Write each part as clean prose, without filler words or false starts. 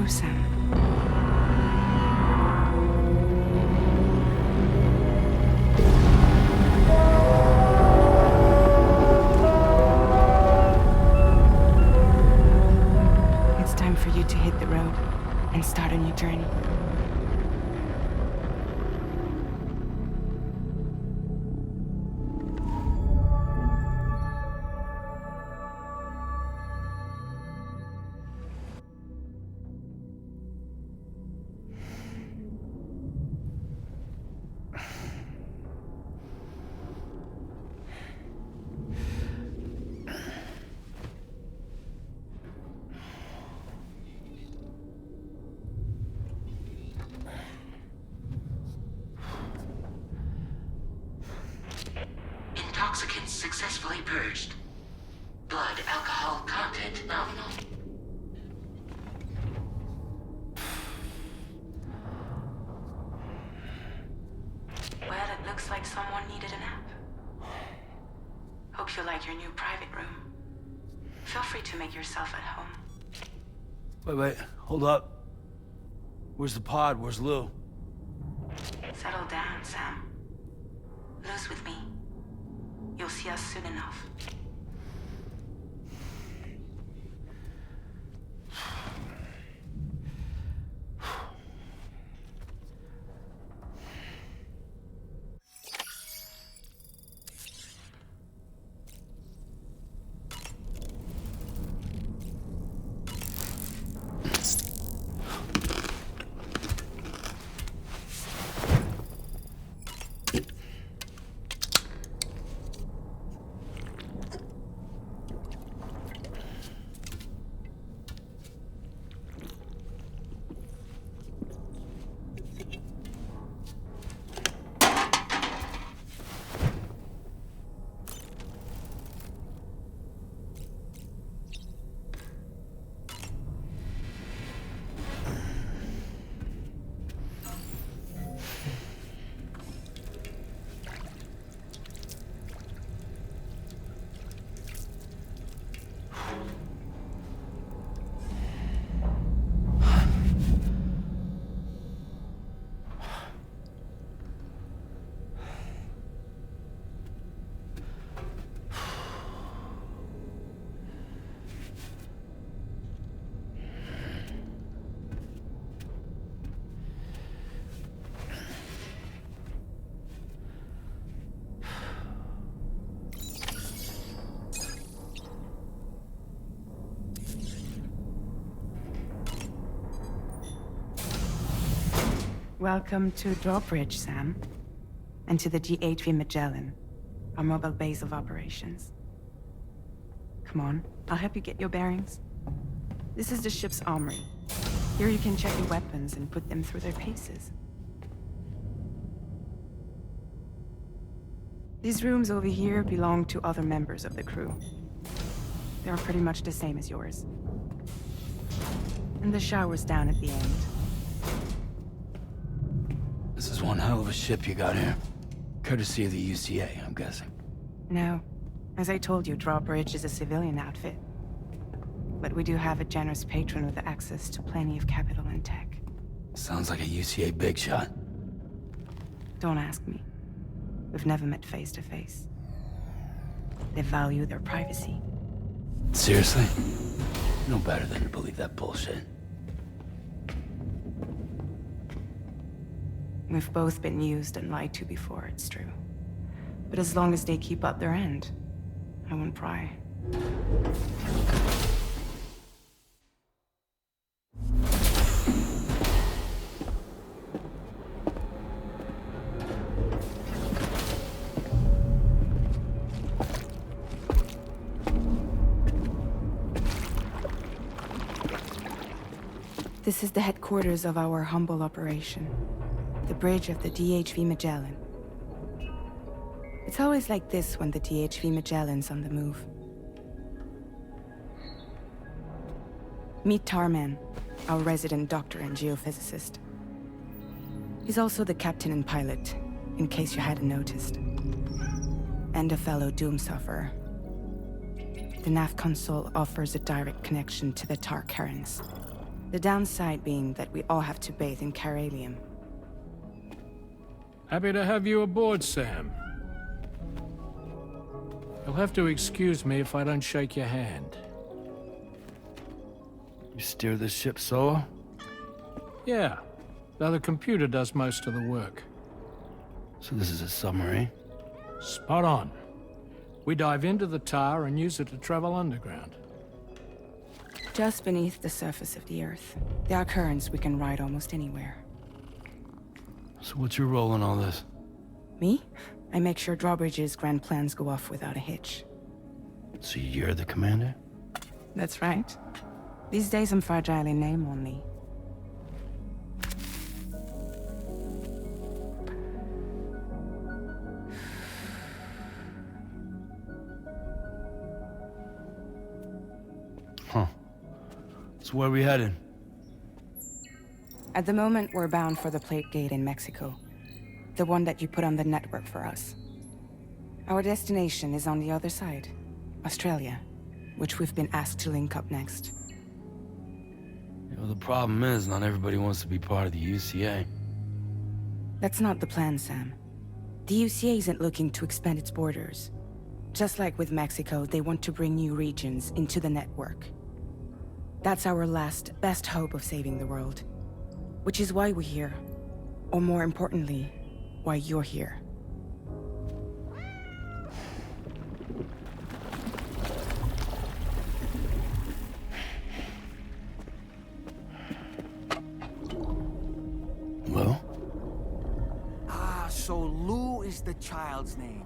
through, Sam. It's time for you to hit the road and start a new journey. Intoxicants successfully purged. Blood alcohol content nominal. Well, it looks like someone needed a nap. Hope you like your new private room. Feel free to make yourself at home. Wait, hold up. Where's the pod? Where's Lou? Settle down, Sam. Lou's with me. You'll see us soon enough. Welcome to Drawbridge, Sam. And to the DHV Magellan, our mobile base of operations. Come on, I'll help you get your bearings. This is the ship's armory. Here you can check your weapons and put them through their paces. These rooms over here belong to other members of the crew. They are pretty much the same as yours. And the shower's down at the end. This is one hell of a ship you got here. Courtesy of the UCA, I'm guessing. No. As I told you, Drawbridge is a civilian outfit. But we do have a generous patron with access to plenty of capital and tech. Sounds like a UCA big shot. Don't ask me. We've never met face to face. They value their privacy. Seriously? No better than to believe that bullshit. We've both been used and lied to before, it's true. But as long as they keep up their end, I won't pry. This is the headquarters of our humble operation. The bridge of the DHV Magellan. It's always like this when the DHV Magellan's on the move. Meet Taruman, our resident doctor and geophysicist. He's also the captain and pilot, in case you hadn't noticed. And a fellow doom sufferer. The nav console offers a direct connection to the Tarkarans, The downside being that we all have to bathe in caralium. Happy to have you aboard, Sam. You'll have to excuse me if I don't shake your hand. You steer this ship solo? Yeah, though the computer does most of the work. So this is a submarine? Spot on. We dive into the tar and use it to travel underground. Just beneath the surface of the Earth. There are currents we can ride almost anywhere. So what's your role in all this? Me? I make sure Drawbridge's grand plans go off without a hitch. So you're the commander? That's right. These days I'm fragile in name only. Huh. So where are we headed? At the moment, we're bound for the Plate Gate in Mexico. The one that you put on the network for us. Our destination is on the other side, Australia, which we've been asked to link up next. You know, the problem is not everybody wants to be part of the UCA. That's not the plan, Sam. The UCA isn't looking to expand its borders. Just like with Mexico, they want to bring new regions into the network. That's our last, best hope of saving the world. Which is why we're here. Or more importantly, why you're here. Well? Ah, so Lou is the child's name.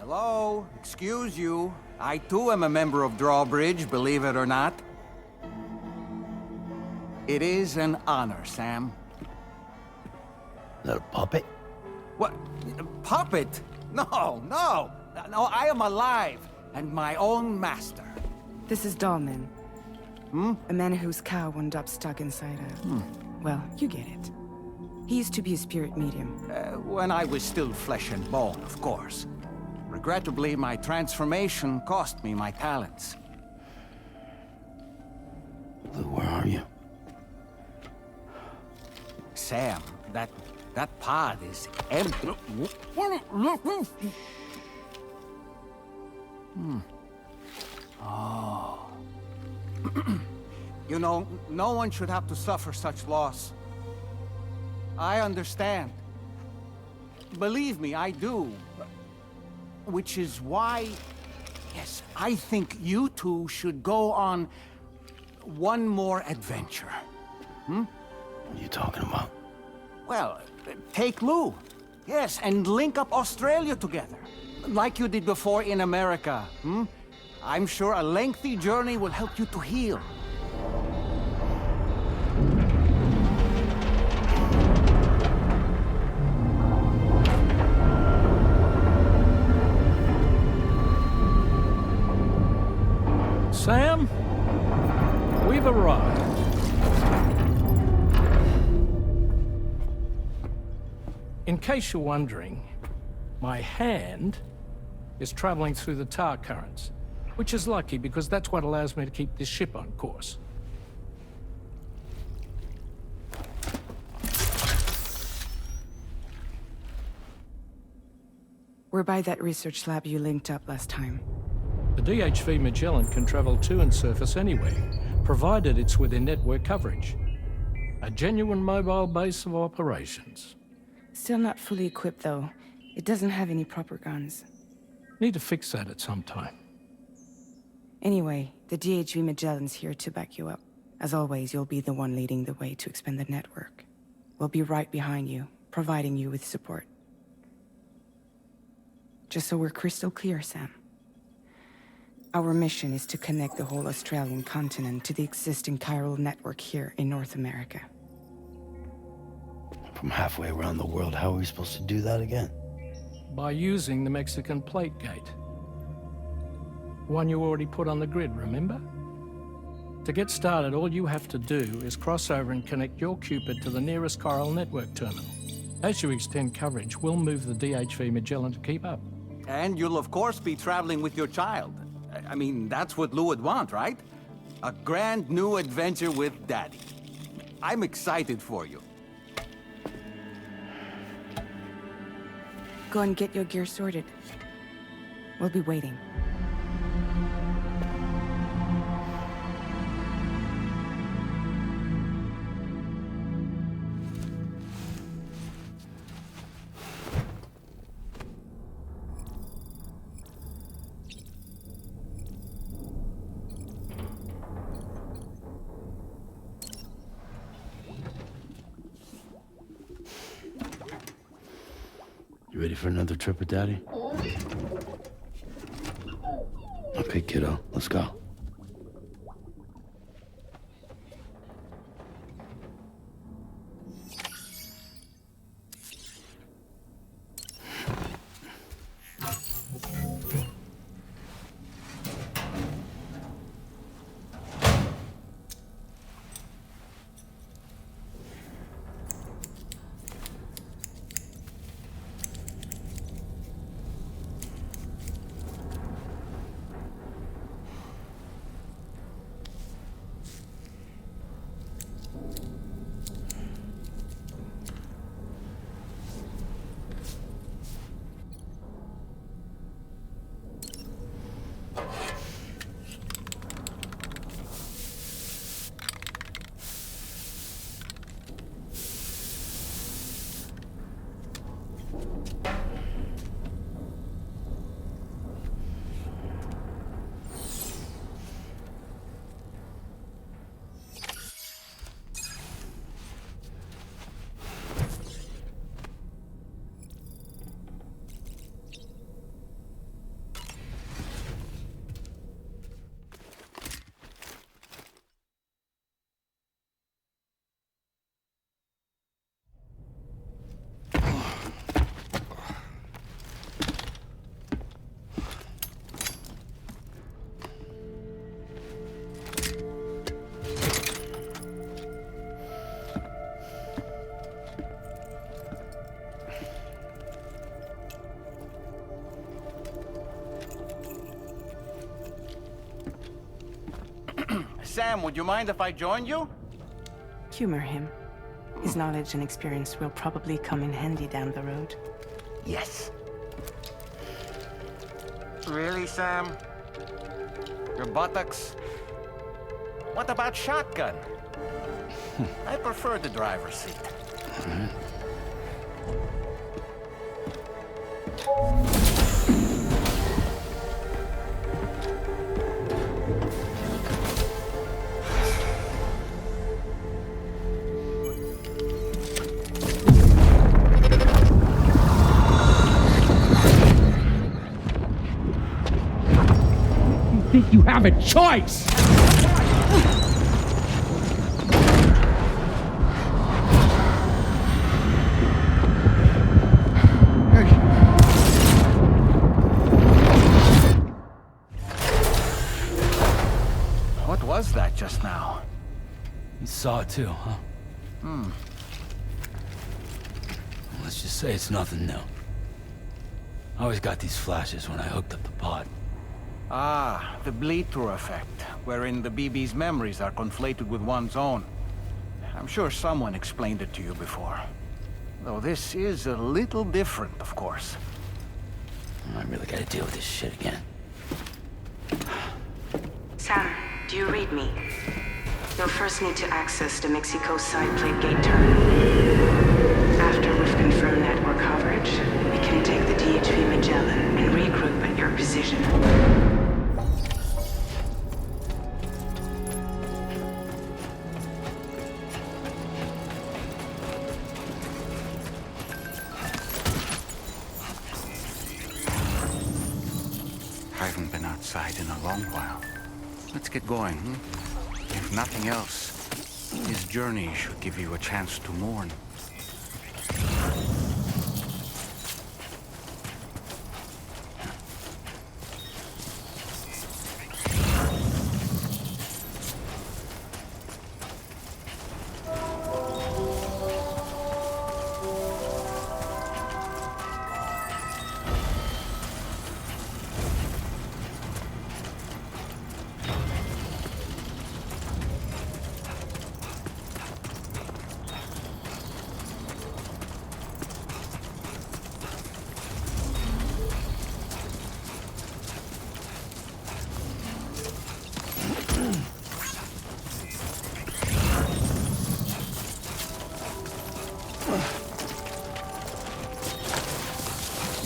Hello? Excuse you. I too am a member of Drawbridge, believe it or not. It is an honor, Sam. Is that a puppet? What? Puppet? No, no! No, I am alive, and my own master. This is Dahlman. A man whose cow wound up stuck inside a... Well, you get it. He used to be a spirit medium. When I was still flesh and bone, of course. Regrettably, my transformation cost me my talents. Lou, where are you? Sam, that pod is empty. Oh. You know, no one should have to suffer such loss. I understand. Believe me, I do. Which is why, yes, I think you two should go on one more adventure. What are you talking about? Well, take Lou. Yes, and link up Australia together. Like you did before in America. I'm sure a lengthy journey will help you to heal. Sam, we've arrived. In case you're wondering, my hand is traveling through the tar currents, which is lucky because that's what allows me to keep this ship on course. We're by that research lab you linked up last time. The DHV Magellan can travel to and surface anywhere, provided it's within network coverage. A genuine mobile base of operations. Still not fully equipped, though. It doesn't have any proper guns. Need to fix that at some time. Anyway, the DHV Magellan's here to back you up. As always, you'll be the one leading the way to expand the network. We'll be right behind you, providing you with support. Just so we're crystal clear, Sam. Our mission is to connect the whole Australian continent to the existing chiral network here in North America. From halfway around the world, how are we supposed to do that again? By using the Mexican plate gate. One you already put on the grid, remember? To get started, all you have to do is cross over and connect your Cupid to the nearest chiral network terminal. As you extend coverage, we'll move the DHV Magellan to keep up. And you'll of course be traveling with your child. I mean, that's what Lou would want, right? A grand new adventure with Daddy. I'm excited for you. Go and get your gear sorted. We'll be waiting. You ready for another trip with Daddy? Okay, kiddo, let's go. Sam, would you mind if I joined you? Humor him. His knowledge and experience will probably come in handy down the road. Yes. Really, Sam? Your buttocks? What about shotgun? I prefer the driver's seat. Think you have a choice? What was that just now? You saw it too, huh? Let's just say it's nothing new. I always got these flashes when I hooked up the pod. Ah, the bleed-through effect, wherein the BB's memories are conflated with one's own. I'm sure someone explained it to you before. Though this is a little different, of course. I really gotta deal with this shit again. Sam, do you read me? You'll first need to access the Mexico side plate gate terminal. After we've confirmed network coverage, we can take the DHV Magellan and regroup at your position. I haven't been outside in a long while. Let's get going, If nothing else, his journey should give you a chance to mourn.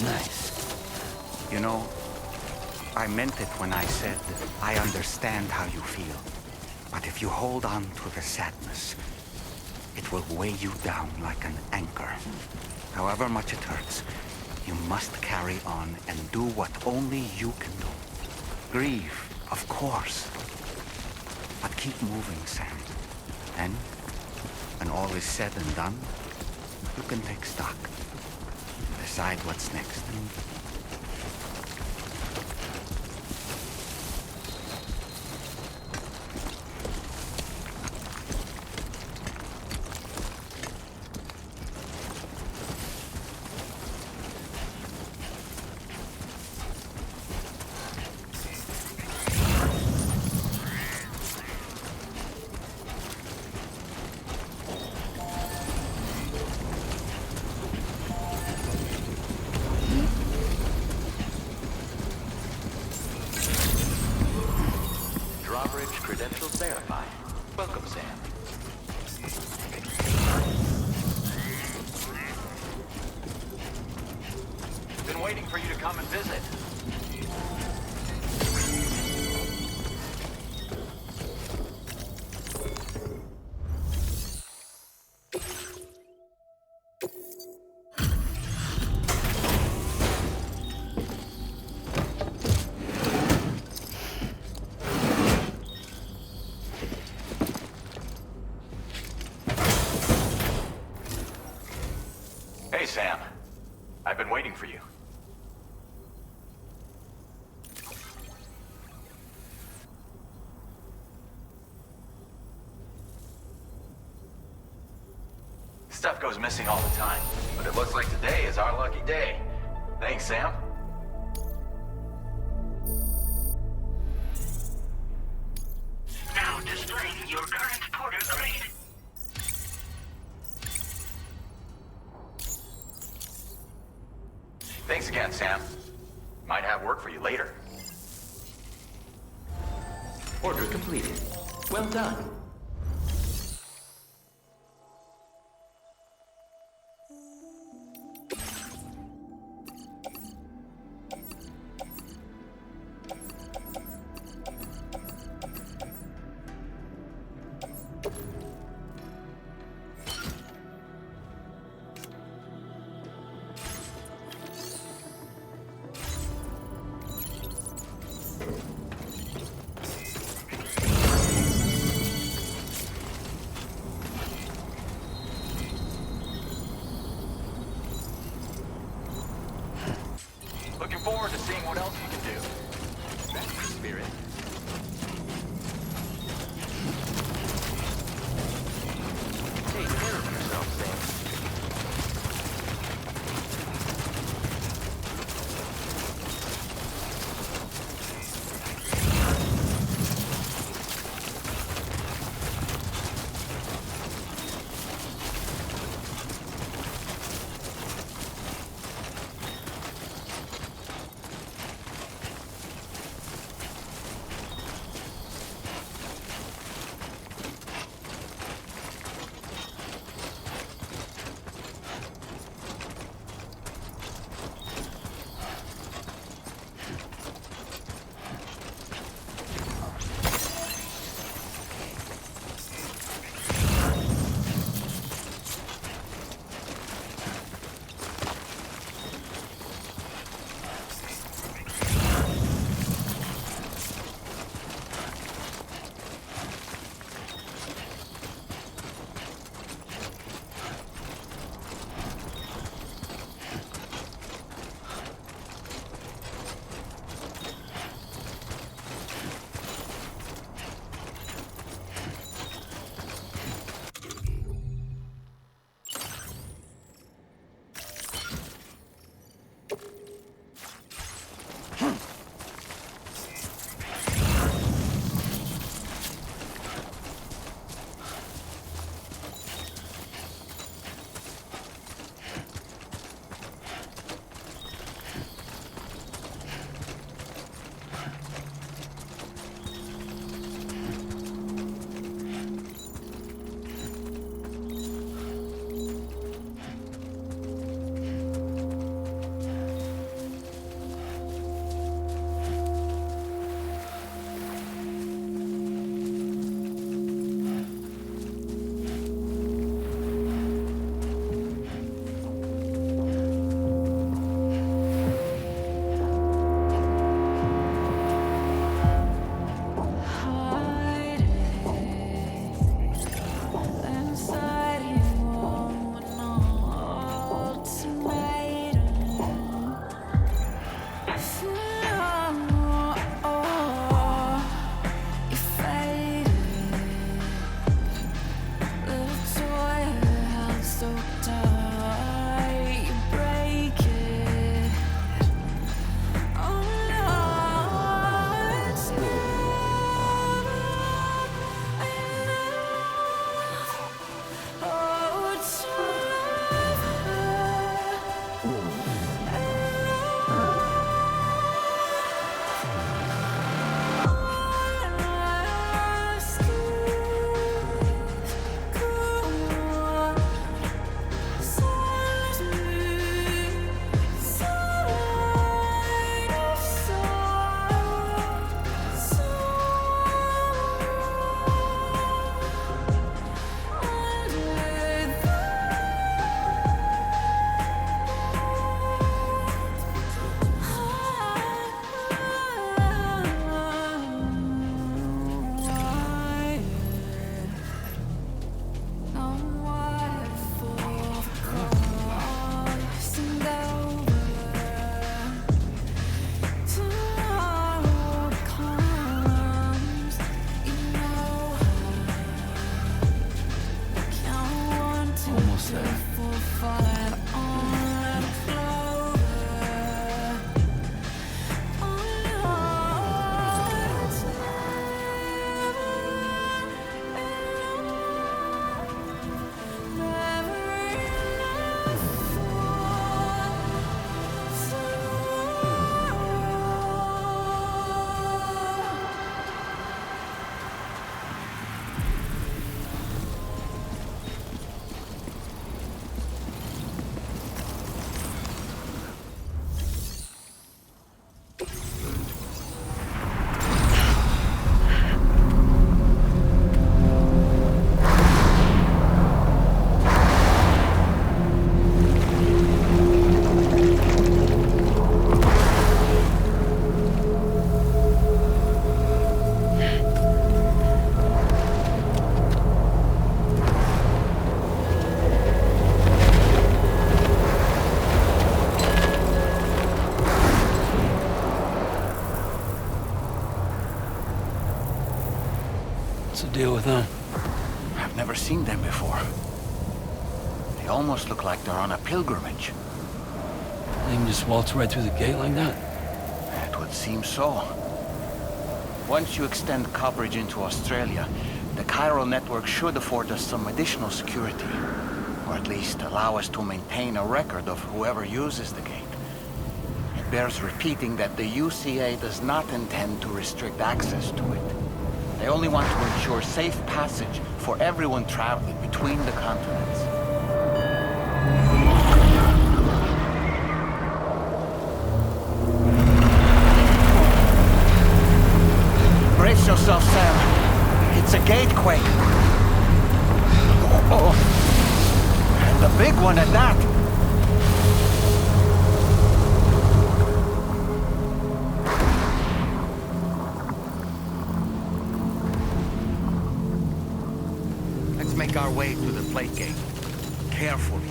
Nice. You know, I meant it when I said I understand how you feel. But if you hold on to the sadness, it will weigh you down like an anchor. However much it hurts, you must carry on and do what only you can do. Grieve, of course. But keep moving, Sam. And when all is said and done, you can take stock. Decide what's next. Drawbridge credentials verified. Welcome, Sam. Been waiting for you to come and visit. Hey, Sam. I've been waiting for you. Stuff goes missing all the time, but it looks like today is our lucky day. Thanks, Sam. Now displaying your current porter grade. Thanks again, Sam. Might have work for you later. Order completed. Well done. Looking forward to seeing what else you can do. That's the spirit. Take care of yourself, Sam. Almost there. What's the deal with them? I've never seen them before. They almost look like they're on a pilgrimage. They can just waltz right through the gate like that? It would seem so. Once you extend coverage into Australia, the chiral network should afford us some additional security. Or at least allow us to maintain a record of whoever uses the gate. It bears repeating that the UCA does not intend to restrict access to it. They only want to ensure safe passage for everyone traveling between the continents. Brace yourself, Sam. It's a gatequake. Oh, and a big one at that. Let's make our way to the plate gate. Carefully.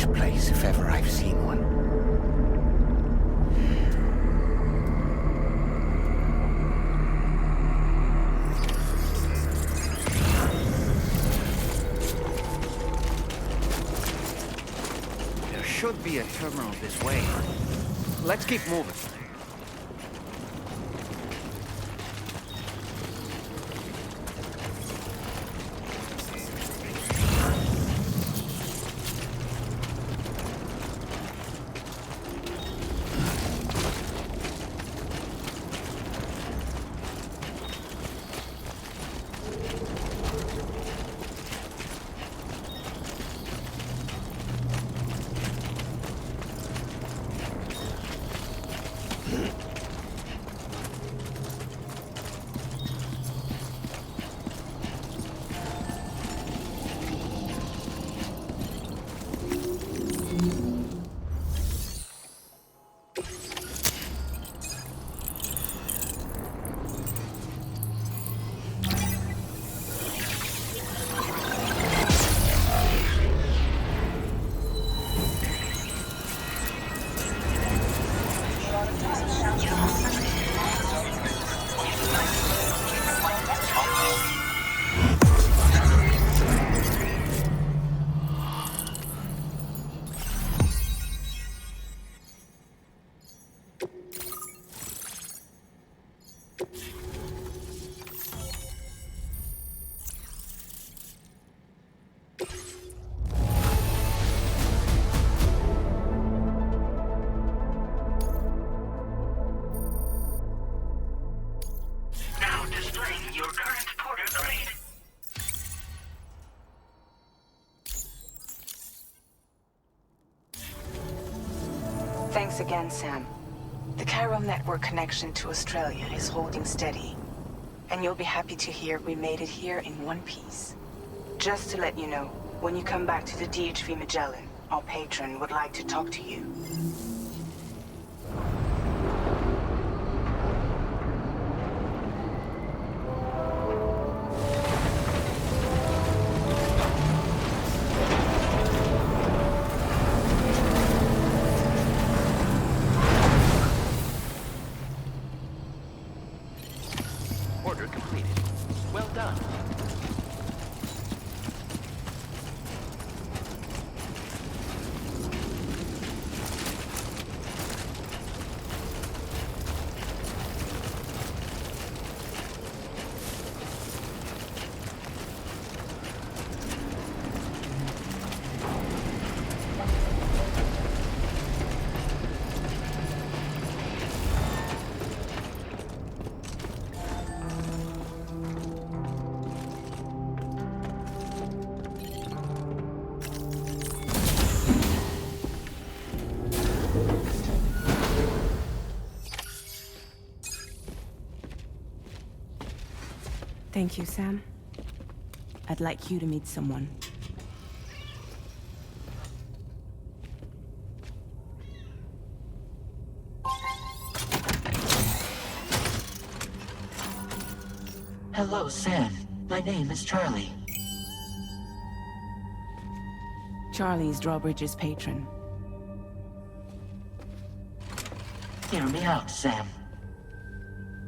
strange place if ever I've seen one. There should be a terminal this way. Let's keep moving. Now displaying your current porter grade. Thanks again, Sam. The chiral network connection to Australia is holding steady. And you'll be happy to hear we made it here in one piece. Just to let you know, when you come back to the DHV Magellan, our patron would like to talk to you. Order completed. Well done. Thank you, Sam. I'd like you to meet someone. Hello, Sam. My name is Charlie. Charlie's Drawbridge's patron. Hear me out, Sam.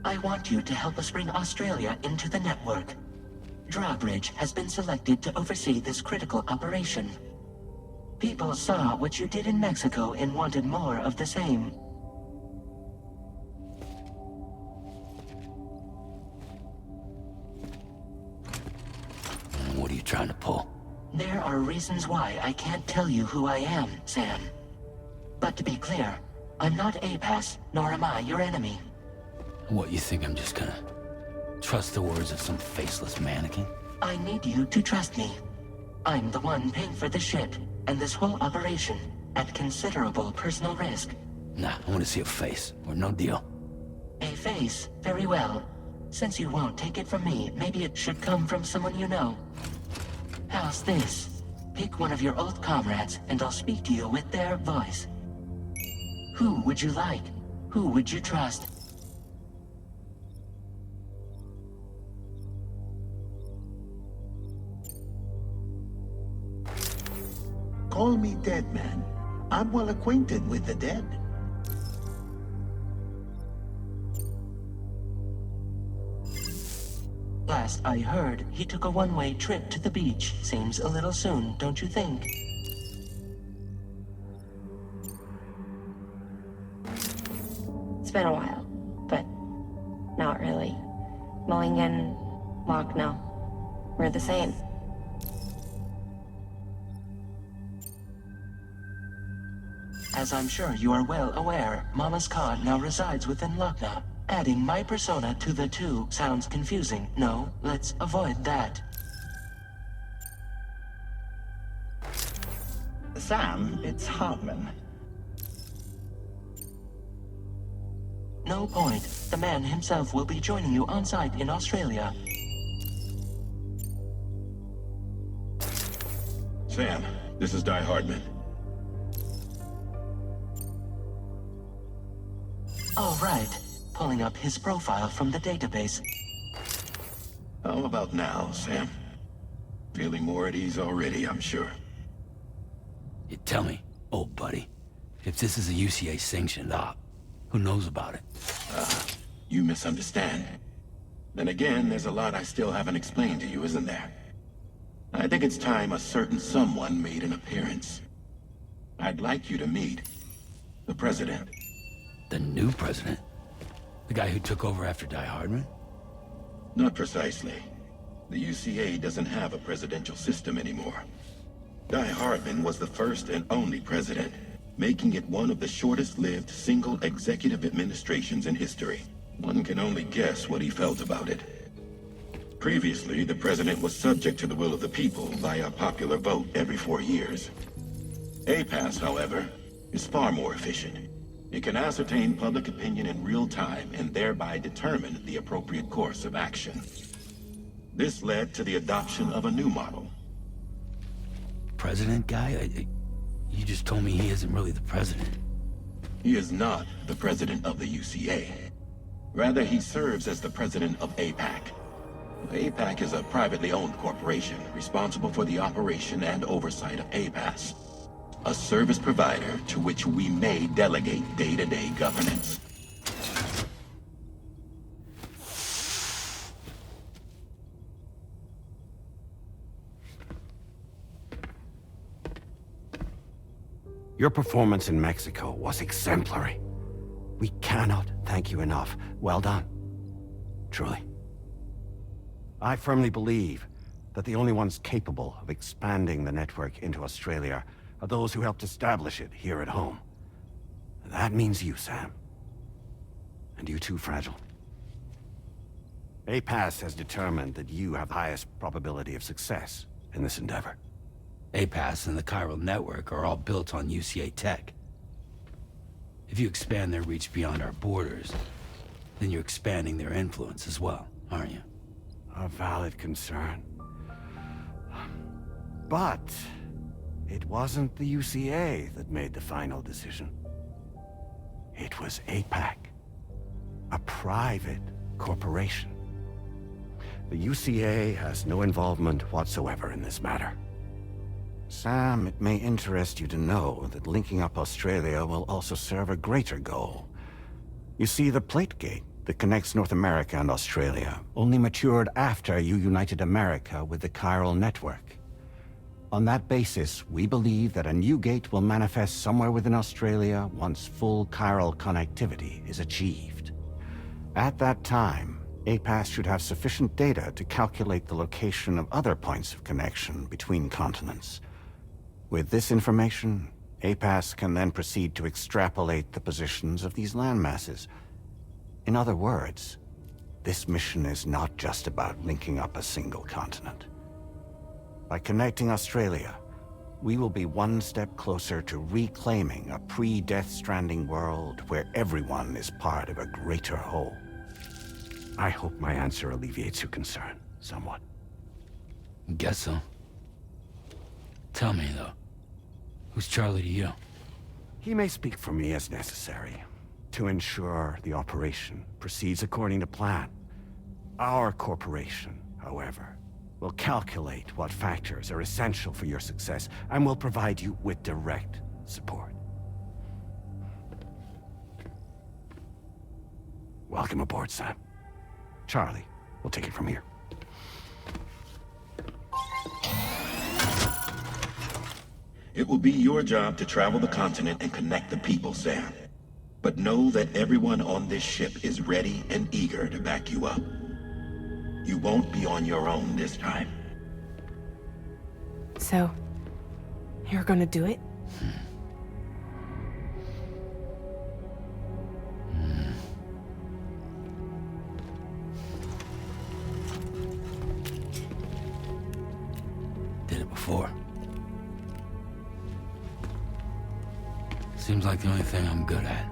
I want you to help us bring Australia into the network. Drawbridge has been selected to oversee this critical operation. People saw what you did in Mexico and wanted more of the same. What are you trying to pull? There are reasons why I can't tell you who I am, Sam. But to be clear, I'm not APAS, nor am I your enemy. What, you think I'm just gonna trust the words of some faceless mannequin? I need you to trust me. I'm the one paying for the ship and this whole operation at considerable personal risk. Nah, I want to see a face, or no deal. A face? Very well. Since you won't take it from me, maybe it should come from someone you know. How's this? Pick one of your old comrades, and I'll speak to you with their voice. Who would you like? Who would you trust? Call me dead man. I'm well acquainted with the dead. Last I heard, he took a one-way trip to the beach. Seems a little soon, don't you think? It's been a while, but not really. Mulligan, Locke, no. We're the same. As I'm sure you are well aware, Mama's card now resides within Lochna. Adding my persona to the two sounds confusing. No, let's avoid that. Sam, it's Hartman. No point. The man himself will be joining you on site in Australia. Sam, this is Di Hardman. All right. Pulling up his profile from the database. How about now, Sam? Feeling more at ease already, I'm sure. You tell me, old buddy, if this is a UCA-sanctioned op, who knows about it? You misunderstand. Then again, there's a lot I still haven't explained to you, isn't there? I think it's time a certain someone made an appearance. I'd like you to meet the President. The new president? The guy who took over after Die Hardman? Not precisely. The UCA doesn't have a presidential system anymore. Die Hardman was the first and only president, making it one of the shortest-lived single executive administrations in history. One can only guess what he felt about it. Previously, the president was subject to the will of the people via popular vote every 4 years. APAS, however, is far more efficient. It can ascertain public opinion in real time and thereby determine the appropriate course of action. This led to the adoption of a new model. President guy? You just told me he isn't really the president. He is not the president of the UCA. Rather, he serves as the president of APAC. APAC is a privately owned corporation responsible for the operation and oversight of APAS, a service provider to which we may delegate day-to-day governance. Your performance in Mexico was exemplary. We cannot thank you enough. Well done. Truly. I firmly believe that the only ones capable of expanding the network into Australia are those who helped establish it here at home. That means you, Sam. And you too, Fragile. APAS has determined that you have the highest probability of success in this endeavor. APAS and the chiral network are all built on UCA tech. If you expand their reach beyond our borders, then you're expanding their influence as well, aren't you? A valid concern. But it wasn't the UCA that made the final decision. It was APAC, a private corporation. The UCA has no involvement whatsoever in this matter. Sam, it may interest you to know that linking up Australia will also serve a greater goal. You see, the plate gate that connects North America and Australia only matured after you united America with the chiral network. On that basis, we believe that a new gate will manifest somewhere within Australia once full chiral connectivity is achieved. At that time, APAS should have sufficient data to calculate the location of other points of connection between continents. With this information, APAS can then proceed to extrapolate the positions of these landmasses. In other words, this mission is not just about linking up a single continent. By connecting Australia, we will be one step closer to reclaiming a pre-Death Stranding world where everyone is part of a greater whole. I hope my answer alleviates your concern somewhat. Guess so. Tell me, though, who's Charlie to you? He may speak for me as necessary to ensure the operation proceeds according to plan. Our corporation, however, We'll calculate what factors are essential for your success, and we'll provide you with direct support. Welcome aboard, Sam. Charlie, we'll take it from here. It will be your job to travel the continent and connect the people, Sam. But know that everyone on this ship is ready and eager to back you up. You won't be on your own this time. So, you're gonna do it? Did it before. Seems like the only thing I'm good at.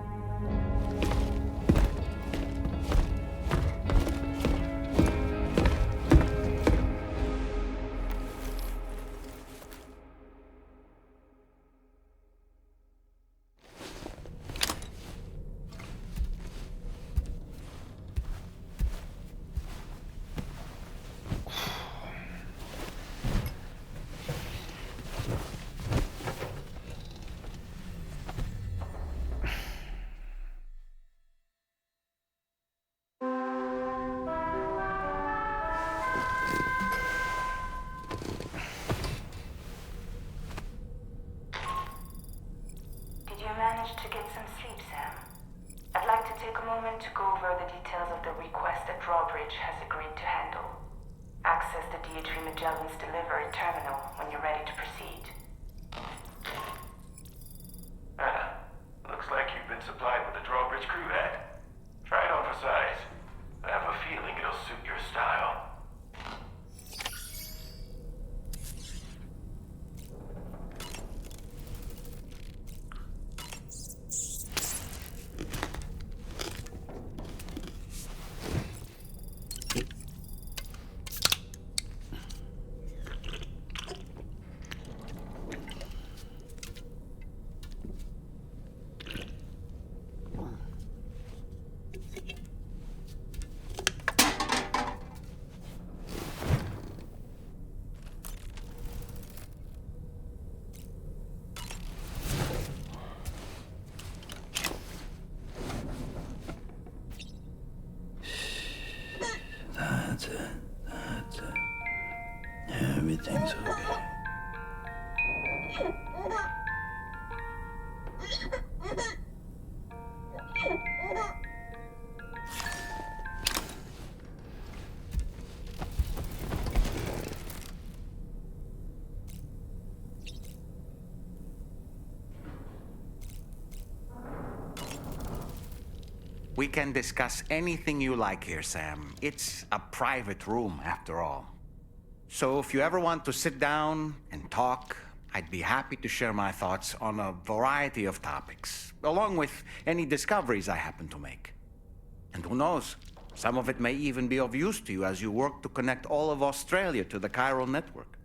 To get some sleep, Sam. I'd like to take a moment to go over the details of the request that Drawbridge has agreed to handle. Access the DHV Magellan's delivery terminal when you're ready to proceed. Looks like you've been supplied with a Drawbridge crew hat. Try it on for size. I have a feeling it'll suit your style. That's it. Everything's okay. We can discuss anything you like here, Sam. It's a private room, after all. So if you ever want to sit down and talk, I'd be happy to share my thoughts on a variety of topics, along with any discoveries I happen to make. And who knows, some of it may even be of use to you as you work to connect all of Australia to the chiral network.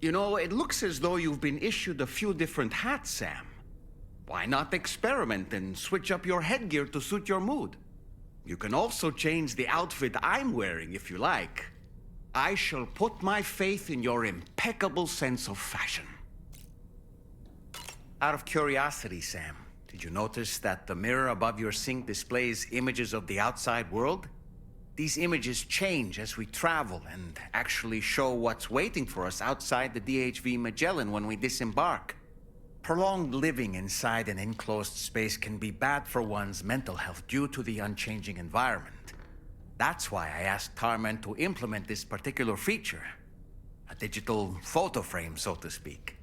You know, it looks as though you've been issued a few different hats, Sam. Why not experiment and switch up your headgear to suit your mood? You can also change the outfit I'm wearing if you like. I shall put my faith in your impeccable sense of fashion. Out of curiosity, Sam, did you notice that the mirror above your sink displays images of the outside world? These images change as we travel and actually show what's waiting for us outside the DHV Magellan when we disembark. Prolonged living inside an enclosed space can be bad for one's mental health due to the unchanging environment. That's why I asked Tarzan to implement this particular feature. A digital photo frame, so to speak.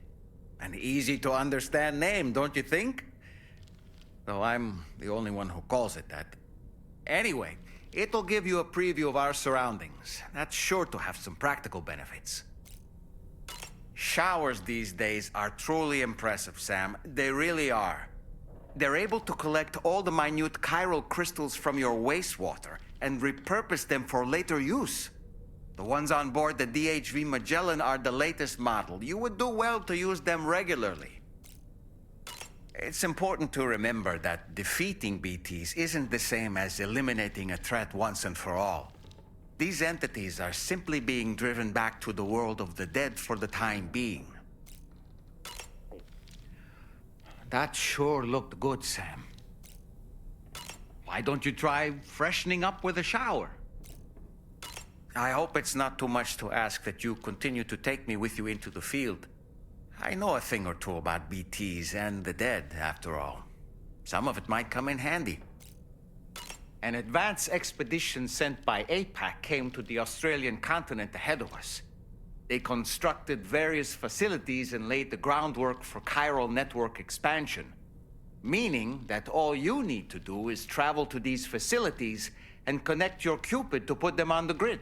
An easy-to-understand name, don't you think? Though I'm the only one who calls it that. Anyway, it'll give you a preview of our surroundings. That's sure to have some practical benefits. Showers these days are truly impressive, Sam. They really are. They're able to collect all the minute chiral crystals from your wastewater and repurpose them for later use. The ones on board the DHV Magellan are the latest model. You would do well to use them regularly. It's important to remember that defeating BTs isn't the same as eliminating a threat once and for all. These entities are simply being driven back to the world of the dead for the time being. That sure looked good, Sam. Why don't you try freshening up with a shower? I hope it's not too much to ask that you continue to take me with you into the field. I know a thing or two about BTs and the dead, after all. Some of it might come in handy. An advance expedition sent by APAC came to the Australian continent ahead of us. They constructed various facilities and laid the groundwork for chiral network expansion. Meaning that all you need to do is travel to these facilities and connect your Cupid to put them on the grid.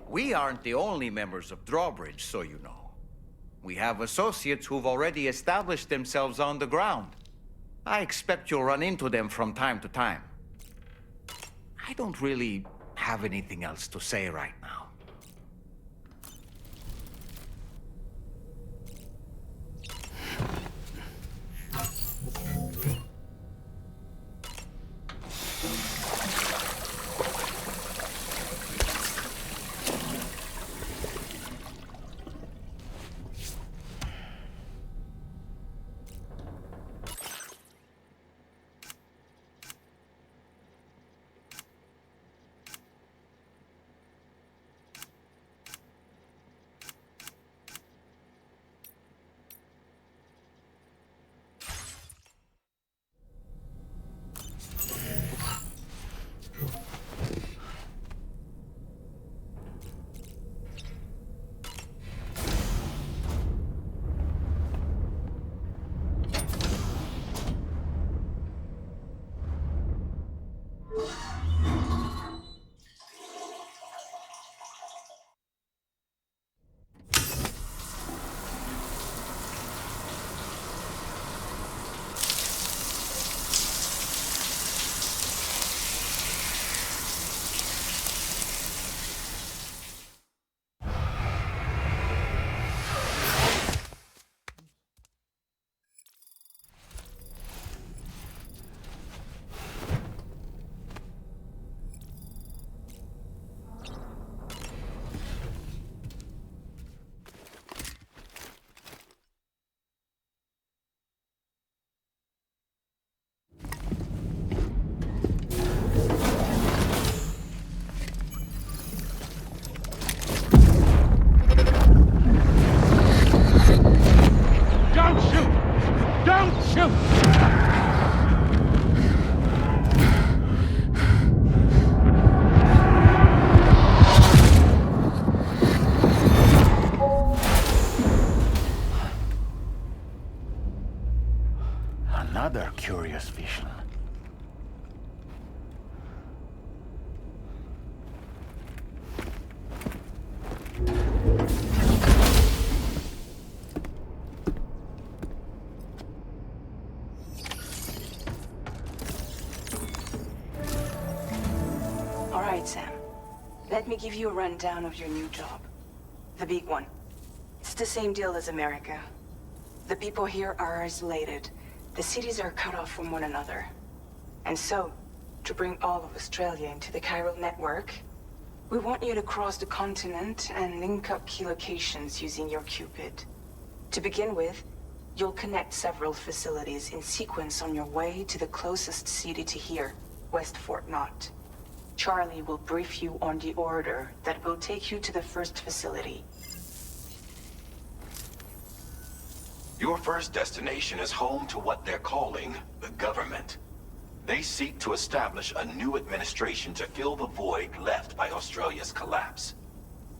We aren't the only members of Drawbridge, so you know. We have associates who've already established themselves on the ground. I expect you'll run into them from time to time. I don't really have anything else to say right now. Another curious vision. All right, Sam. Let me give you a rundown of your new job. The big one. It's the same deal as America. The people here are isolated. The cities are cut off from one another. And so, to bring all of Australia into the chiral network, we want you to cross the continent and link up key locations using your Cupid. To begin with, you'll connect several facilities in sequence on your way to the closest city to here, West Fort Knott. Charlie will brief you on the order that will take you to the first facility. Your first destination is home to what they're calling the government. They seek to establish a new administration to fill the void left by Australia's collapse.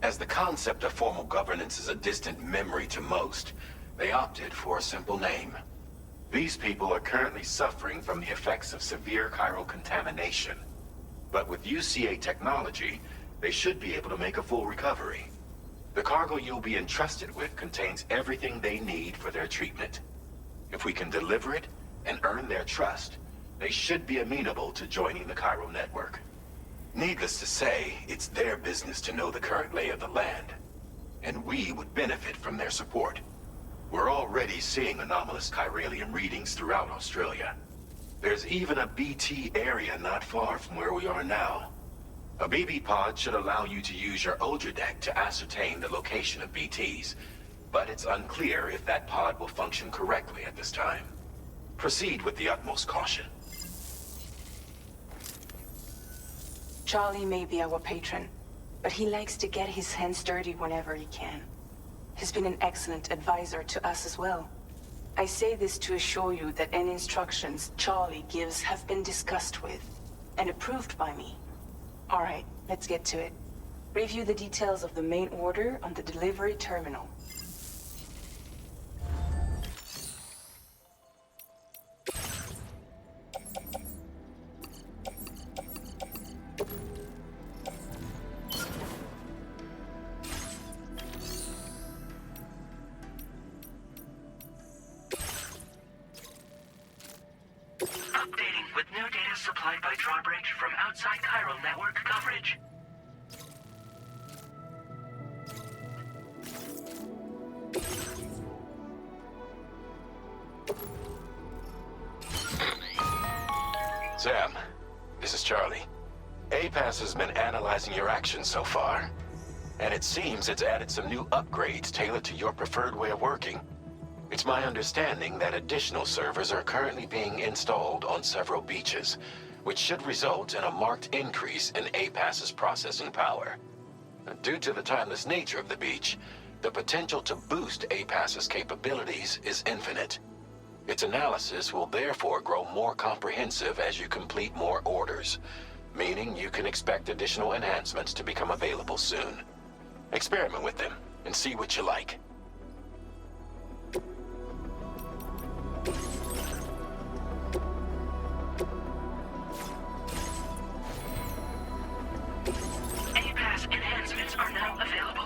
As the concept of formal governance is a distant memory to most, they opted for a simple name. These people are currently suffering from the effects of severe chiral contamination. But with UCA technology, they should be able to make a full recovery. The cargo you'll be entrusted with contains everything they need for their treatment. If we can deliver it and earn their trust, they should be amenable to joining the chiral network. Needless to say, it's their business to know the current lay of the land, and we would benefit from their support. We're already seeing anomalous chiralium readings throughout Australia. There's even a BT area not far from where we are now. A BB pod should allow you to use your Odra deck to ascertain the location of BTs, but it's unclear if that pod will function correctly at this time. Proceed with the utmost caution. Charlie may be our patron, but he likes to get his hands dirty whenever he can. He's been an excellent advisor to us as well. I say this to assure you that any instructions Charlie gives have been discussed with and approved by me. All right, let's get to it. Review the details of the main order on the delivery terminal. Updating with new data supplied by Drawbridge from outside chiral network coverage. Sam, this is Charlie. APAS has been analyzing your actions so far, and it seems it's added some new upgrades tailored to your preferred way of working. It's my understanding that additional servers are currently being installed on several beaches, which should result in a marked increase in APAS's processing power. Due to the timeless nature of the beach, the potential to boost APAS's capabilities is infinite. Its analysis will therefore grow more comprehensive as you complete more orders, meaning you can expect additional enhancements to become available soon. Experiment with them and see what you like. APAS enhancements are now available.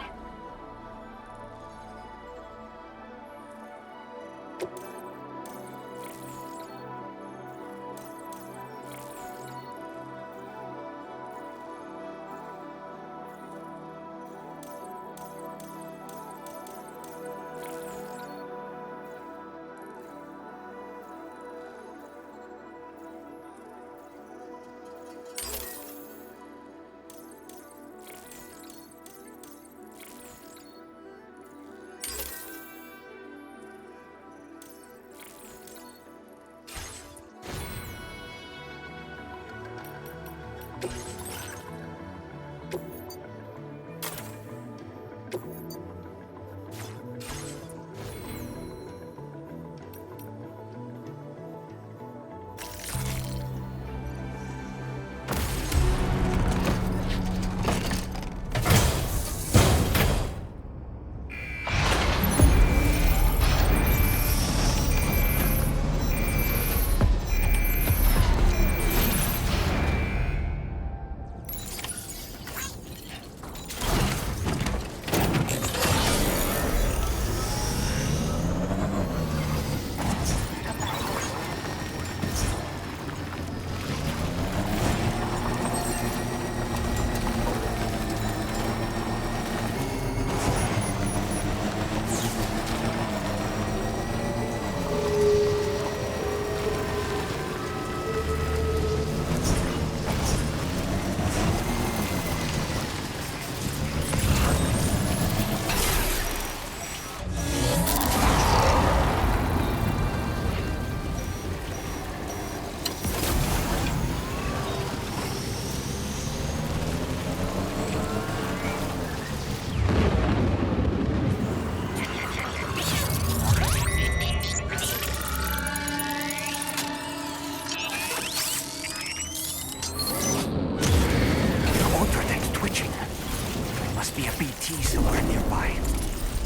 Somewhere nearby.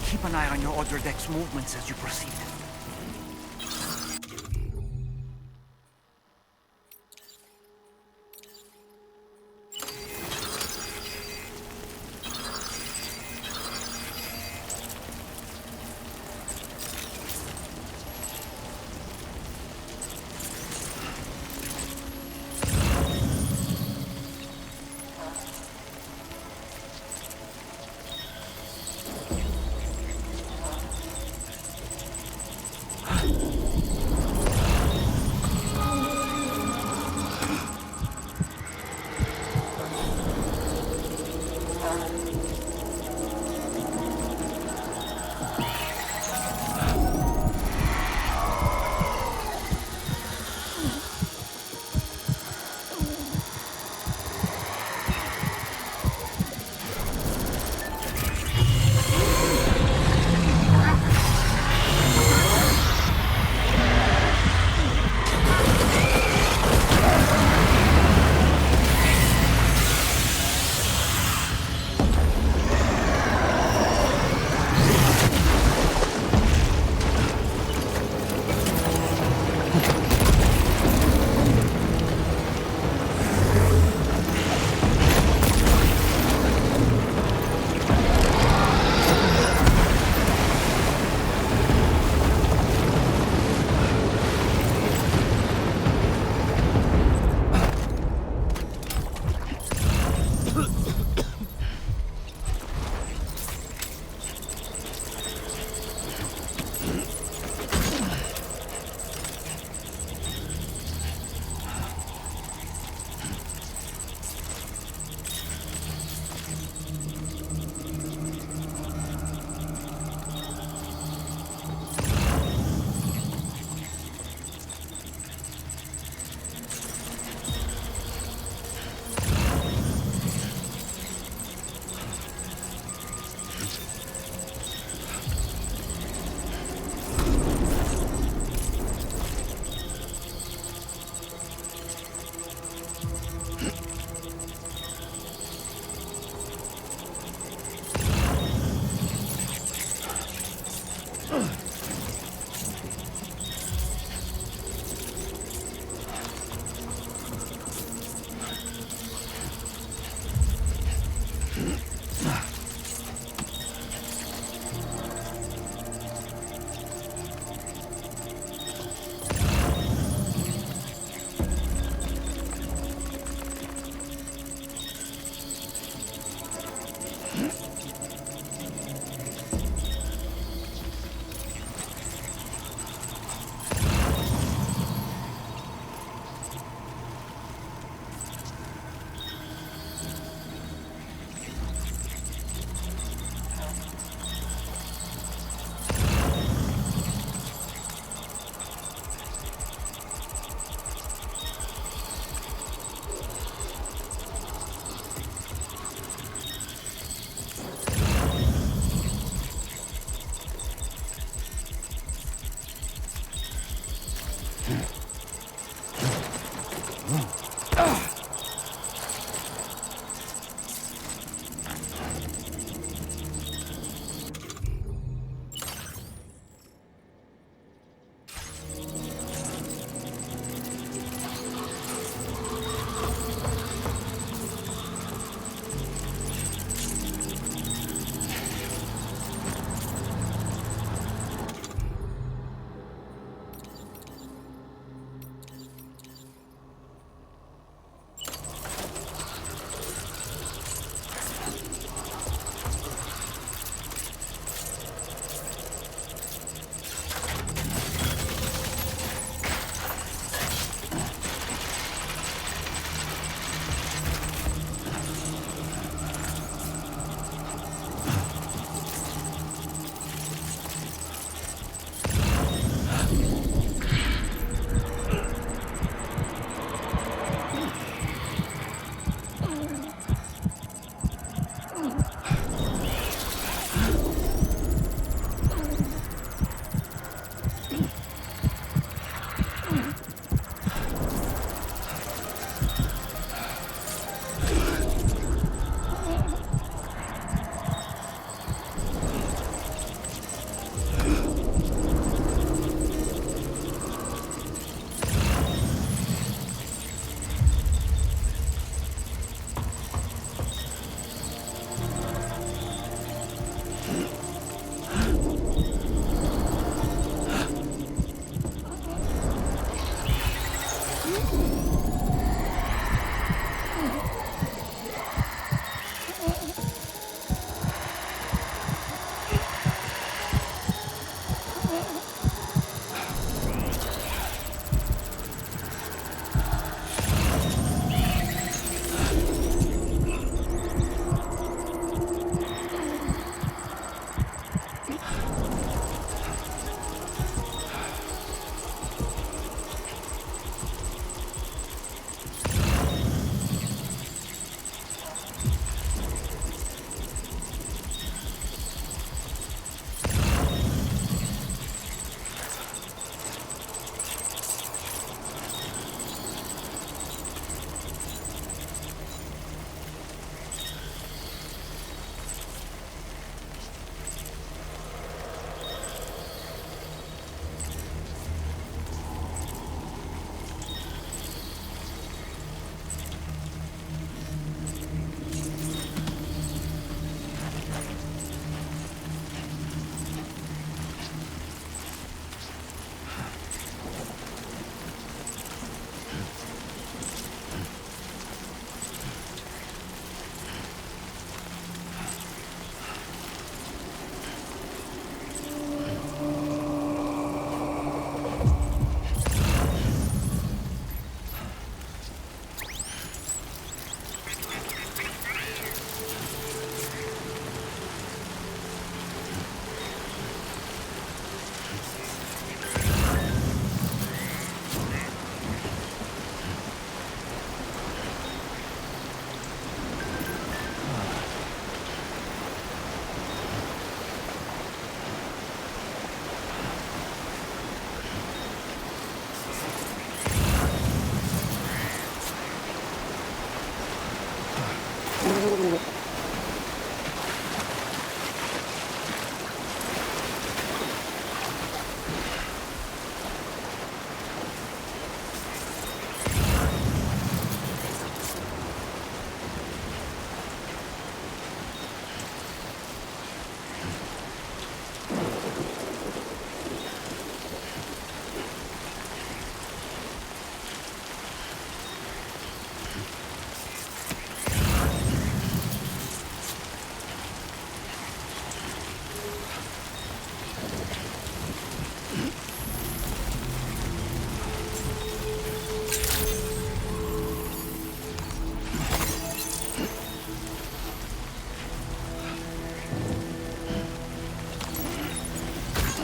Keep an eye on your other deck's movements as you proceed.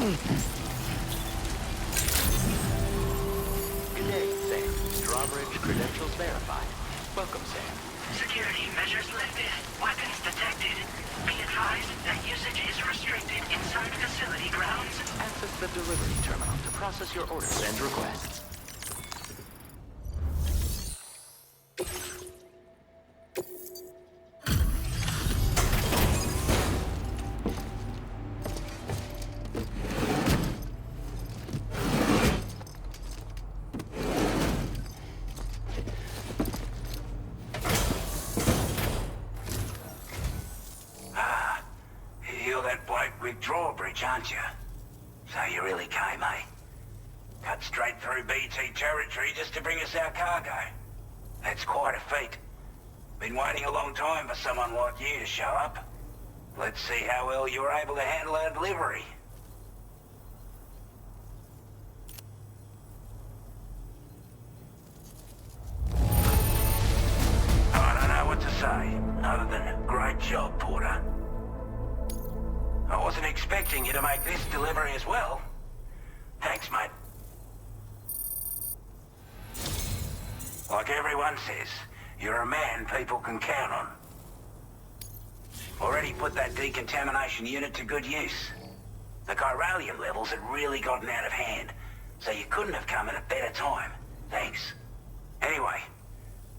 Good day, Sam. Drawbridge credentials verified. Welcome, Sam. Security measures lifted. Weapons detected. Be advised that usage is restricted inside facility grounds. Access the delivery terminal to process your orders and requests. You're that bloke with Drawbridge, aren't you? So you really came, eh? Cut straight through BT territory just to bring us our cargo. That's quite a feat. Been waiting a long time for someone like you to show up. Let's see how well you were able to handle our delivery. I don't know what to say, other than great job, Porter. I wasn't expecting you to make this delivery as well. Thanks, mate. Like everyone says, you're a man people can count on. Already put that decontamination unit to good use. The chiralium levels had really gotten out of hand, so you couldn't have come at a better time. Thanks. Anyway,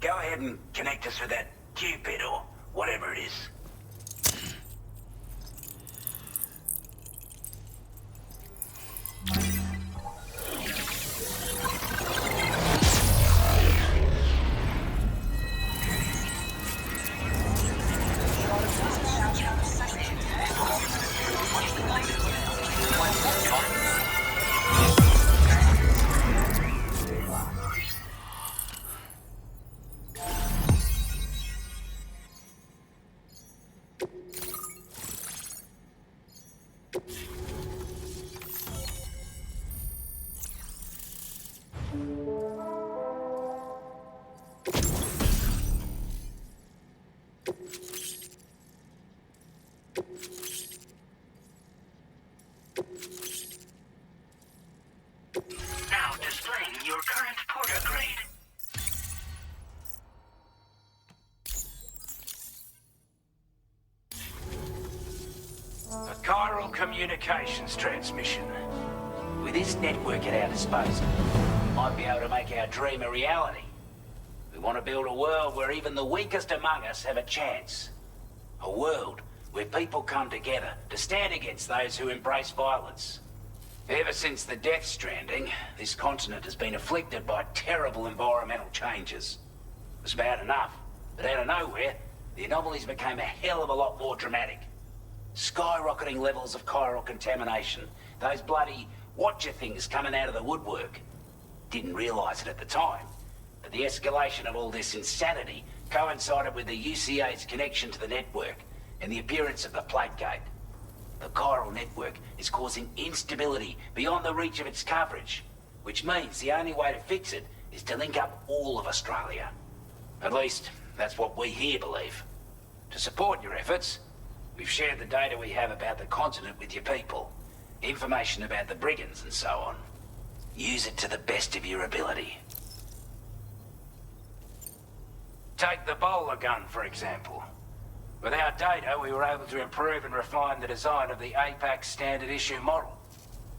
go ahead and connect us with that Cupid or whatever it is. Now displaying your current porter grade. A chiral communications transmission. With this network at our disposal, we might be able to make our dream a reality. We want to build a world where even the weakest among us have a chance. A world where people come together to stand against those who embrace violence. Ever since the Death Stranding, this continent has been afflicted by terrible environmental changes. It was bad enough, but out of nowhere, the anomalies became a hell of a lot more dramatic. Skyrocketing levels of chiral contamination, those bloody watcher things coming out of the woodwork. Didn't realise it at the time, but the escalation of all this insanity coincided with the UCA's connection to the network and the appearance of the plate gate. The chiral network is causing instability beyond the reach of its coverage, which means the only way to fix it is to link up all of Australia. At least, that's what we here believe. To support your efforts, we've shared the data we have about the continent with your people, information about the brigands and so on. Use it to the best of your ability. Take the bowler gun, for example. With our data, we were able to improve and refine the design of the APAC standard issue model.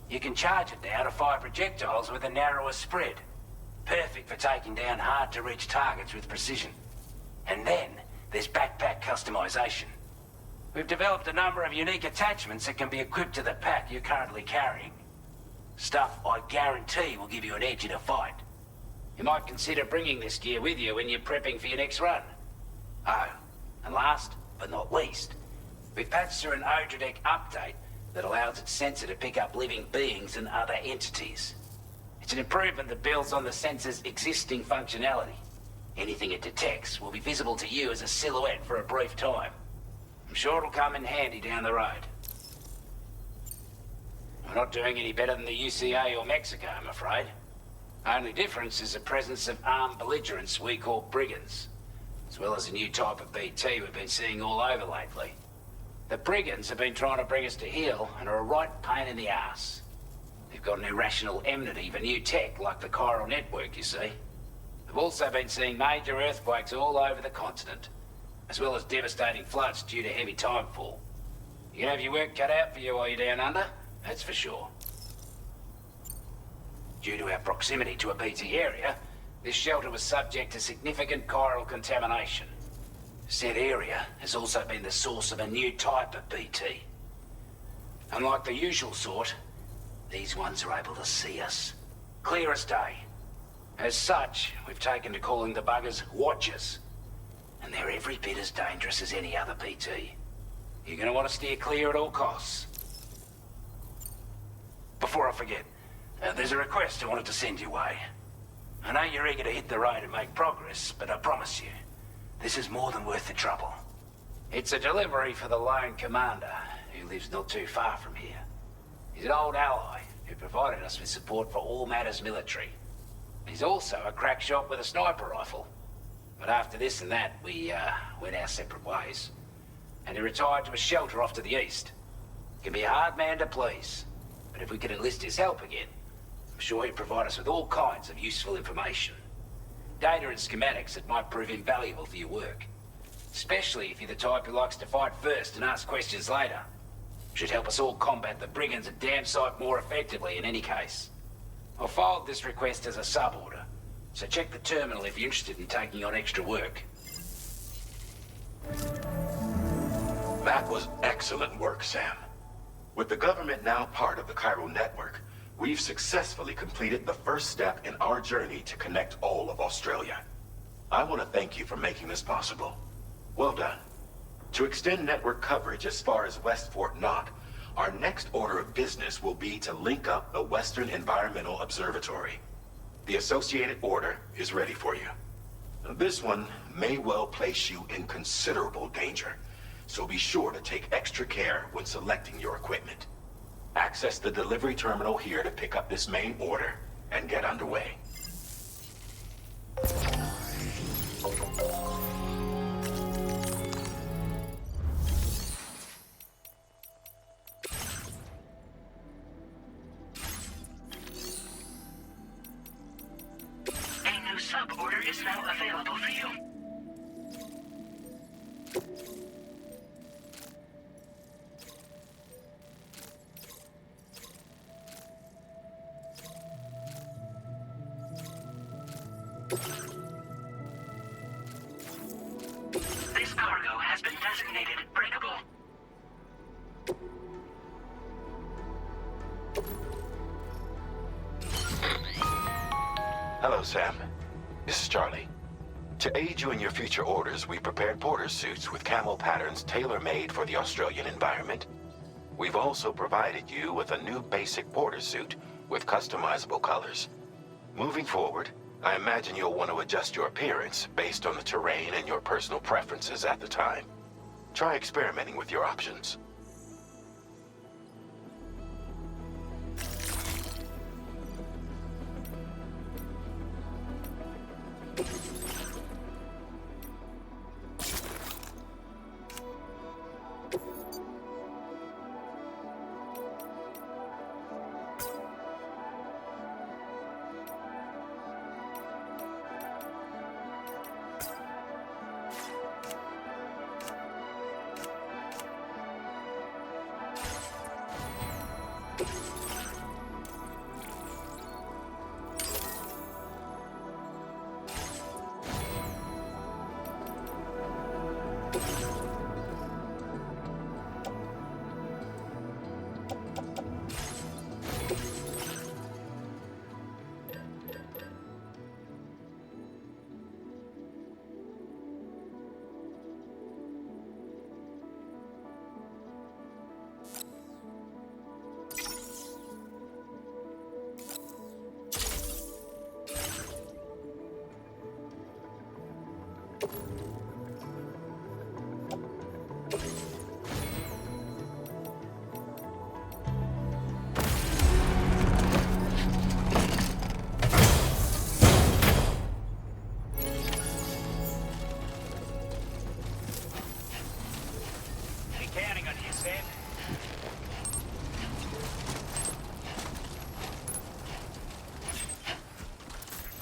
You can charge it now to fire projectiles with a narrower spread. Perfect for taking down hard-to-reach targets with precision. And then, there's backpack customization. We've developed a number of unique attachments that can be equipped to the pack you're currently carrying. Stuff I guarantee will give you an edge in a fight. You might consider bringing this gear with you when you're prepping for your next run. Oh, and last but not least, we've patched through an Odradek update that allows its sensor to pick up living beings and other entities. It's an improvement that builds on the sensor's existing functionality. Anything it detects will be visible to you as a silhouette for a brief time. I'm sure it'll come in handy down the road. We're not doing any better than the UCA or Mexico, I'm afraid. Only difference is the presence of armed belligerents we call brigands, as well as a new type of BT we've been seeing all over lately. The brigands have been trying to bring us to heel and are a right pain in the ass. They've got an irrational enmity for new tech like the chiral network, you see. They've also been seeing major earthquakes all over the continent, as well as devastating floods due to heavy timefall. You can have your work cut out for you while you're down under, that's for sure. Due to our proximity to a BT area, this shelter was subject to significant chiral contamination. Said area has also been the source of a new type of BT. Unlike the usual sort, these ones are able to see us. Clear as day. As such, we've taken to calling the buggers Watchers. And they're every bit as dangerous as any other BT. You're gonna want to steer clear at all costs. Before I forget, there's a request I wanted to send your way. I know you're eager to hit the road and make progress, but I promise you, this is more than worth the trouble. It's a delivery for the lone commander, who lives not too far from here. He's an old ally who provided us with support for all matters military. He's also a crack shot with a sniper rifle. But after this and that, we went our separate ways. And he retired to a shelter off to the east. He can be a hard man to please, but if we could enlist his help again, I'm sure he'd provide us with all kinds of useful information. Data and schematics that might prove invaluable for your work. Especially if you're the type who likes to fight first and ask questions later. Should help us all combat the brigands a damn sight more effectively in any case. I'll filed this request as a sub-order, so check the terminal if you're interested in taking on extra work. That was excellent work, Sam. With the government now part of the chiral network, we've successfully completed the first step in our journey to connect all of Australia. I want to thank you for making this possible. Well done. To extend network coverage as far as West Fort Knott, our next order of business will be to link up the Western Environmental Observatory. The associated order is ready for you. This one may well place you in considerable danger, so be sure to take extra care when selecting your equipment. Access the delivery terminal here to pick up this main order and get underway. is now available for you. This cargo has been designated breakable. Hello, Sam. This is Charlie. To aid you in your future orders, we prepared porter suits with camel patterns tailor-made for the Australian environment. We've also provided you with a new basic porter suit with customizable colors. Moving forward, I imagine you'll want to adjust your appearance based on the terrain and your personal preferences at the time. Try experimenting with your options.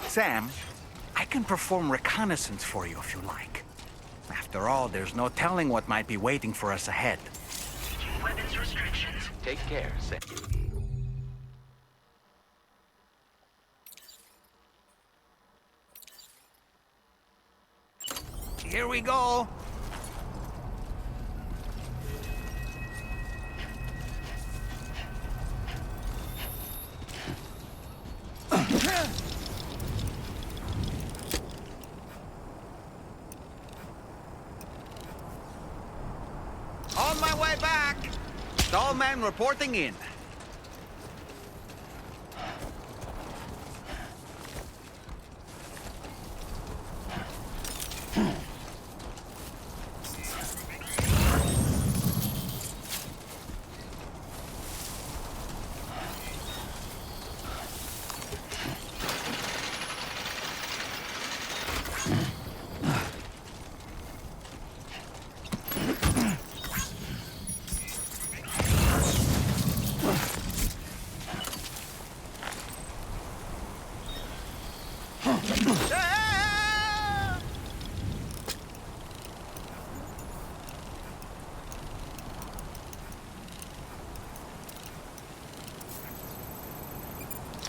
Sam, I can perform reconnaissance for you if you like. After all, there's no telling what might be waiting for us ahead. Weapons restrictions. Take care, Sam. Here we go. On my way back. Stallman reporting in.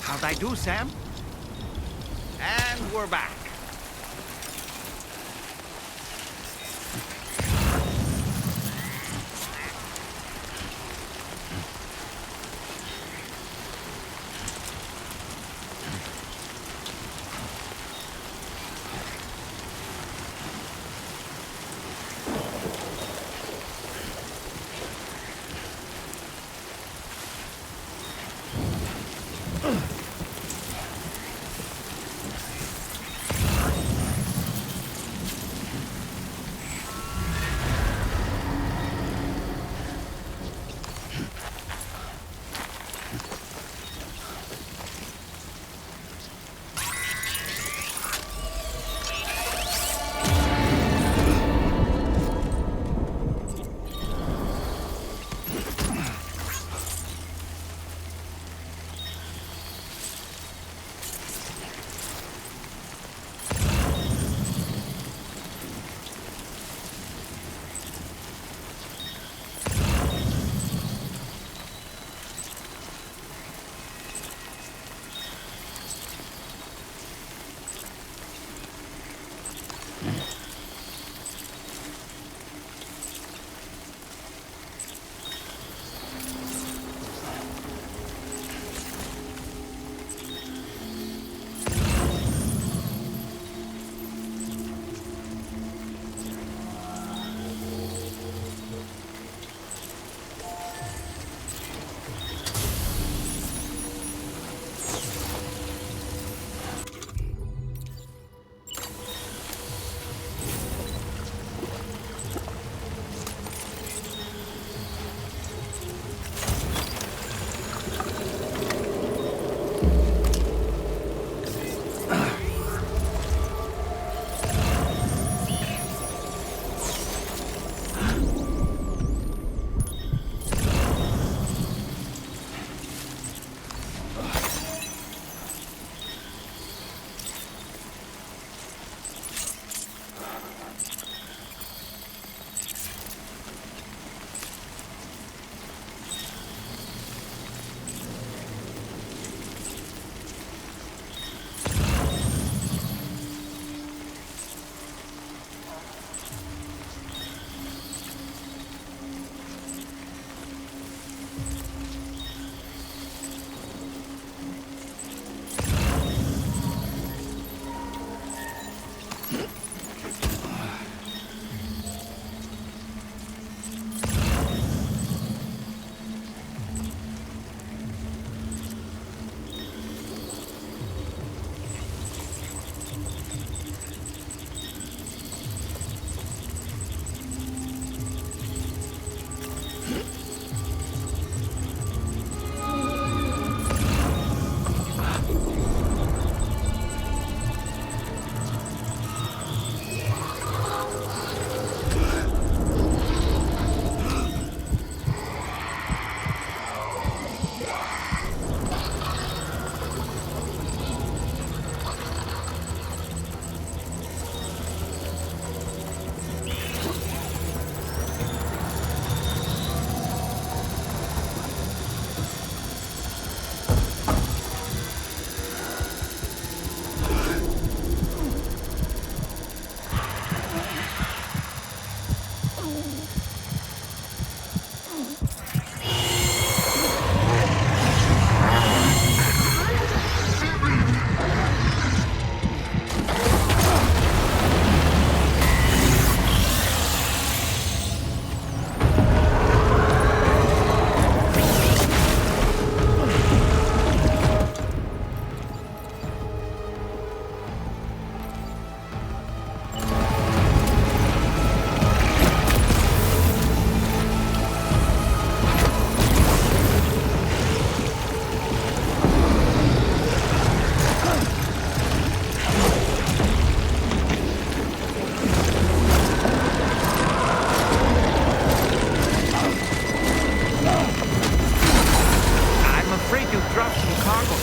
How'd I do, Sam? And we're back. some cargo.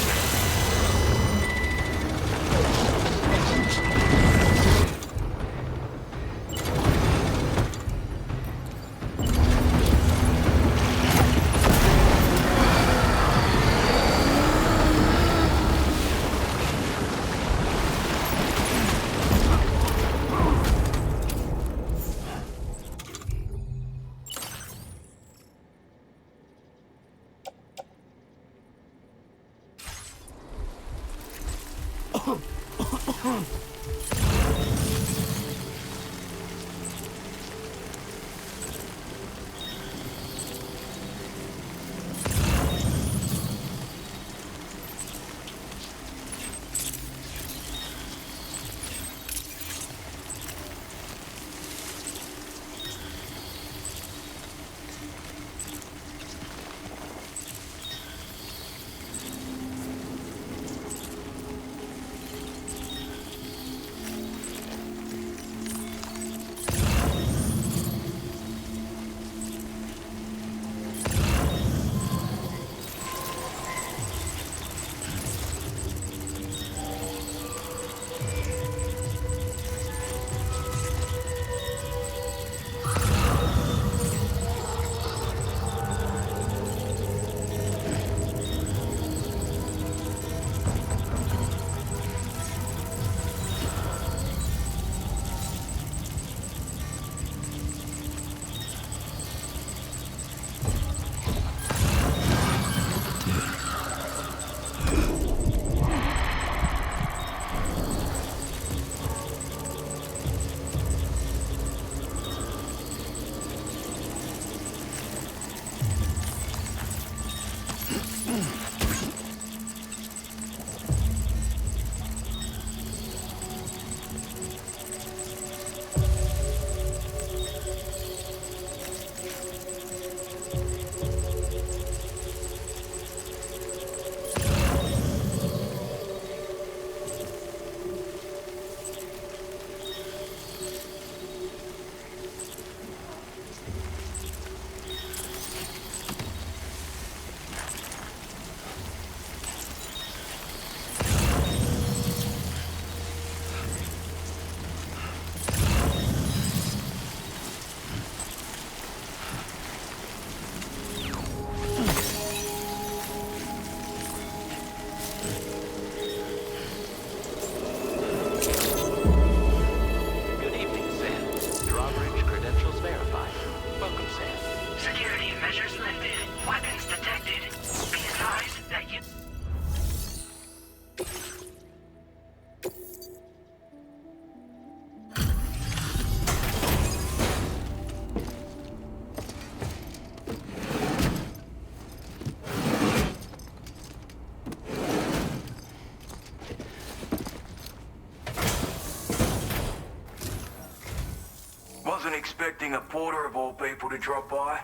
Wasn't expecting a porter of all people to drop by.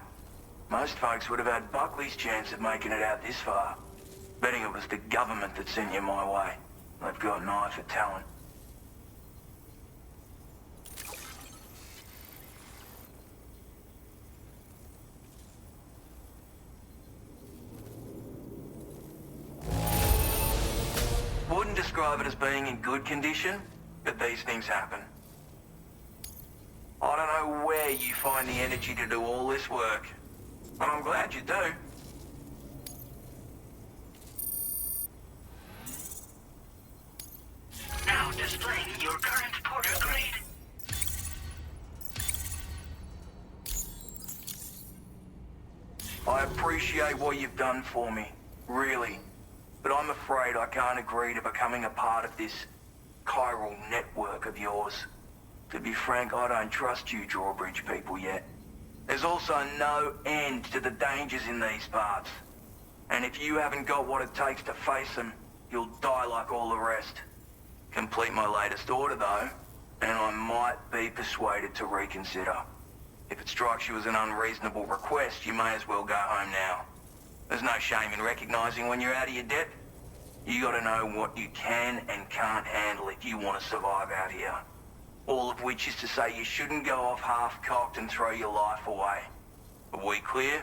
Most folks would have had Buckley's chance of making it out this far. Betting it was the government that sent you my way. They've got an eye for talent. Wouldn't describe it as being in good condition, but these things happen. I don't know where you find the energy to do all this work, but I'm glad you do. Now displaying your current porter grade. I appreciate what you've done for me, really. But I'm afraid I can't agree to becoming a part of this chiral network of yours. To be frank, I don't trust you Drawbridge people yet. There's also no end to the dangers in these parts. And if you haven't got what it takes to face them, you'll die like all the rest. Complete my latest order though, and I might be persuaded to reconsider. If it strikes you as an unreasonable request, you may as well go home now. There's no shame in recognizing when you're out of your depth. You gotta know what you can and can't handle if you want to survive out here. All of which is to say you shouldn't go off half-cocked and throw your life away. Are we clear?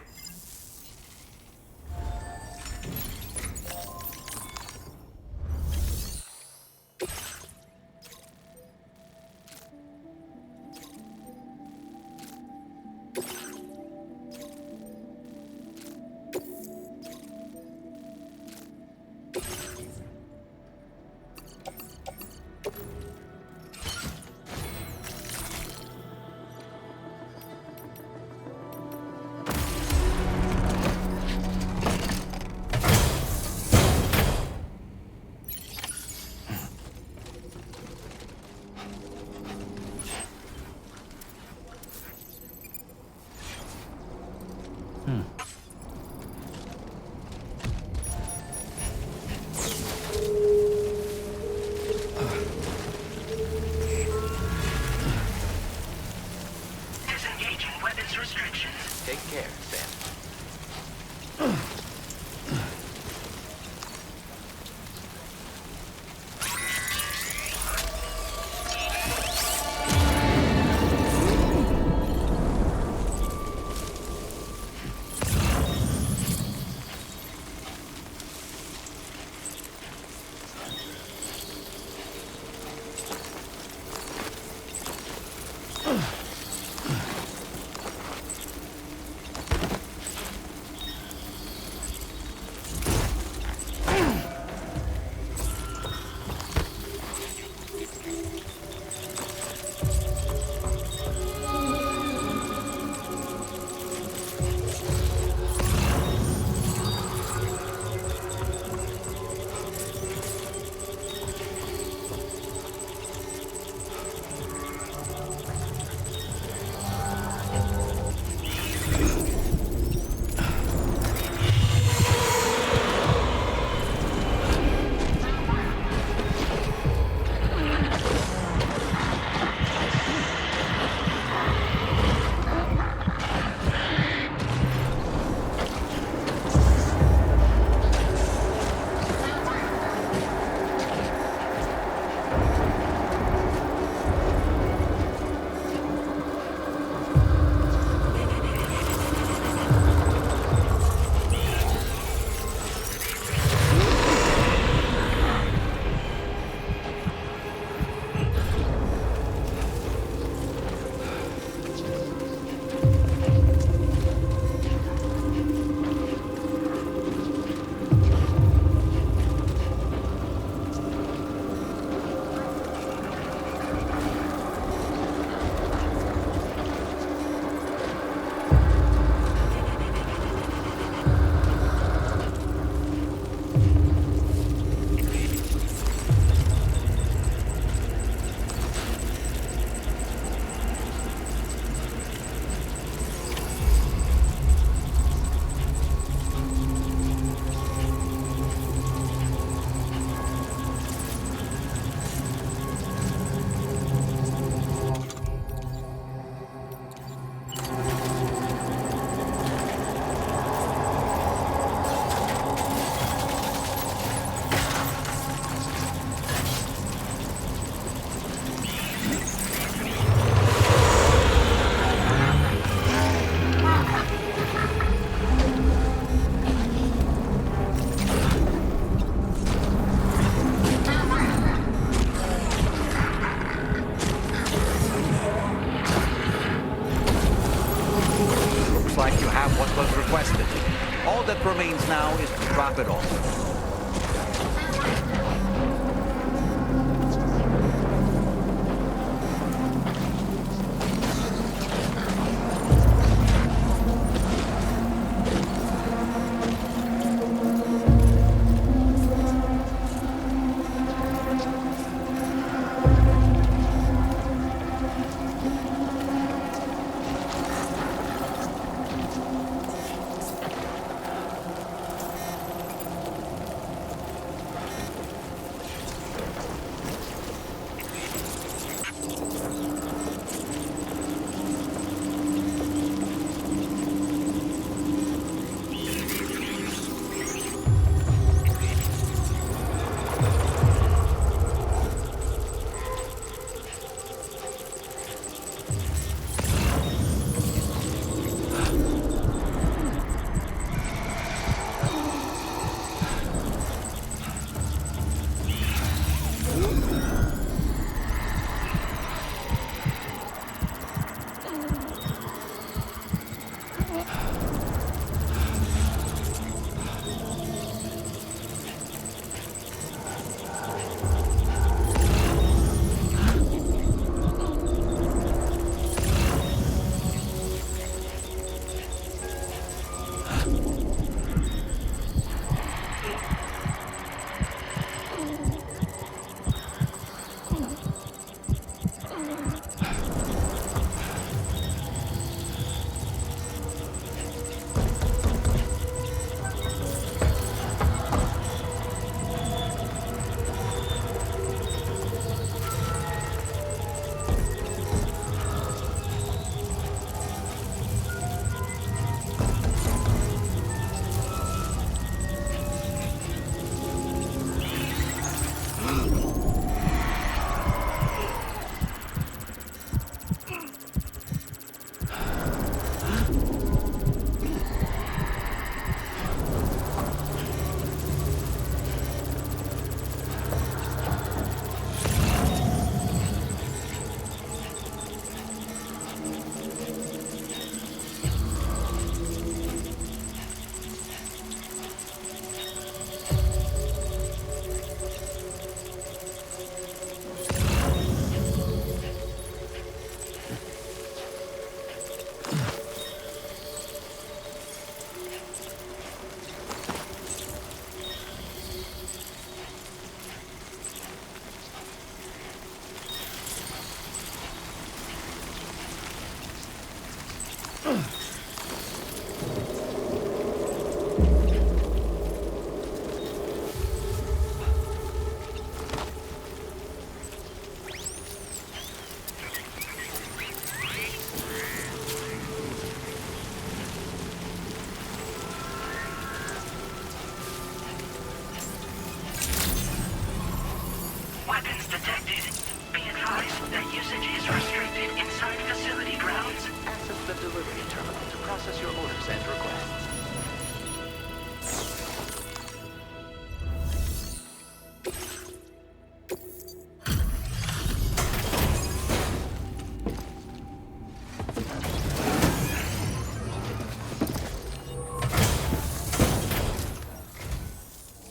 now is to drop it all.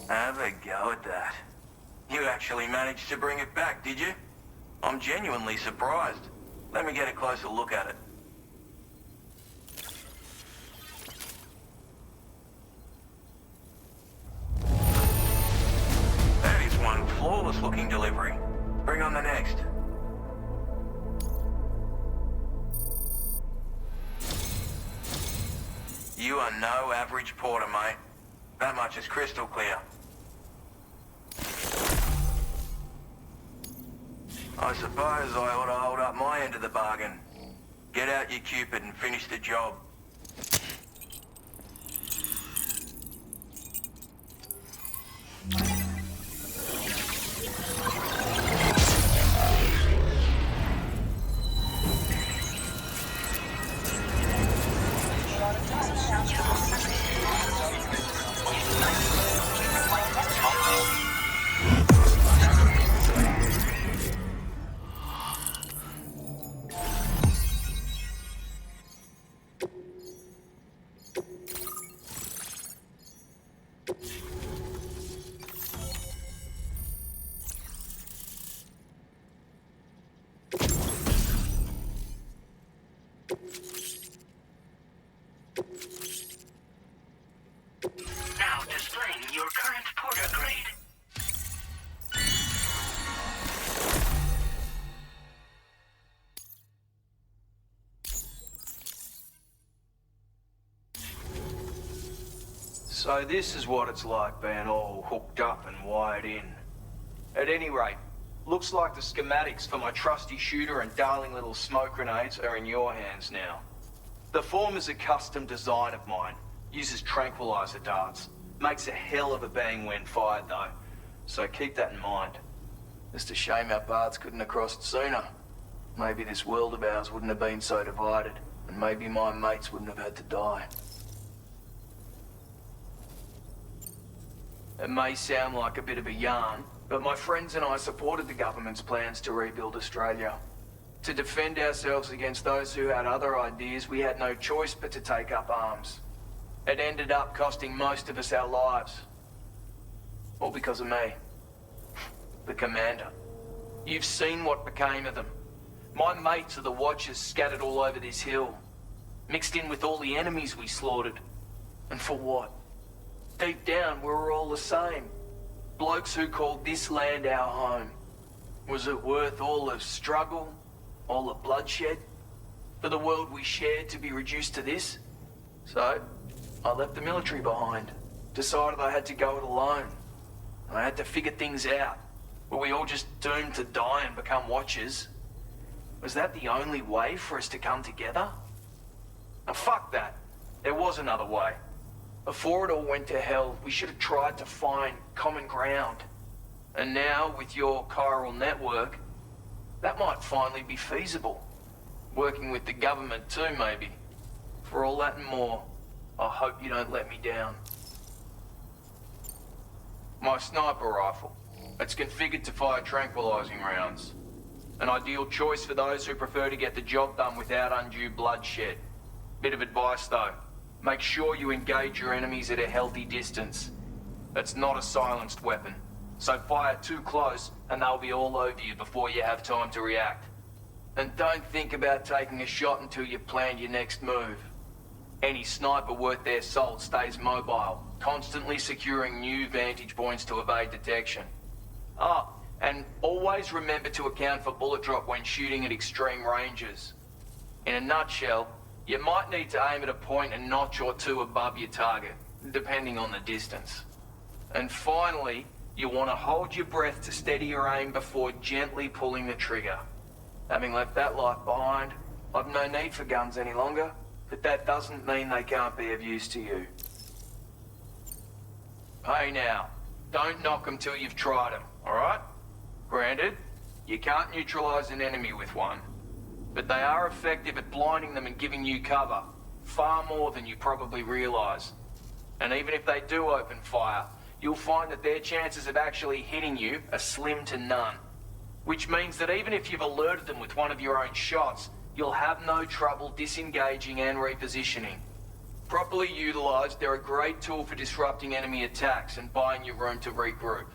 Have a go at that. You actually managed to bring it back, did you? I'm genuinely surprised. Let me get a closer look at it. That is one flawless-looking delivery. Bring on the next. You are no average porter, mate. That much is crystal clear. I suppose I ought to hold up my end of the bargain. Get out your Cupid and finish the job. Agreed. So this is what it's like being all hooked up and wired in. At any rate, looks like the schematics for my trusty shooter and darling little smoke grenades are in your hands now. The form is a custom design of mine. Uses tranquilizer darts. Makes a hell of a bang when fired though. So keep that in mind. Just a shame our paths couldn't have crossed sooner. Maybe this world of ours wouldn't have been so divided. And maybe my mates wouldn't have had to die. It may sound like a bit of a yarn, but my friends and I supported the government's plans to rebuild Australia. To defend ourselves against those who had other ideas, we had no choice but to take up arms. It ended up costing most of us our lives. All because of me. The commander. You've seen what became of them. My mates are the Watchers scattered all over this hill. Mixed in with all the enemies we slaughtered. And for what? Deep down, we were all the same. Blokes who called this land our home. Was it worth all the struggle? All the bloodshed? For the world we shared to be reduced to this? So, I left the military behind. Decided I had to go it alone. I had to figure things out. Were we all just doomed to die and become Watchers? Was that the only way for us to come together? Now, fuck that. There was another way. Before it all went to hell, we should have tried to find common ground. And now, with your chiral network, that might finally be feasible. Working with the government too, maybe. For all that and more, I hope you don't let me down. My sniper rifle. It's configured to fire tranquilizing rounds. An ideal choice for those who prefer to get the job done without undue bloodshed. Bit of advice though. Make sure you engage your enemies at a healthy distance. It's not a silenced weapon, so fire too close and they'll be all over you before you have time to react. And don't think about taking a shot until you've planned your next move. Any sniper worth their salt stays mobile, constantly securing new vantage points to evade detection. And always remember to account for bullet drop when shooting at extreme ranges. In a nutshell, you might need to aim at a point a notch or two above your target, depending on the distance. And finally, you want to hold your breath to steady your aim before gently pulling the trigger. Having left that life behind, I've no need for guns any longer, but that doesn't mean they can't be of use to you. Hey now, don't knock them till you've tried them, alright? Granted, you can't neutralize an enemy with one. But they are effective at blinding them and giving you cover. Far more than you probably realize. And even if they do open fire, you'll find that their chances of actually hitting you are slim to none. Which means that even if you've alerted them with one of your own shots, you'll have no trouble disengaging and repositioning. Properly utilized, they're a great tool for disrupting enemy attacks and buying you room to regroup.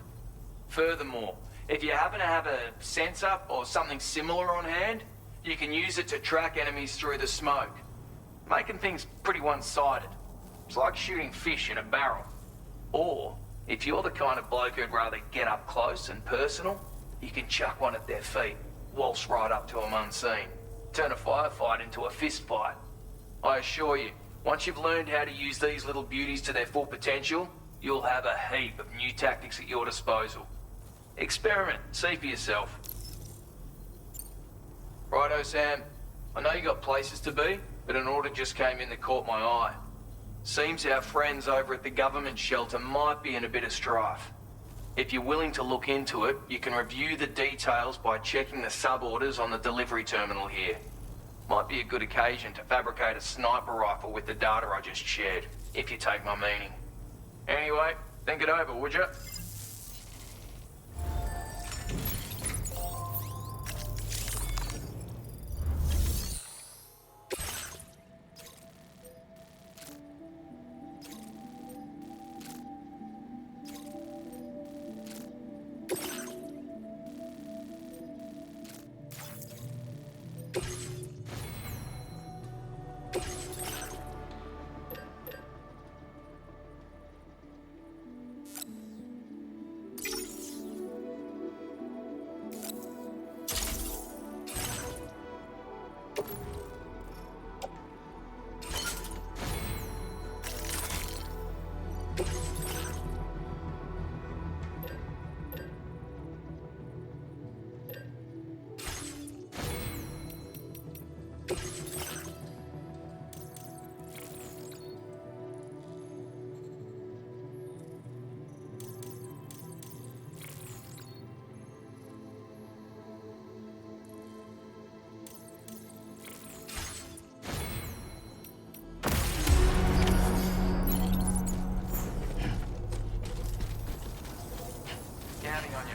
Furthermore, if you happen to have a sensor or something similar on hand, you can use it to track enemies through the smoke, making things pretty one-sided. It's like shooting fish in a barrel. Or, if you're the kind of bloke who'd rather get up close and personal, you can chuck one at their feet, waltz right up to them unseen, turn a firefight into a fist fight. I assure you, once you've learned how to use these little beauties to their full potential, you'll have a heap of new tactics at your disposal. Experiment, see for yourself. Righto, Sam. I know you got places to be, but an order just came in that caught my eye. Seems our friends over at the government shelter might be in a bit of strife. If you're willing to look into it, you can review the details by checking the sub-orders on the delivery terminal here. Might be a good occasion to fabricate a sniper rifle with the data I just shared, if you take my meaning. Anyway, think it over, would you? counting on you.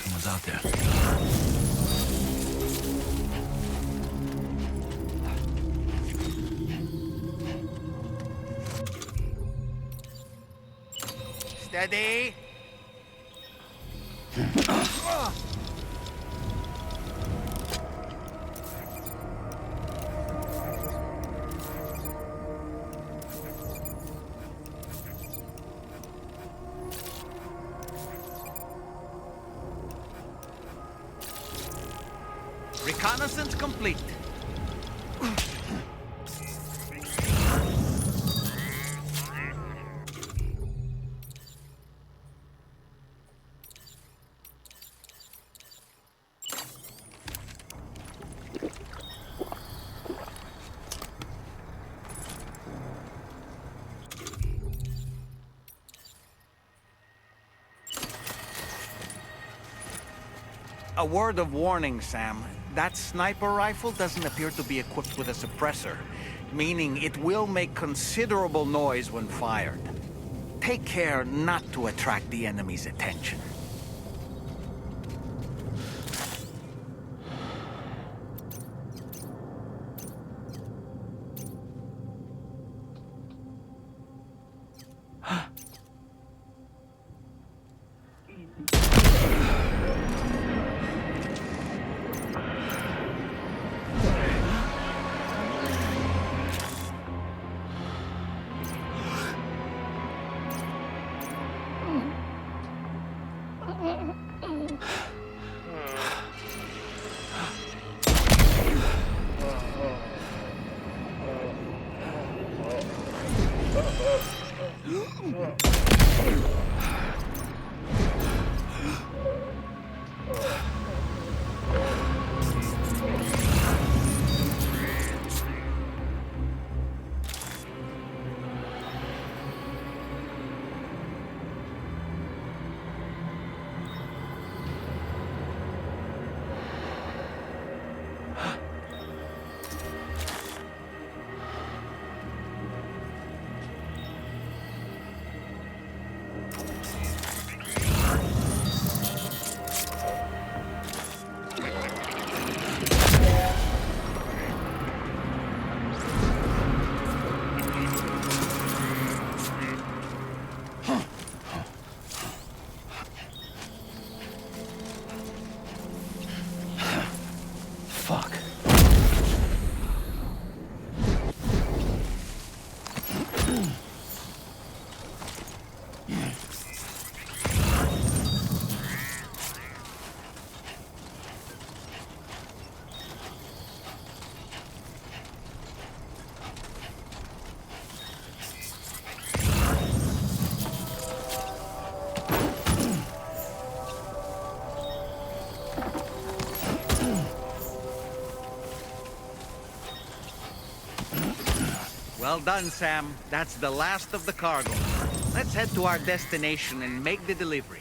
Someone's out there. Steady. Reconnaissance complete. A word of warning, Sam. That sniper rifle doesn't appear to be equipped with a suppressor, meaning it will make considerable noise when fired. Take care not to attract the enemy's attention. Well done, Sam. That's the last of the cargo. Let's head to our destination and make the delivery.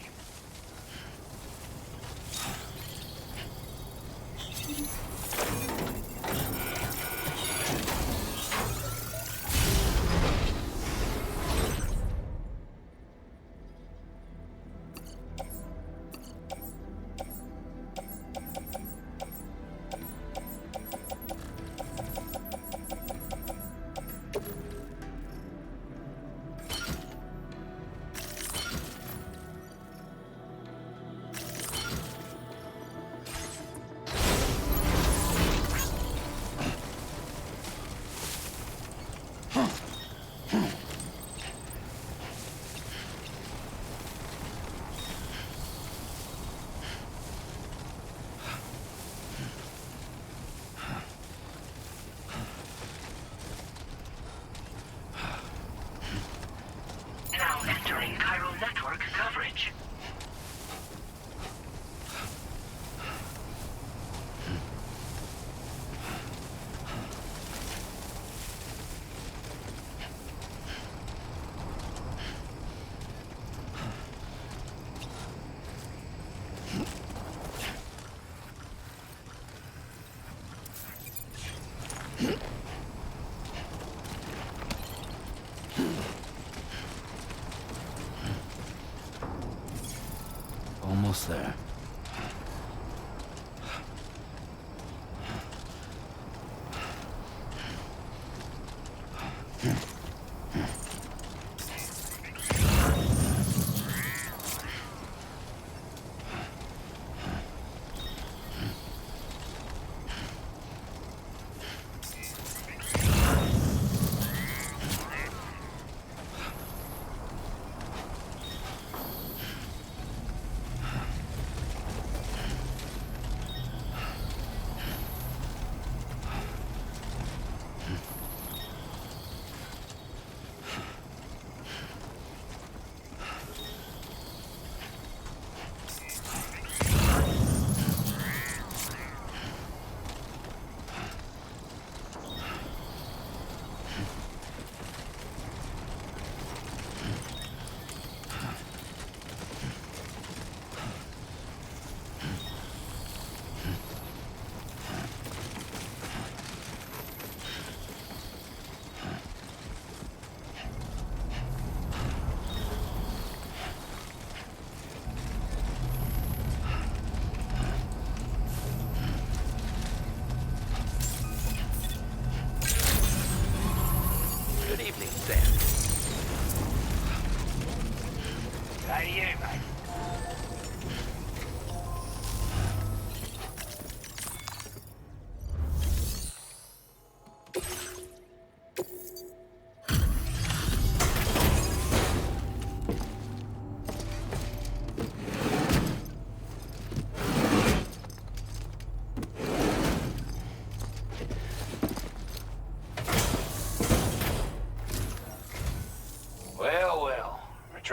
Entering chiral network coverage. Almost there.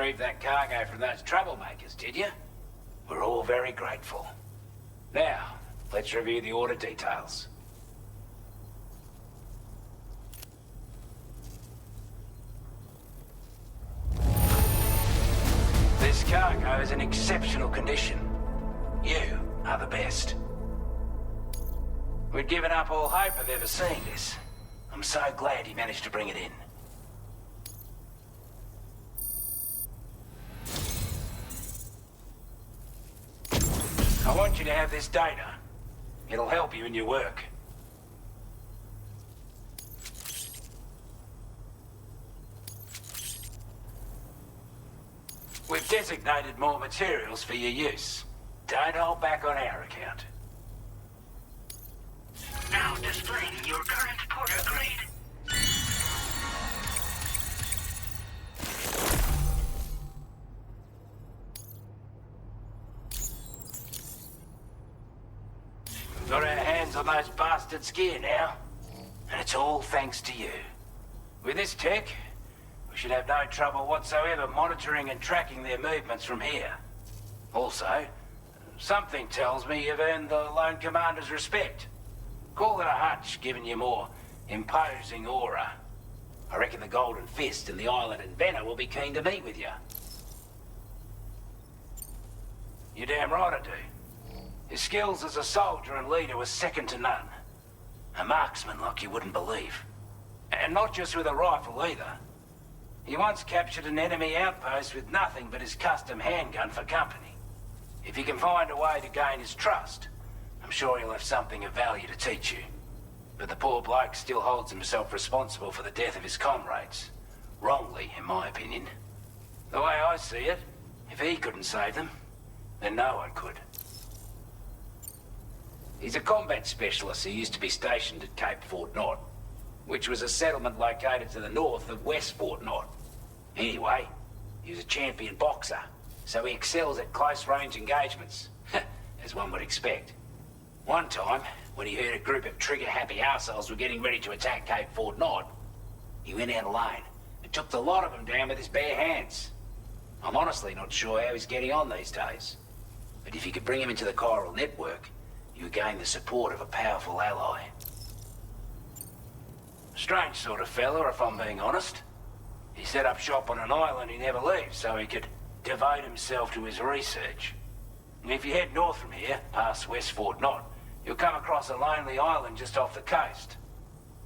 retrieve that cargo from those troublemakers, did you? We're all very grateful. Now, let's review the order details. This cargo is in exceptional condition. You are the best. We'd given up all hope of ever seeing this. I'm so glad he managed to bring it in. I want you to have this data. It'll help you in your work. We've designated more materials for your use. Don't hold back on our account. Now displaying your current porter grade. Got our hands on those bastards' gear now. And it's all thanks to you. With this tech, we should have no trouble whatsoever monitoring and tracking their movements from here. Also, something tells me you've earned the Lone Commander's respect. Call it a hunch, giving you more imposing aura. I reckon the Golden Fist and the Island Inventor will be keen to meet with you. You're damn right I do. His skills as a soldier and leader were second to none. A marksman like you wouldn't believe. And not just with a rifle either. He once captured an enemy outpost with nothing but his custom handgun for company. If you can find a way to gain his trust, I'm sure he'll have something of value to teach you. But the poor bloke still holds himself responsible for the death of his comrades. Wrongly, in my opinion. The way I see it, if he couldn't save them, then no one could. He's a combat specialist who used to be stationed at Cape Fort Knot, which was a settlement located to the north of West Fort Knot. Anyway, he was a champion boxer, so he excels at close-range engagements, as one would expect. One time, when he heard a group of trigger-happy arseholes were getting ready to attack Cape Fort Knot, he went out alone and took the lot of them down with his bare hands. I'm honestly not sure how he's getting on these days. But if you could bring him into the chiral network, you would gain the support of a powerful ally. Strange sort of fella, if I'm being honest. He set up shop on an island he never leaves so he could devote himself to his research. And if you head north from here, past West Fort Knot, you'll come across a lonely island just off the coast.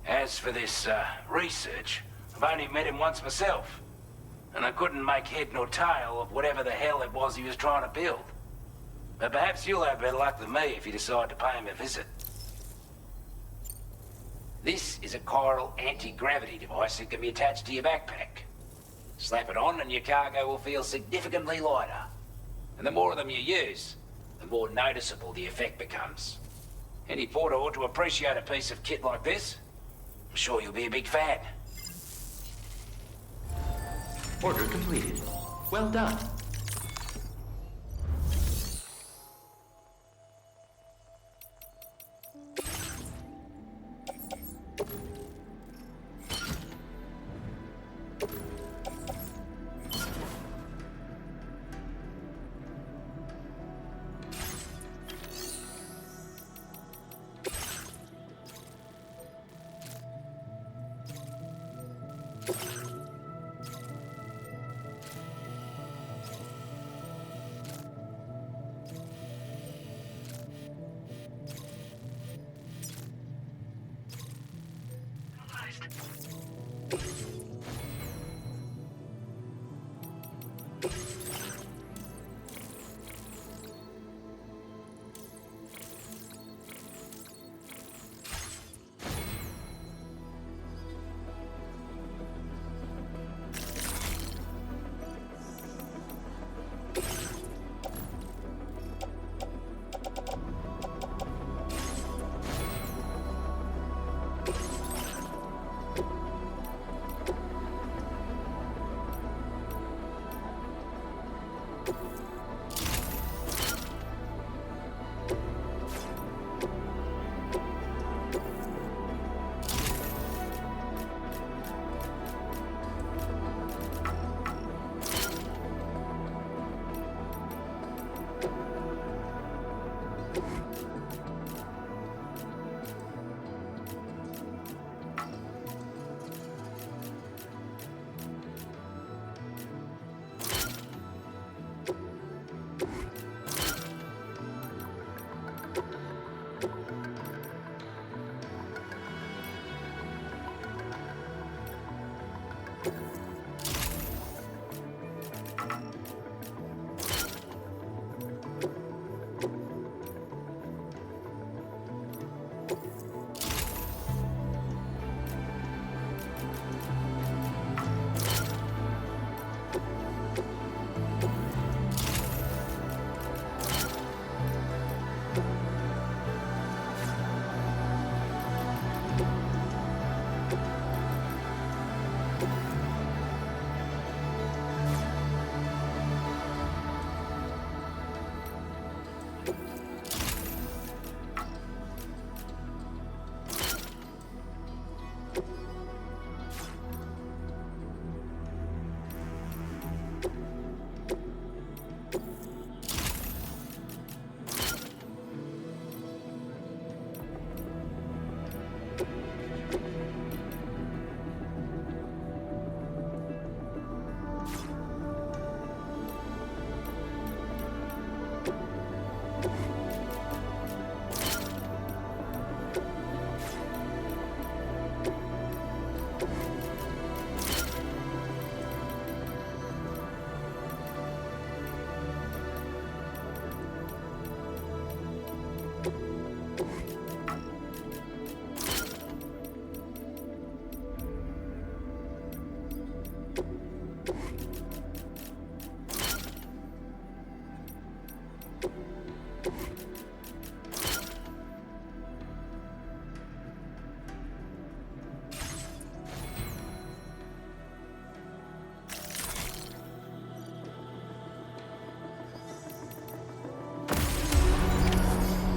As for this, research, I've only met him once myself. And I couldn't make head nor tail of whatever the hell it was he was trying to build. But perhaps you'll have better luck than me if you decide to pay him a visit. This is a chiral anti-gravity device that can be attached to your backpack. Slap it on and your cargo will feel significantly lighter. And the more of them you use, the more noticeable the effect becomes. Any porter ought to appreciate a piece of kit like this. I'm sure you'll be a big fan. Order completed. Well done.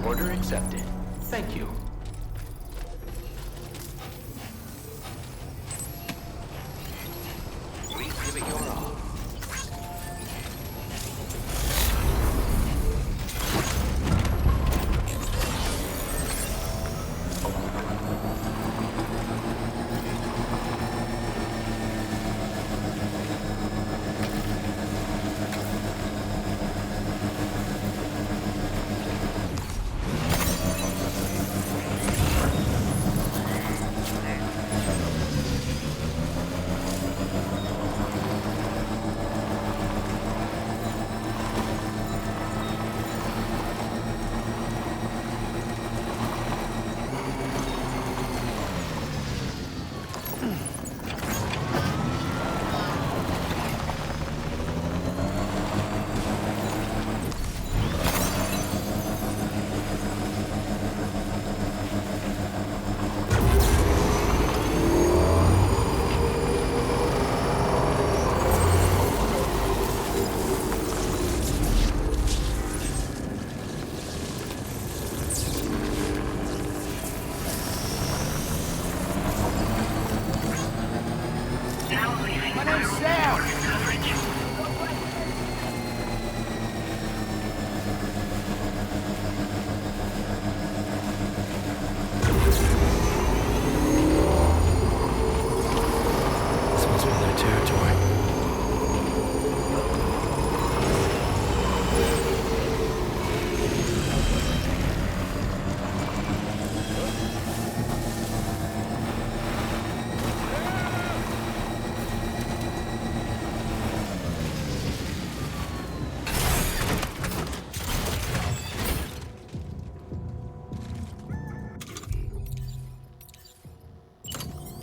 Order accepted. Thank you. Repivot your arm.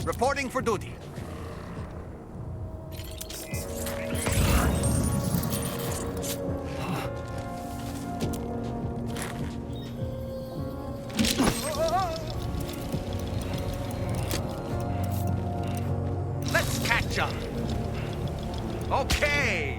Reporting for duty. Let's catch up. Okay.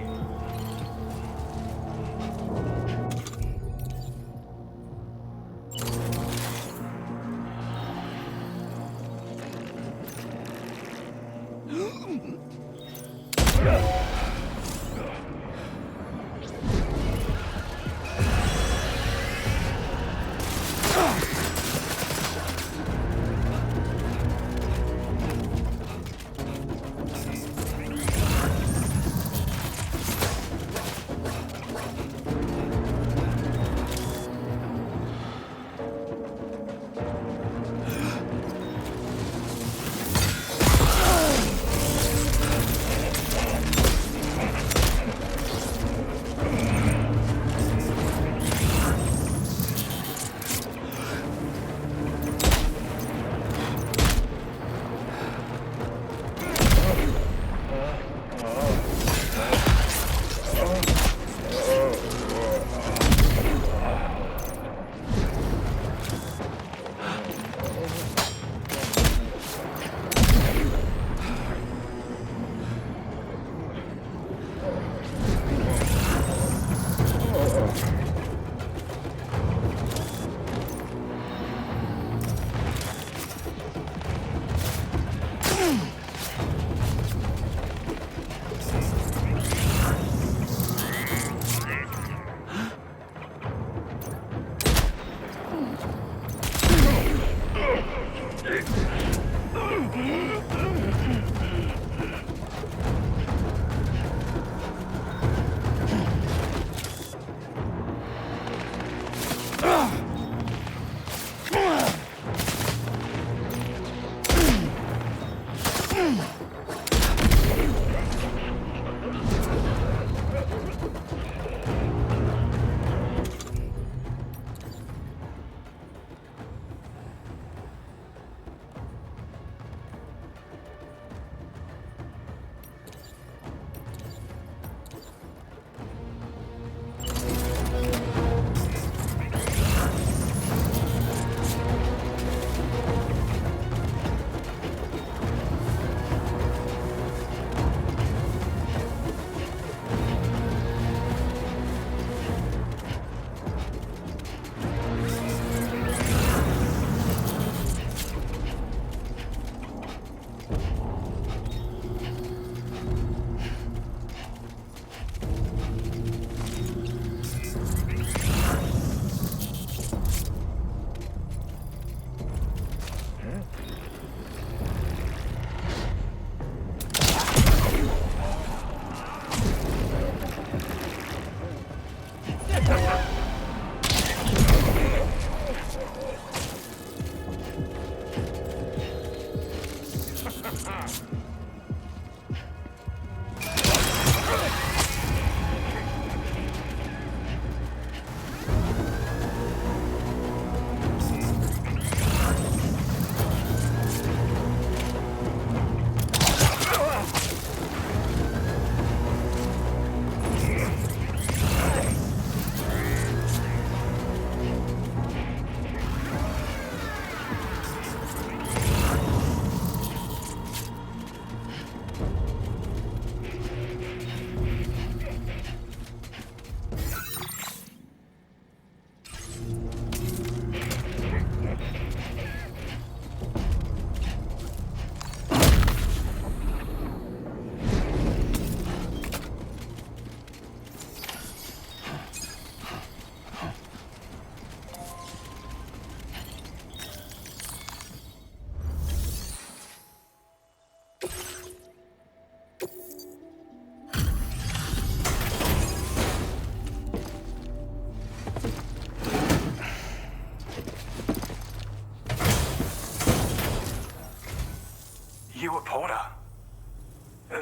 You were Porter?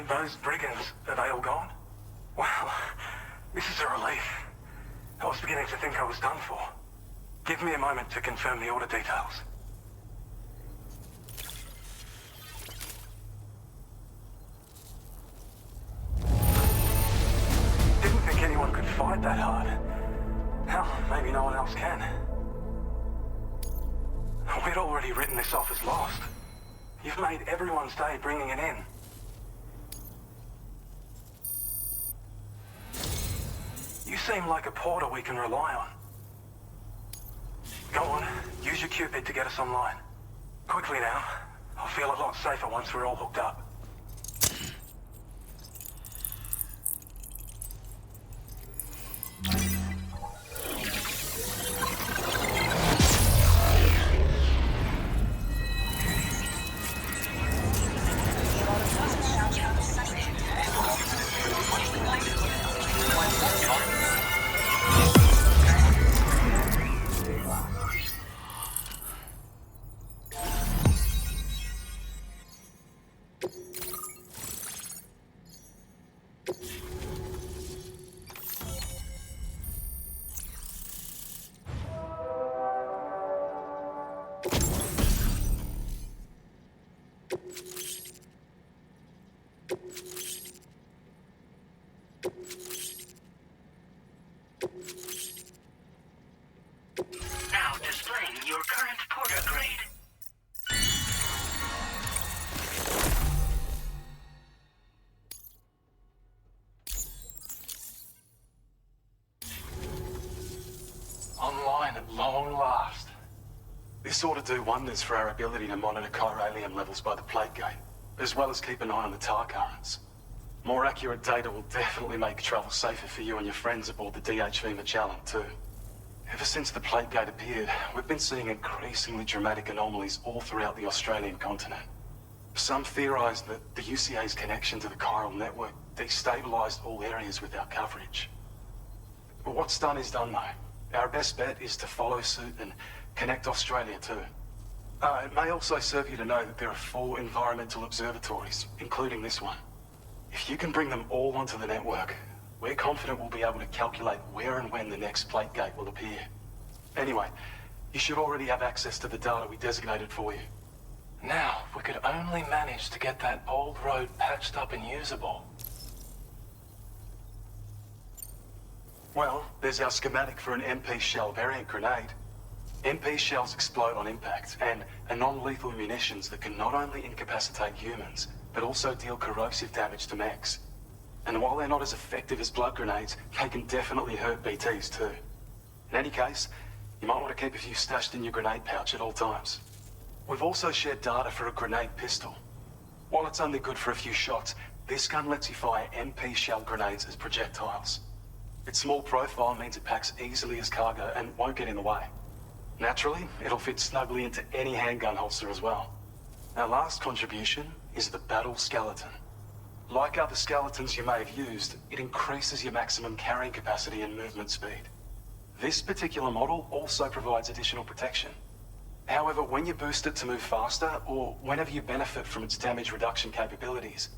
Those brigands, are they all gone? Wow, this is a relief. I was beginning to think I was done for. Give me a moment to confirm the order details. Didn't think anyone could fight that hard. Hell, maybe no one else can. We'd already written this off as lost. You've made everyone's day bringing it in. You seem like a porter we can rely on. Go on, use your Cupid to get us online. Quickly now. I'll feel a lot safer once we're all hooked up. Now displaying your current porter grade. Online at long last. This ought to do wonders for our ability to monitor chiralium levels by the plate gate, as well as keep an eye on the tar currents. More accurate data will definitely make travel safer for you and your friends aboard the DHV Magellan, too. Ever since the plate gate appeared, we've been seeing increasingly dramatic anomalies all throughout the Australian continent. Some theorize that the UCA's connection to the chiral network destabilized all areas with our coverage. But what's done is done, though. Our best bet is to follow suit and connect Australia, too. It may also serve you to know that there are 4 environmental observatories, including this one. If you can bring them all onto the network, we're confident we'll be able to calculate where and when the next plate gate will appear. Anyway, you should already have access to the data we designated for you. Now, if we could only manage to get that old road patched up and usable. Well, there's our schematic for an MP shell variant grenade. MP shells explode on impact, and are non-lethal munitions that can not only incapacitate humans, but also deal corrosive damage to mechs. And while they're not as effective as blood grenades, they can definitely hurt BTs too. In any case, you might want to keep a few stashed in your grenade pouch at all times. We've also shared data for a grenade pistol. While it's only good for a few shots, this gun lets you fire MP shell grenades as projectiles. Its small profile means it packs easily as cargo and won't get in the way. Naturally, it'll fit snugly into any handgun holster as well. Our last contribution is the battle skeleton. Like other skeletons you may have used, it increases your maximum carrying capacity and movement speed. This particular model also provides additional protection. However, when you boost it to move faster, or whenever you benefit from its damage reduction capabilities,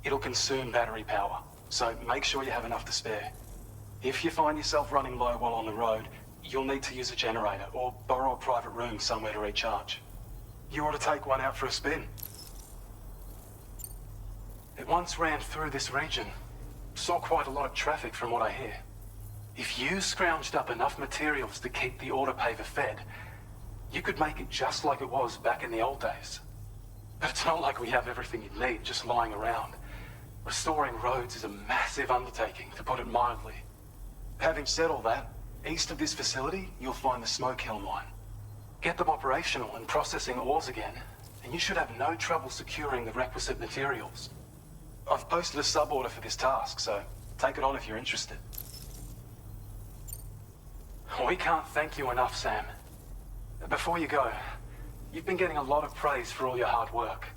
it'll consume battery power, so make sure you have enough to spare. If you find yourself running low while on the road, you'll need to use a generator or borrow a private room somewhere to recharge. You ought to take one out for a spin. It once ran through this region. Saw quite a lot of traffic from what I hear. If you scrounged up enough materials to keep the autopaver fed, you could make it just like it was back in the old days. But it's not like we have everything you need just lying around. Restoring roads is a massive undertaking, to put it mildly. Having said all that, east of this facility, you'll find the Smoke Hill mine. Get them operational and processing ores again, and you should have no trouble securing the requisite materials. I've posted a sub-order for this task, so take it on if you're interested. We can't thank you enough, Sam. Before you go, you've been getting a lot of praise for all your hard work.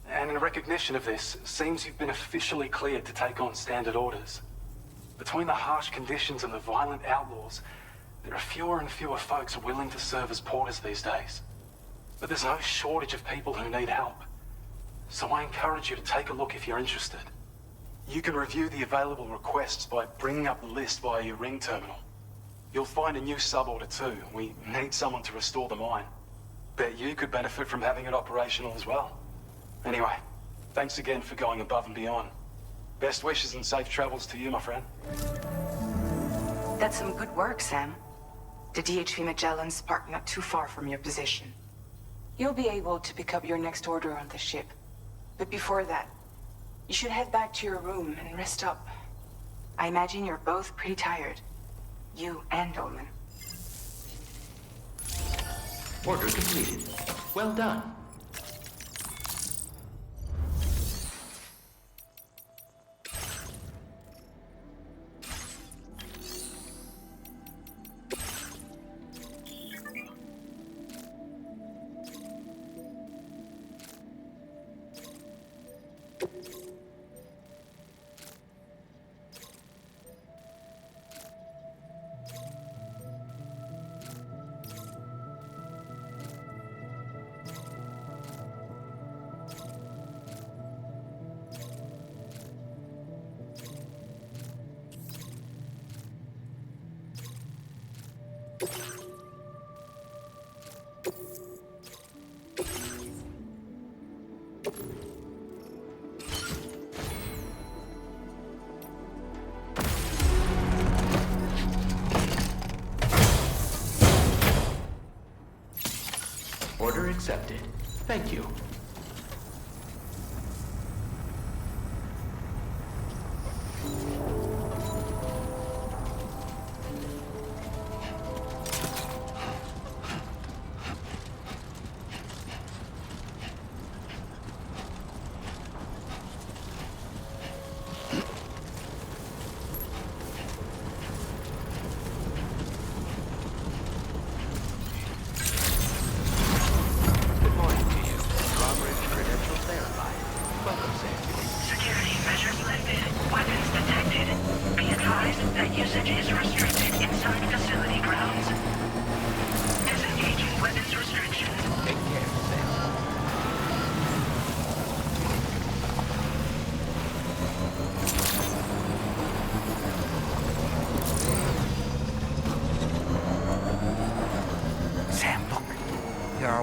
And in recognition of this, it seems you've been officially cleared to take on standard orders. Between the harsh conditions and the violent outlaws, There are fewer and fewer folks willing to serve as porters these days. But there's no shortage of people who need help. So I encourage you to take a look if you're interested. You can review the available requests by bringing up the list via your ring terminal. You'll find a new suborder too. We need someone to restore the mine. Bet you could benefit from having it operational as well. Anyway, thanks again for going above and beyond. Best wishes and safe travels to you, my friend. That's some good work, Sam. The DHV Magellan's parked not too far from your position. You'll be able to pick up your next order on the ship. But before that, you should head back to your room and rest up. I imagine you're both pretty tired. You and Dolman. Order completed. Well done. Order accepted. Thank you.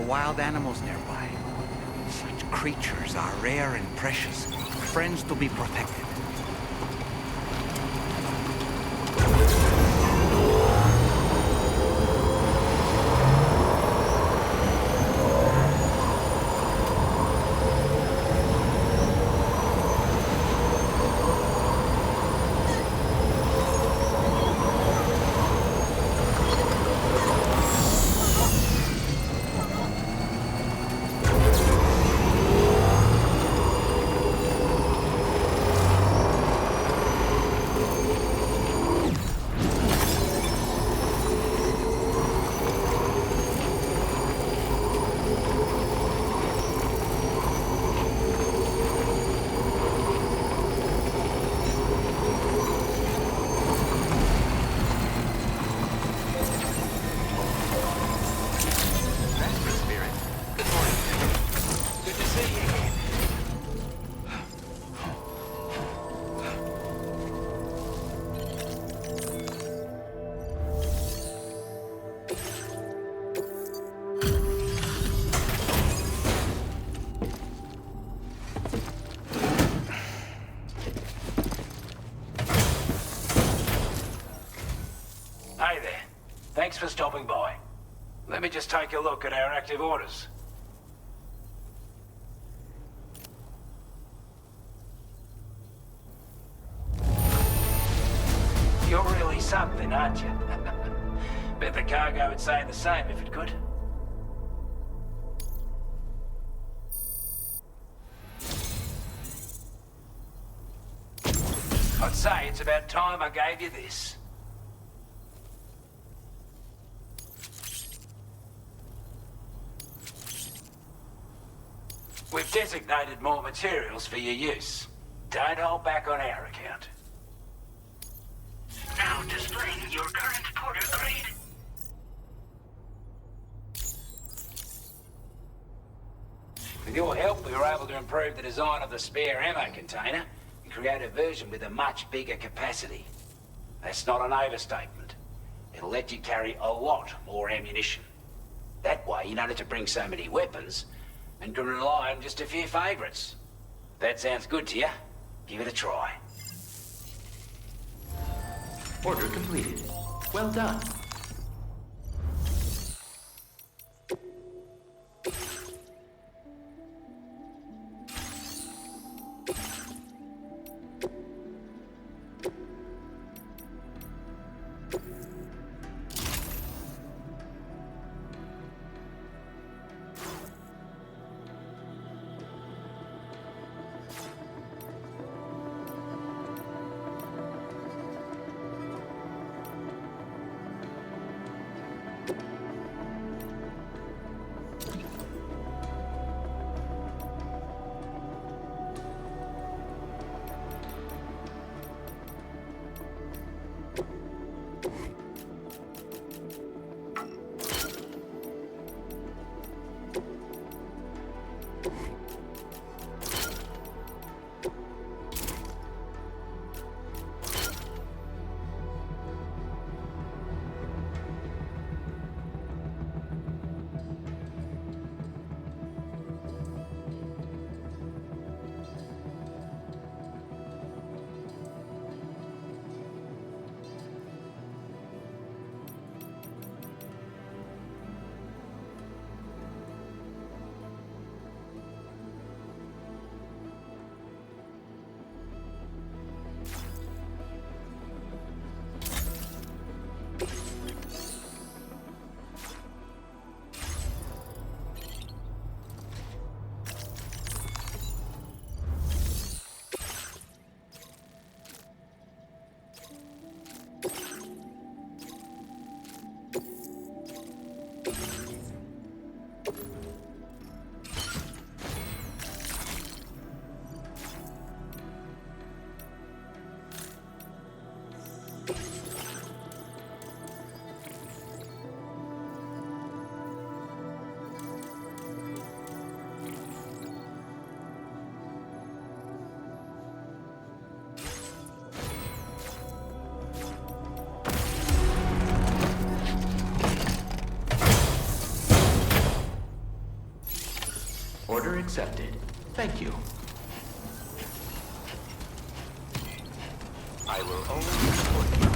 Wild animals nearby. Such creatures are rare and precious, friends to be protected. Hey there. Thanks for stopping by. Let me just take a look at our active orders. You're really something, aren't you? Bet the cargo would say the same if it could. I'd say it's about time I gave you this. We've designated more materials for your use. Don't hold back on our account. Now displaying your current porter grade. With your help, we were able to improve the design of the spare ammo container and create a version with a much bigger capacity. That's not an overstatement. It'll let you carry a lot more ammunition. That way, you don't have to bring so many weapons and can rely on just a few favourites. That sounds good to you? Give it a try. Order completed. Well done. Order accepted. Thank you. I will only report you.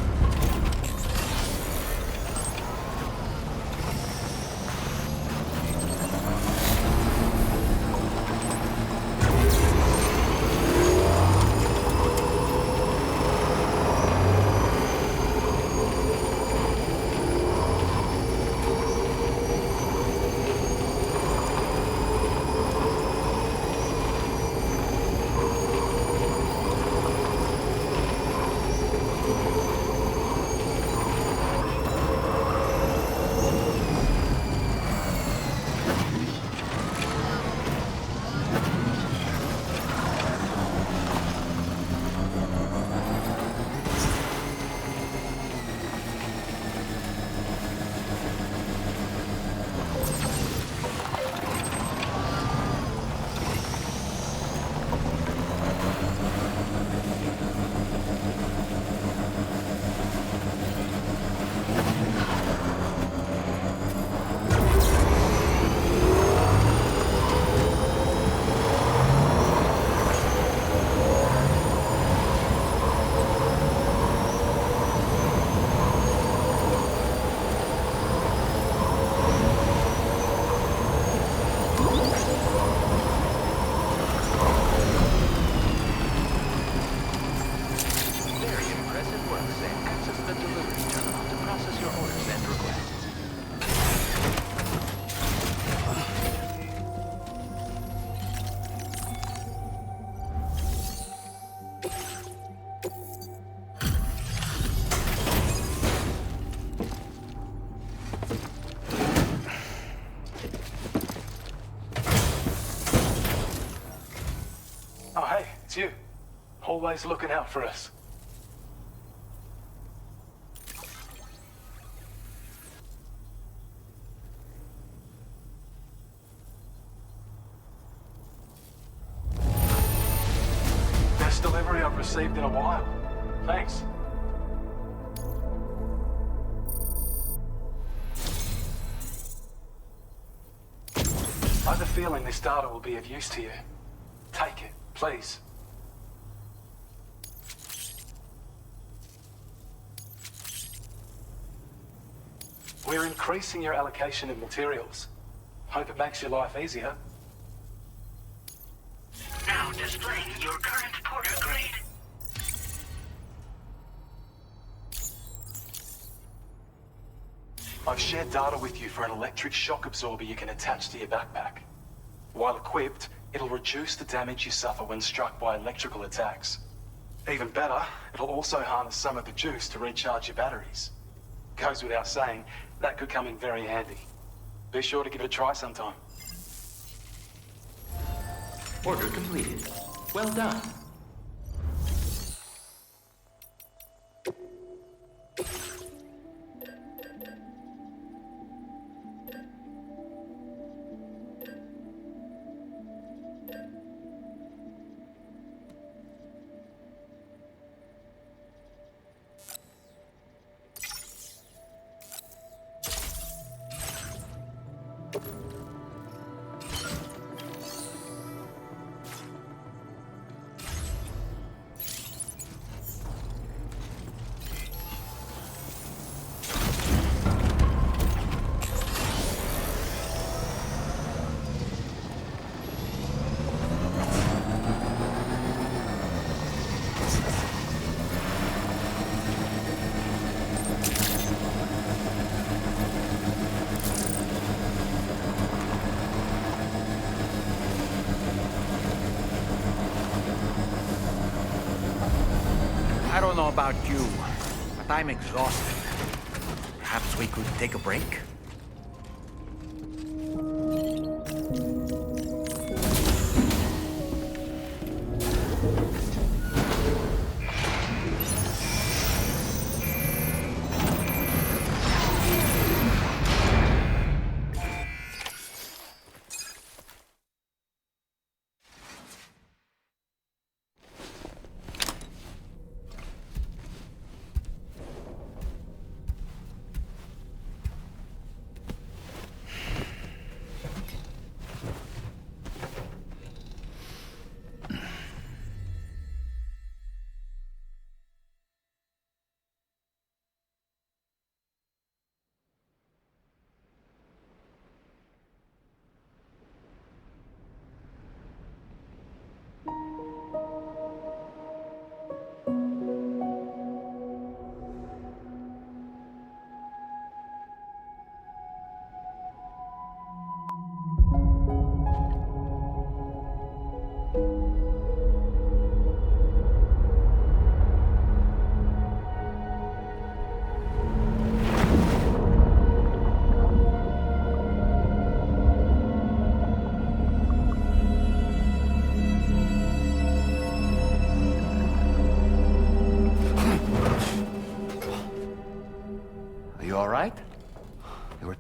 It's you. Always looking out for us. received in a while. Thanks. I have a feeling this data will be of use to you. Take it, please. We're increasing your allocation of materials. Hope it makes your life easier. Now displaying your current porter grade. I've shared data with you for an electric shock absorber you can attach to your backpack. While equipped, it'll reduce the damage you suffer when struck by electrical attacks. Even better, it'll also harness some of the juice to recharge your batteries. Goes without saying, that could come in very handy. Be sure to give it a try sometime. Order completed. Well done. I don't know about you, but I'm exhausted. Perhaps we could take a break?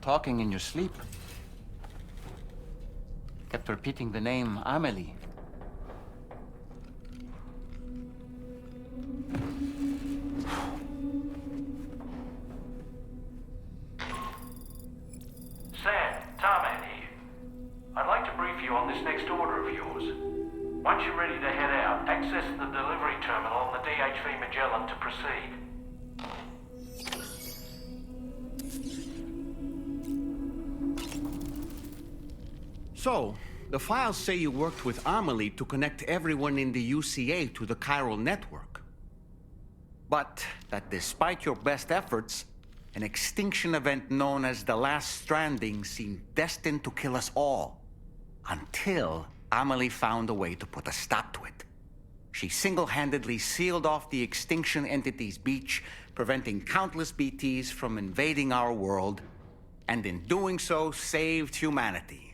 Talking in your sleep. Kept repeating the name Amelie. Sam, Tarzan here. I'd like to brief you on this next order of yours. Once you're ready to head out, access the delivery terminal on the DHV Magellan to proceed. So, the files say you worked with Amelie to connect everyone in the UCA to the chiral network. But that despite your best efforts, an extinction event known as the Last Stranding seemed destined to kill us all. Until Amelie found a way to put a stop to it. She single-handedly sealed off the extinction entity's beach, preventing countless BTs from invading our world, and in doing so, saved humanity.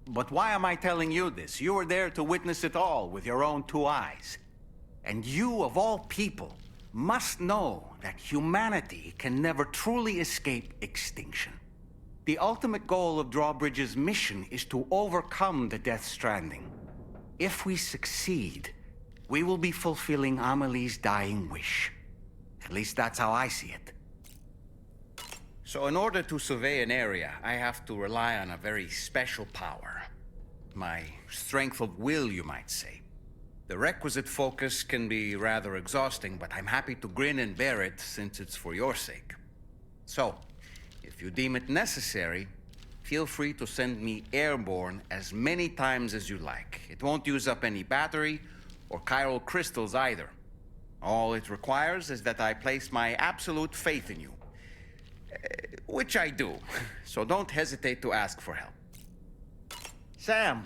But why am I telling you this? You were there to witness it all with your own two eyes. And you, of all people, must know that humanity can never truly escape extinction. The ultimate goal of Drawbridge's mission is to overcome the Death Stranding. If we succeed, we will be fulfilling Amelie's dying wish. At least that's how I see it. So in order to survey an area, I have to rely on a very special power. My strength of will, you might say. The requisite focus can be rather exhausting, but I'm happy to grin and bear it since it's for your sake. So, if you deem it necessary, feel free to send me airborne as many times as you like. It won't use up any battery or chiral crystals either. All it requires is that I place my absolute faith in you. Which I do, so don't hesitate to ask for help. Sam,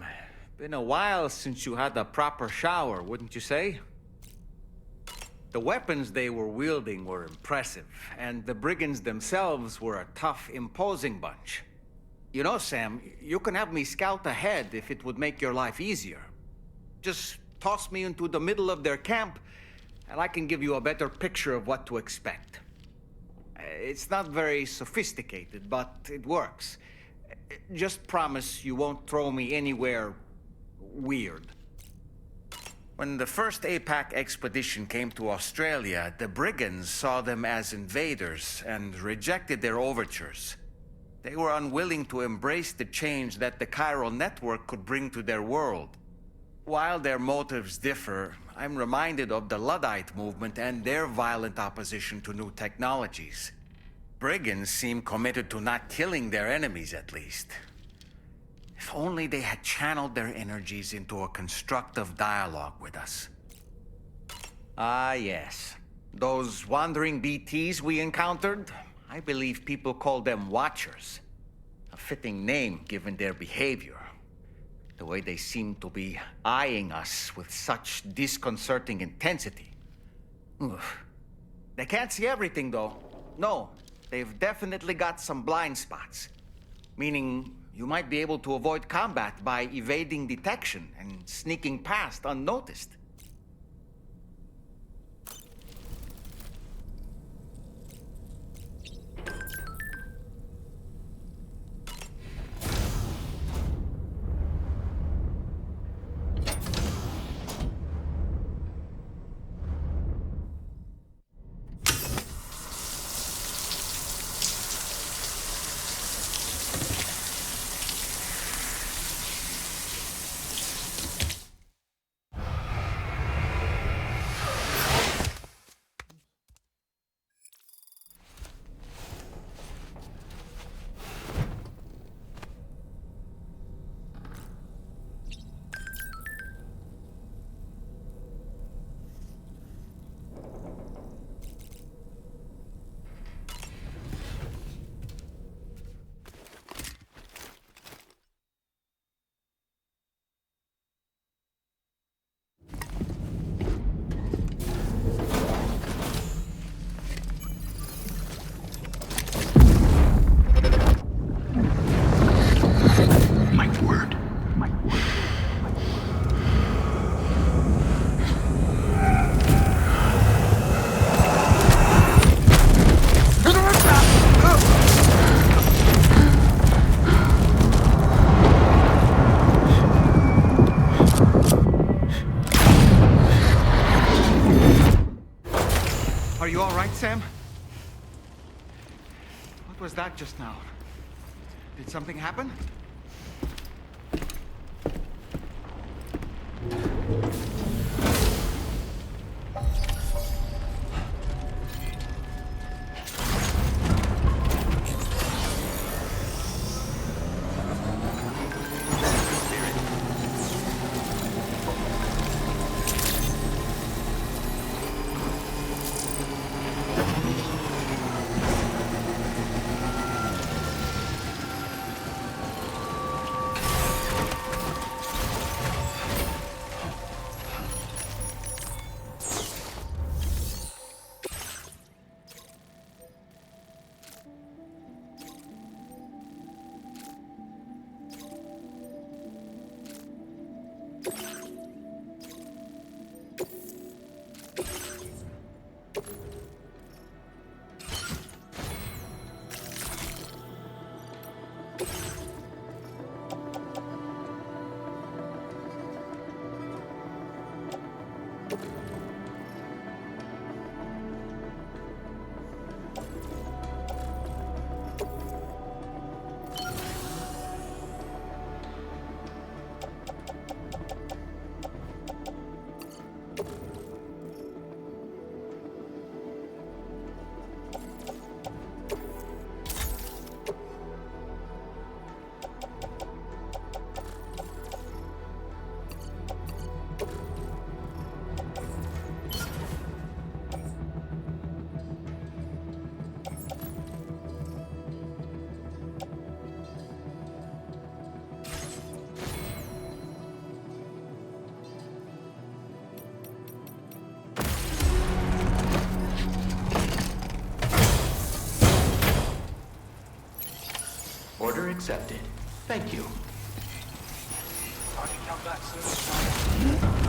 been a while since you had a proper shower, wouldn't you say? The weapons they were wielding were impressive, and the brigands themselves were a tough, imposing bunch. You know, Sam, you can have me scout ahead if it would make your life easier. Just toss me into the middle of their camp, and I can give you a better picture of what to expect. It's not very sophisticated, but it works. Just promise you won't throw me anywhere weird. When the first APAC expedition came to Australia, the brigands saw them as invaders and rejected their overtures. They were unwilling to embrace the change that the chiral network could bring to their world. While their motives differ, I'm reminded of the Luddite movement and their violent opposition to new technologies. Brigands seem committed to not killing their enemies, at least. If only they had channeled their energies into a constructive dialogue with us. Ah, yes. Those wandering BTs we encountered, I believe people call them Watchers. A fitting name given their behavior. The way they seem to be eyeing us with such disconcerting intensity. Oof. They can't see everything, though. No, they've definitely got some blind spots. Meaning, you might be able to avoid combat by evading detection and sneaking past unnoticed. Are you all right, Sam? What was that just now? Did something happen? Order accepted. Thank you. I can come back soon.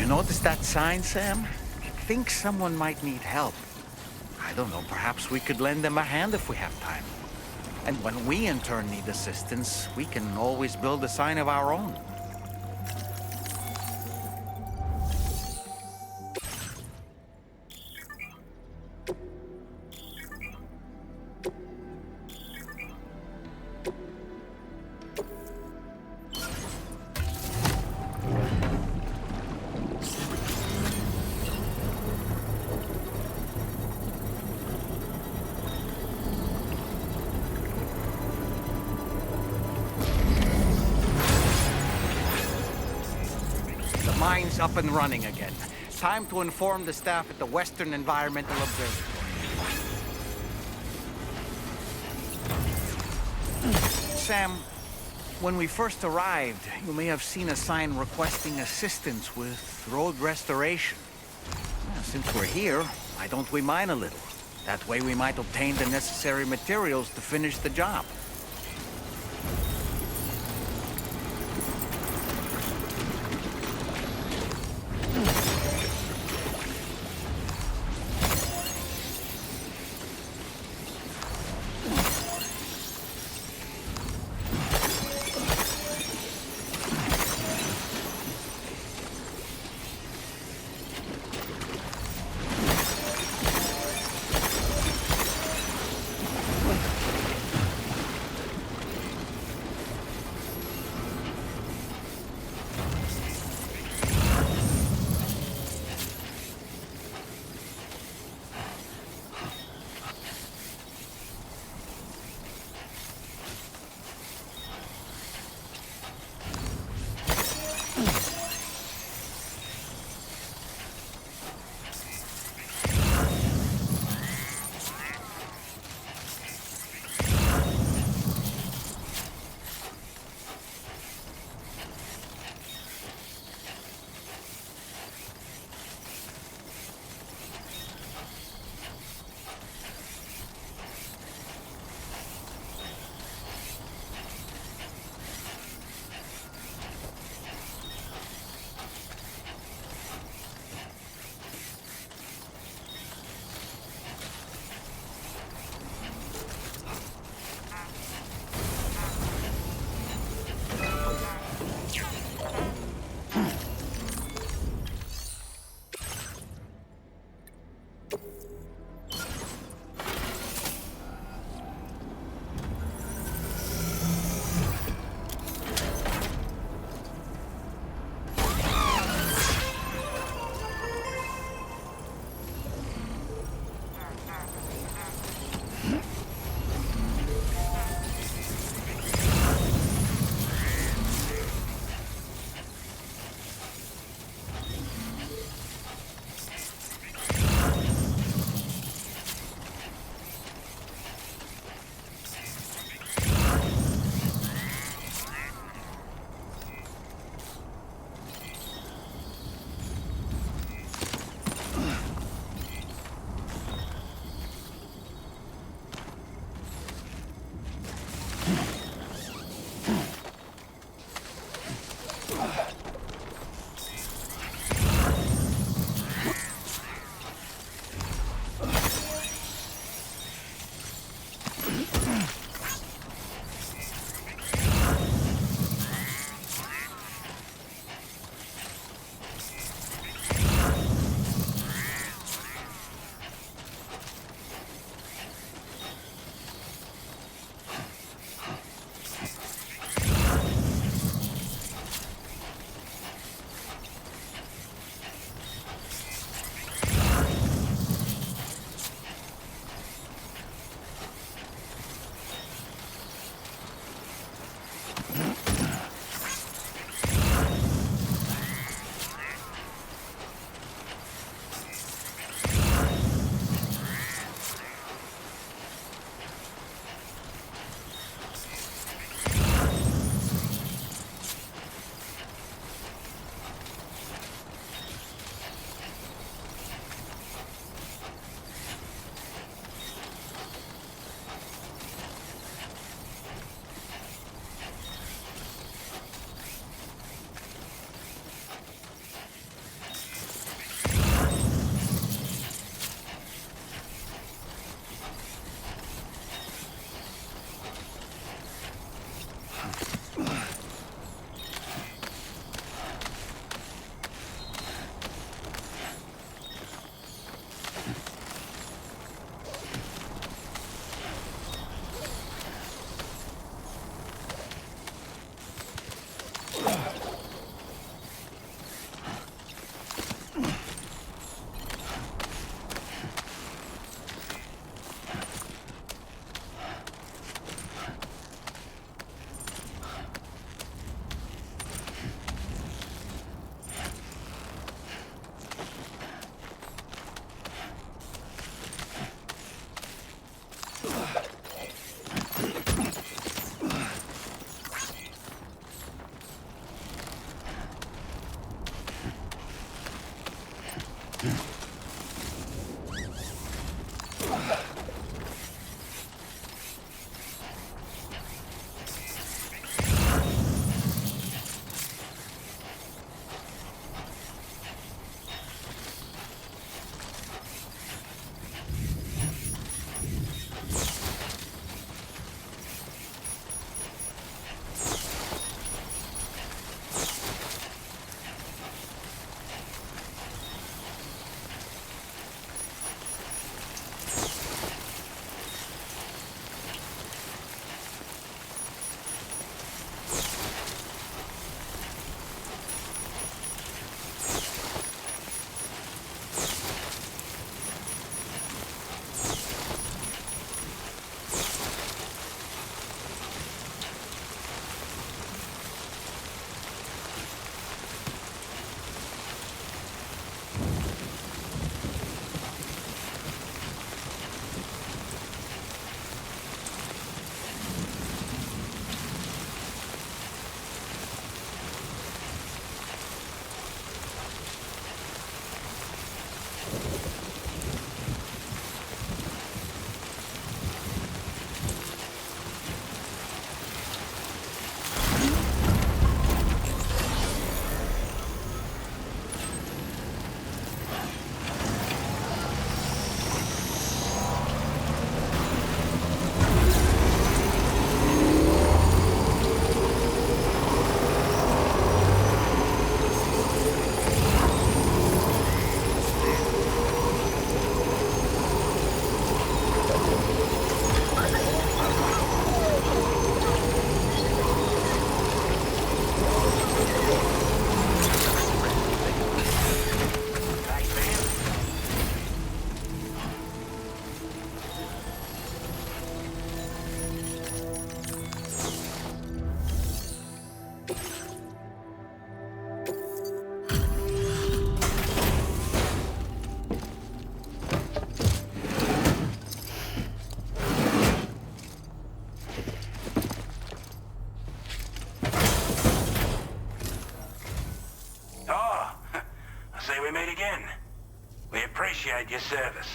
Notice that sign, Sam? I think someone might need help. I don't know, perhaps we could lend them a hand if we have time. And when we in turn need assistance, we can always build a sign of our own. Mine's up and running again. Time to inform the staff at the Western Environmental Observatory. Sam, when we first arrived, you may have seen a sign requesting assistance with road restoration. Well, since we're here, why don't we mine a little? That way we might obtain the necessary materials to finish the job. we meet again. We appreciate your service.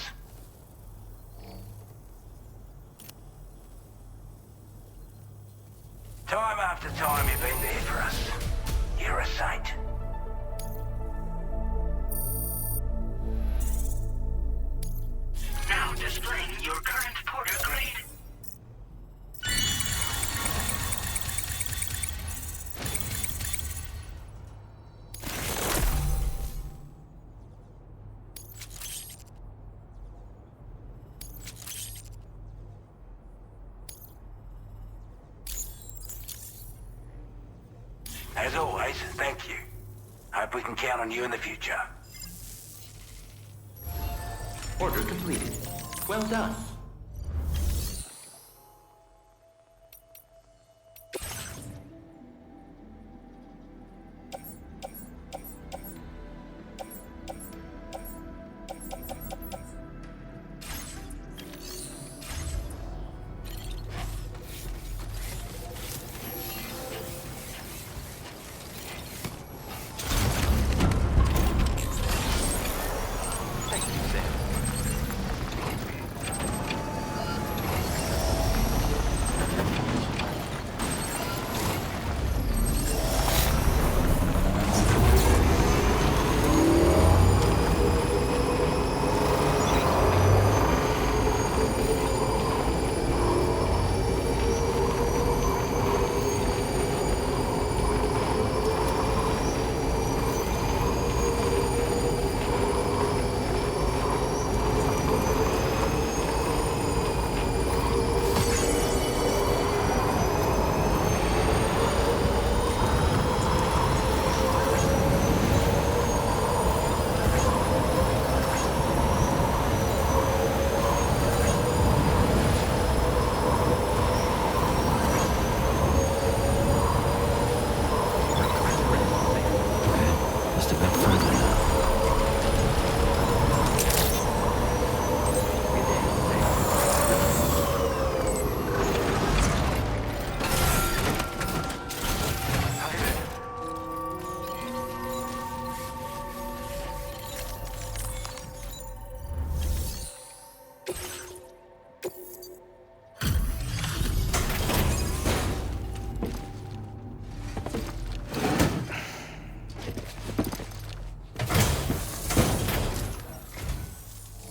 Time after time you've been there for us. You're a saint. Now displaying your current porter grade. As always, thank you. Hope we can count on you in the future. Order completed. Well done.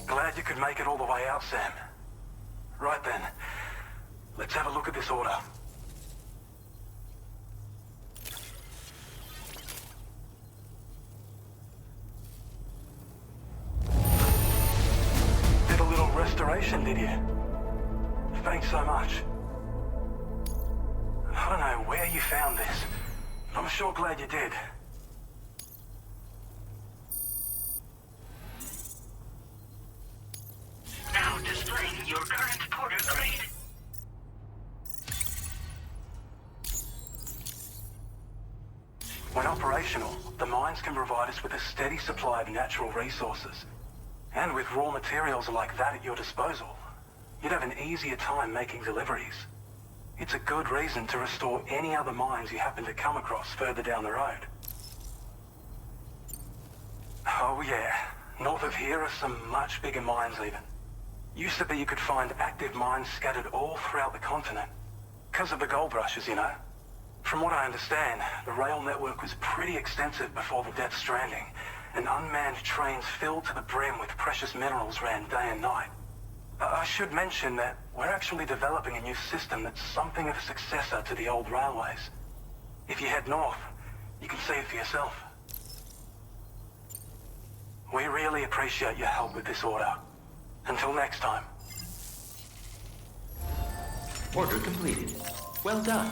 Glad you could make it all the way out, Sam. Right then, let's have a look at this order. Did a little restoration, did you? Thanks so much. I don't know where you found this. I'm sure glad you did. Now displaying your current porter grade. When operational, the mines can provide us with a steady supply of natural resources. And with raw materials like that at your disposal, you'd have an easier time making deliveries. It's a good reason to restore any other mines you happen to come across further down the road. Oh yeah, north of here are some much bigger mines even. Used to be you could find active mines scattered all throughout the continent. Because of the gold rushes, you know. From what I understand, the rail network was pretty extensive before the Death Stranding, and unmanned trains filled to the brim with precious minerals ran day and night. I should mention that we're actually developing a new system that's something of a successor to the old railways. If you head north, you can see it for yourself. We really appreciate your help with this order. Until next time. Order completed. Well done.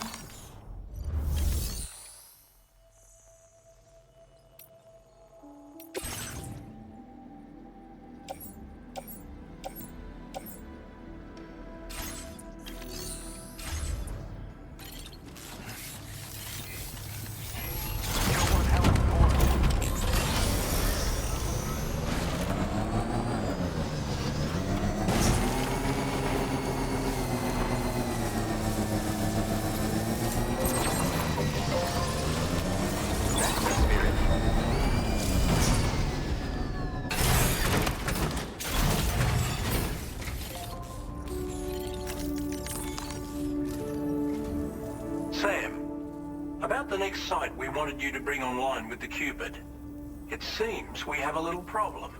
About the next site we wanted you to bring online with the Cupid. It seems we have a little problem.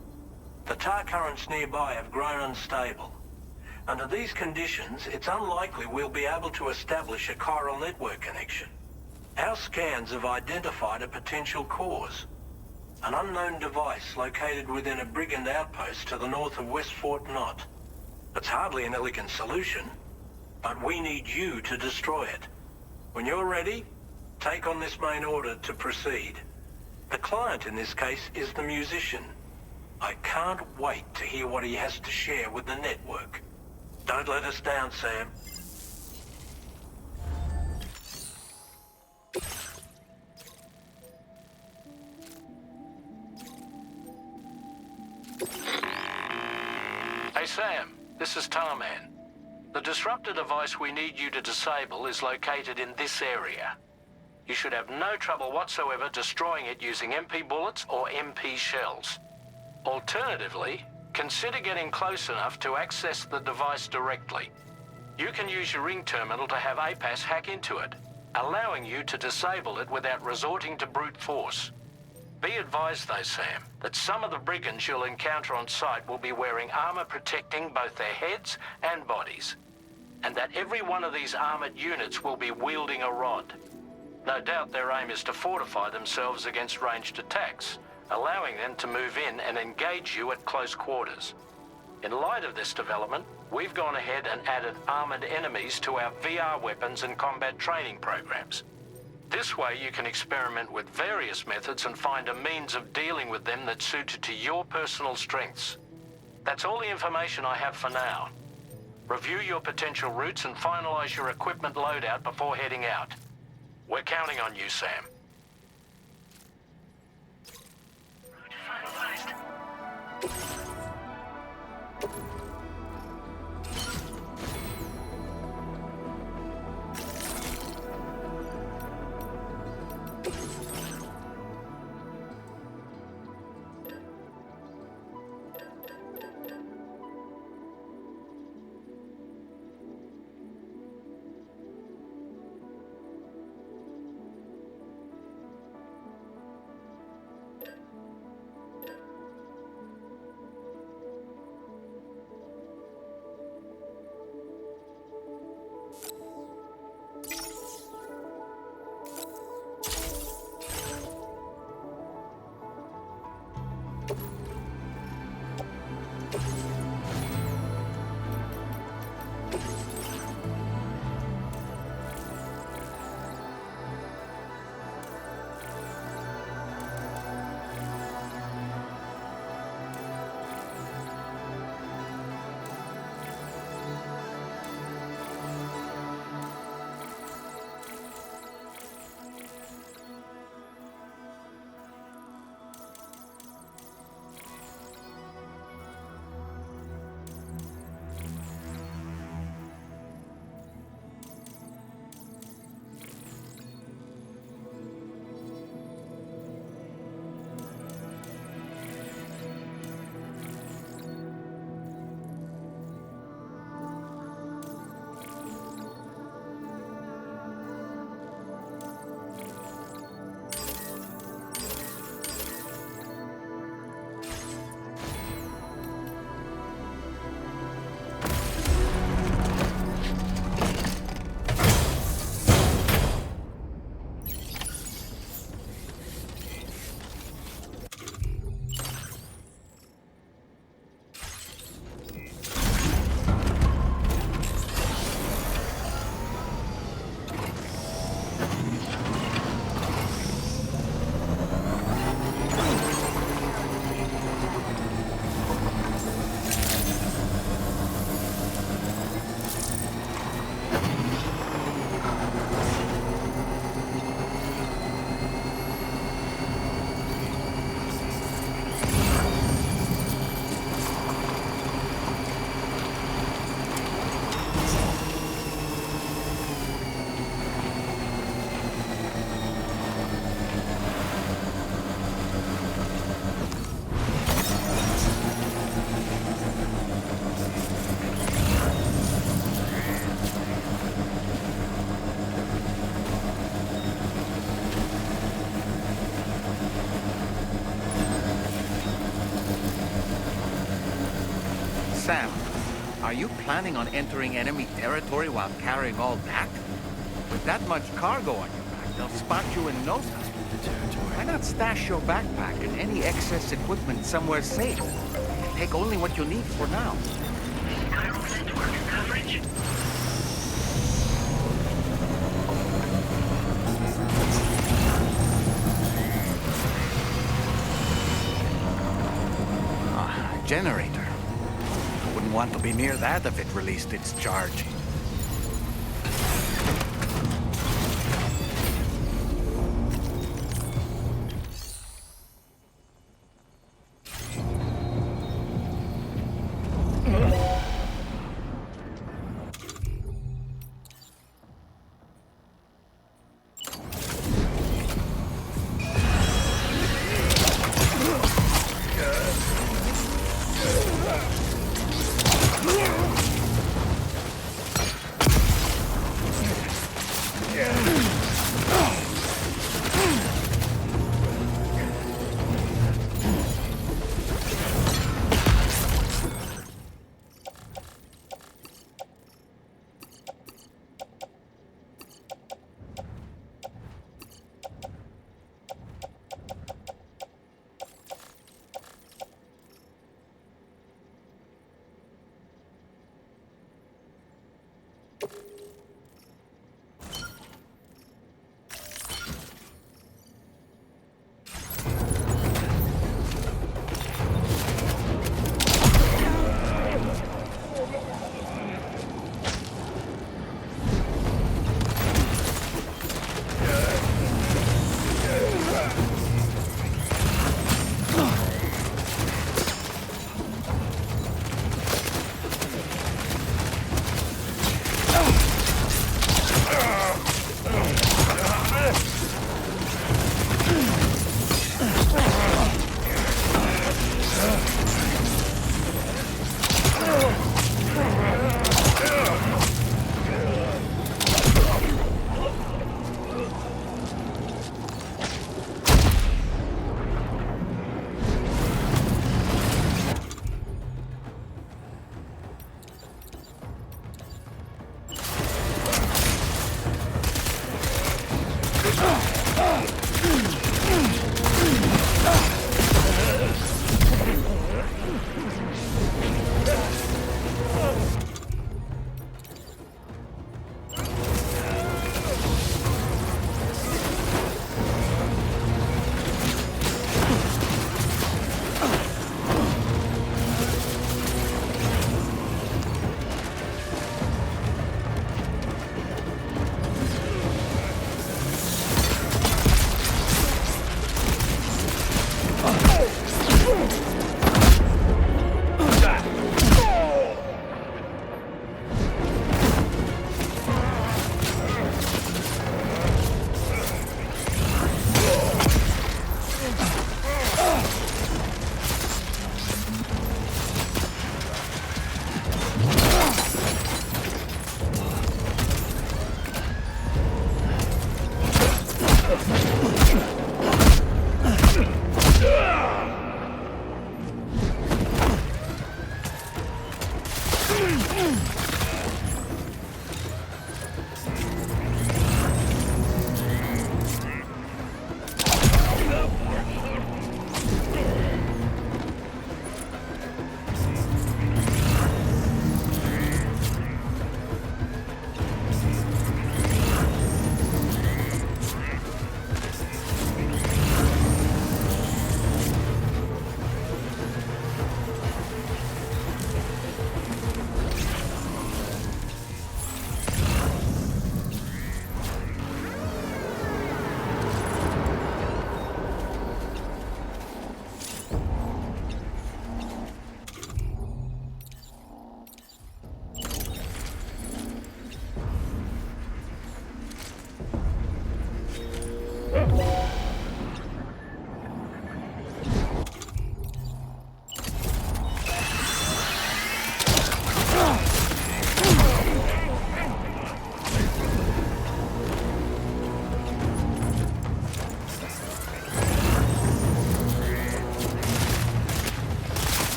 The tar currents nearby have grown unstable. Under these conditions, it's unlikely we'll be able to establish a chiral network connection. Our scans have identified a potential cause. An unknown device located within a brigand outpost to the north of West Fort Knot. It's hardly an elegant solution, but we need you to destroy it. When you're ready, take on this main order to proceed. The client in this case is the musician. I can't wait to hear what he has to share with the network. Don't let us down, Sam. Hey Sam, this is Tarman. The disruptor device we need you to disable is located in this area. You should have no trouble whatsoever destroying it using MP bullets or MP shells. Alternatively, consider getting close enough to access the device directly. You can use your ring terminal to have APAS hack into it, allowing you to disable it without resorting to brute force. Be advised though, Sam, that some of the brigands you'll encounter on site will be wearing armor protecting both their heads and bodies, and that every one of these armored units will be wielding a rod. No doubt their aim is to fortify themselves against ranged attacks, allowing them to move in and engage you at close quarters. In light of this development, we've gone ahead and added armored enemies to our VR weapons and combat training programs. This way you can experiment with various methods and find a means of dealing with them that's suited to your personal strengths. That's all the information I have for now. Review your potential routes and finalize your equipment loadout before heading out. We're counting on you, Sam. Sam, are you planning on entering enemy territory while carrying all that? With that much cargo on your back, they'll spot you in no time. Why not stash your backpack and any excess equipment somewhere safe? Take only what you need for now. Chiral network coverage. Generator. Wouldn't want to be near that if it released its charge.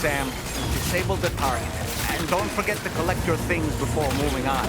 Sam. Disable the target. And don't forget to collect your things before moving on.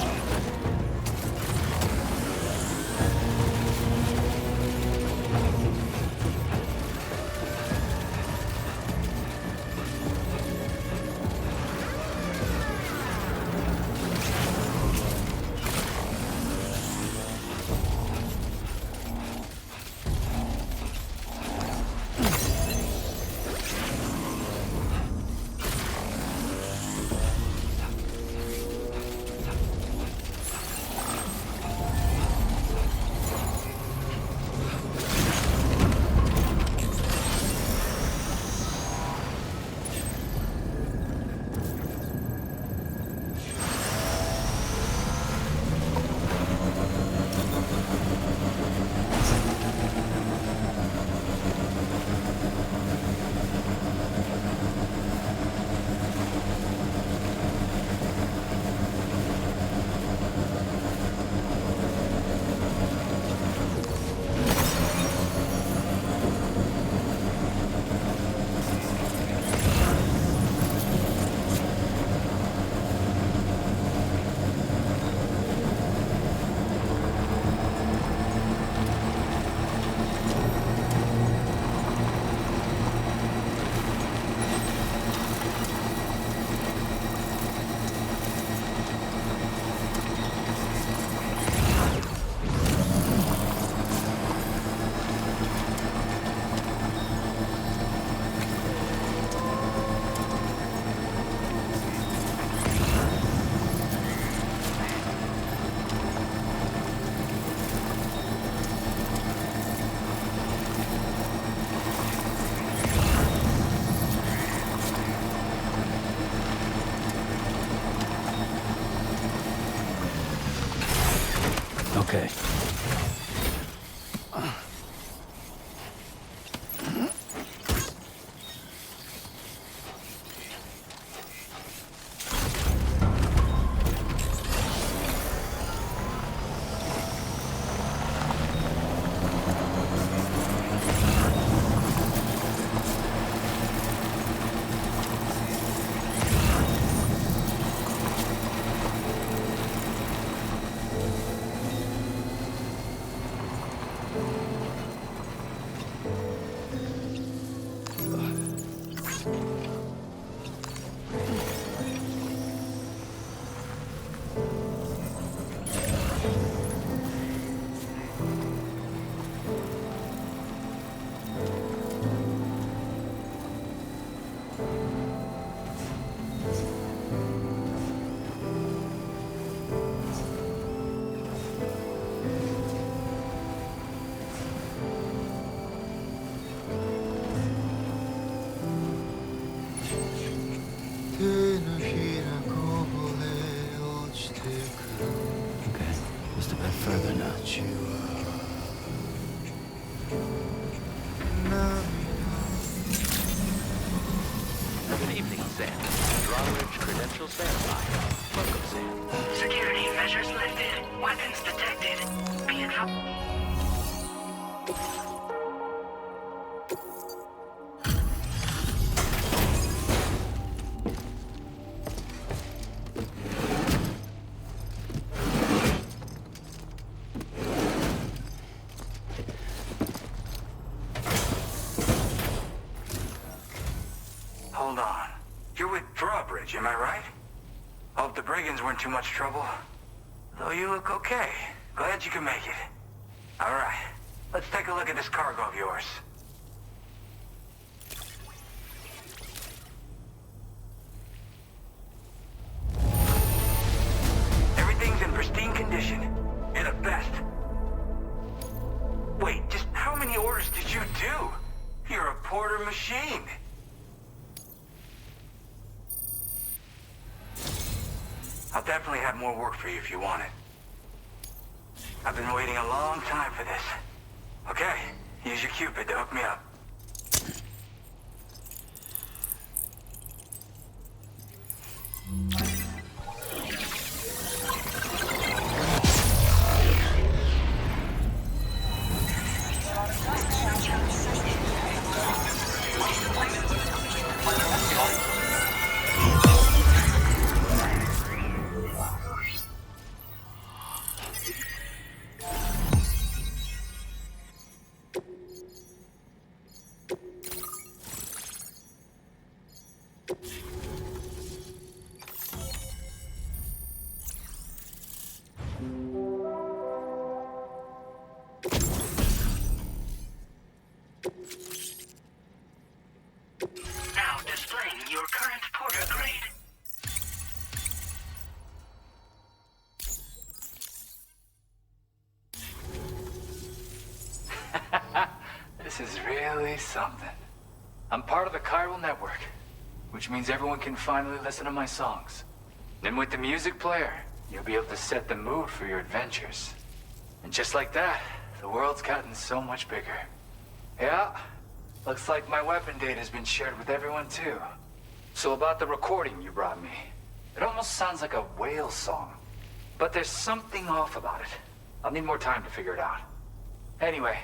Okay. Just a bit further now. Good evening, Sam. Drawbridge credentials verified. Welcome, Sam. Security measures lifted. Weapons detected. Be advised. Hold on. You're with Drawbridge, am I right? Hope the brigands weren't too much trouble. Though you look okay. Glad you can make it. All right. Let's take a look at this cargo of yours. Everything's in pristine condition. You're the best. Wait, just how many orders did you do? You're a porter machine. I'll definitely have more work for you if you want it. I've been waiting a long time for this. Okay, use your Cupid to hook me up. This is really something. I'm part of the chiral network, which means everyone can finally listen to my songs. And with the music player, you'll be able to set the mood for your adventures. And just like that, the world's gotten so much bigger. Yeah, looks like my weapon data has been shared with everyone too. So about the recording you brought me, it almost sounds like a whale song. But there's something off about it. I'll need more time to figure it out. Anyway,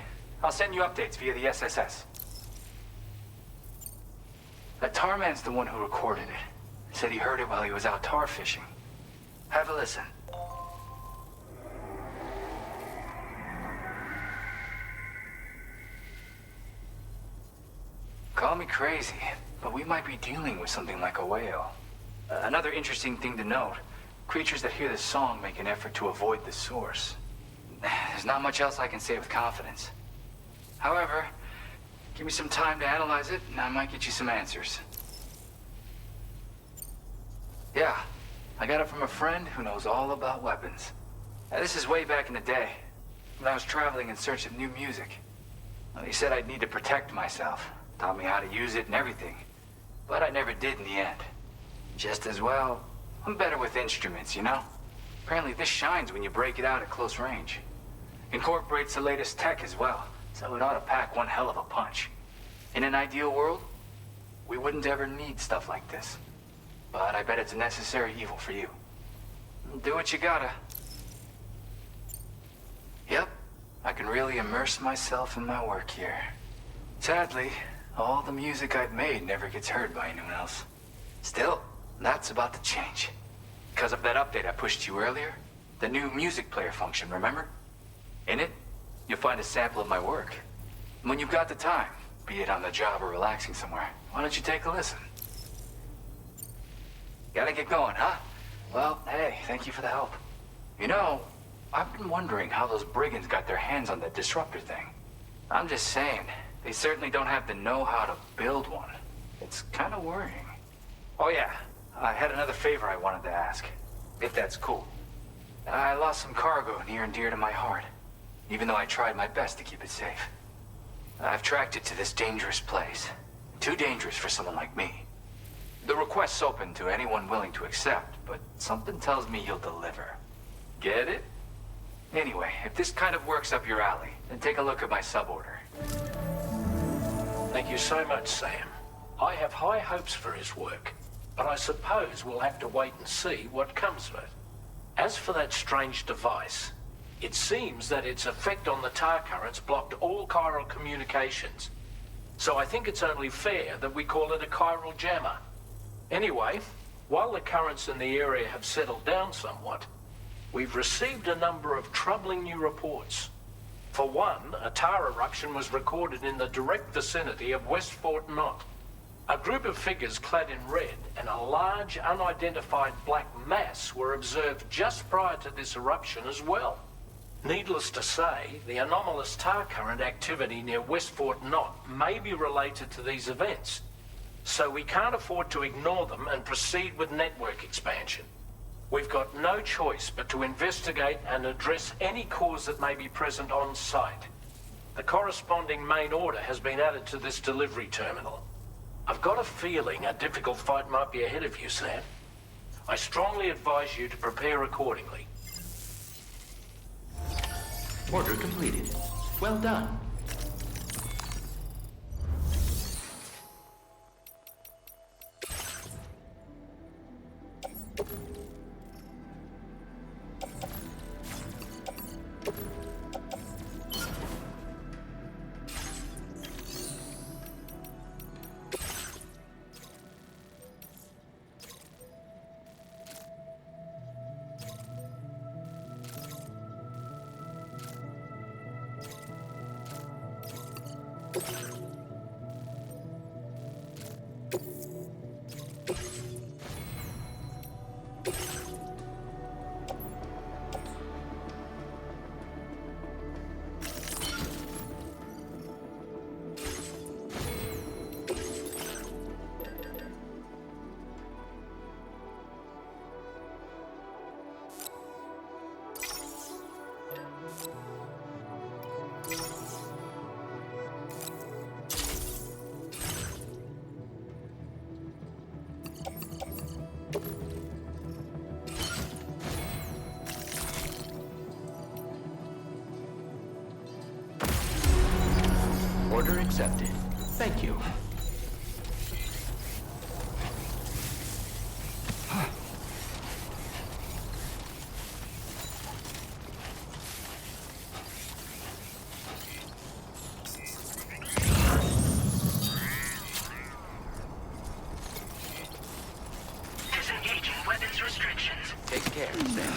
I'll send you updates via the SSS. That tar man's the one who recorded it. Said he heard it while he was out tar fishing. Have a listen. Call me crazy, but we might be dealing with something like a whale. Another interesting thing to note, creatures that hear the song make an effort to avoid the source. There's not much else I can say with confidence. However, give me some time to analyze it, and I might get you some answers. Yeah, I got it from a friend who knows all about weapons. This is way back in the day, when I was traveling in search of new music. Well, he said I'd need to protect myself, taught me how to use it and everything. But I never did in the end. Just as well, I'm better with instruments, you know? Apparently this shines when you break it out at close range. Incorporates the latest tech as well, so it ought to pack one hell of a punch. In an ideal world, we wouldn't ever need stuff like this. But I bet it's a necessary evil for you. Do what you gotta. Yep, I can really immerse myself in my work here. Sadly, all the music I've made never gets heard by anyone else. Still, that's about to change. Because of that update I pushed you earlier, the new music player function, remember? In it, you'll find a sample of my work. When you've got the time, be it on the job or relaxing somewhere, why don't you take a listen? Gotta get going, huh? Well, hey, thank you for the help. You know, I've been wondering how those brigands got their hands on that disruptor thing. I'm just saying, they certainly don't have the know-how to build one. It's kind of worrying. Oh yeah, I had another favor I wanted to ask, if that's cool. I lost some cargo near and dear to my heart, even though I tried my best to keep it safe. I've tracked it to this dangerous place. Too dangerous for someone like me. The request's open to anyone willing to accept, but something tells me you'll deliver. Get it? Anyway, if this kind of works up your alley, then take a look at my suborder. Thank you so much, Sam. I have high hopes for his work, but I suppose we'll have to wait and see what comes of it. As for that strange device, it seems that its effect on the tar currents blocked all chiral communications. So I think it's only fair that we call it a chiral jammer. Anyway, while the currents in the area have settled down somewhat, we've received a number of troubling new reports. For one, a tar eruption was recorded in the direct vicinity of West Fort Knot. A group of figures clad in red and a large unidentified black mass were observed just prior to this eruption as well. Needless to say, the anomalous tar current activity near West Fort Knot may be related to these events. So we can't afford to ignore them and proceed with network expansion. We've got no choice but to investigate and address any cause that may be present on site. The corresponding main order has been added to this delivery terminal. I've got a feeling a difficult fight might be ahead of you, Sam. I strongly advise you to prepare accordingly. Order completed. Well done. Order accepted. Thank you. Disengaging weapons restrictions. Take care, Sam.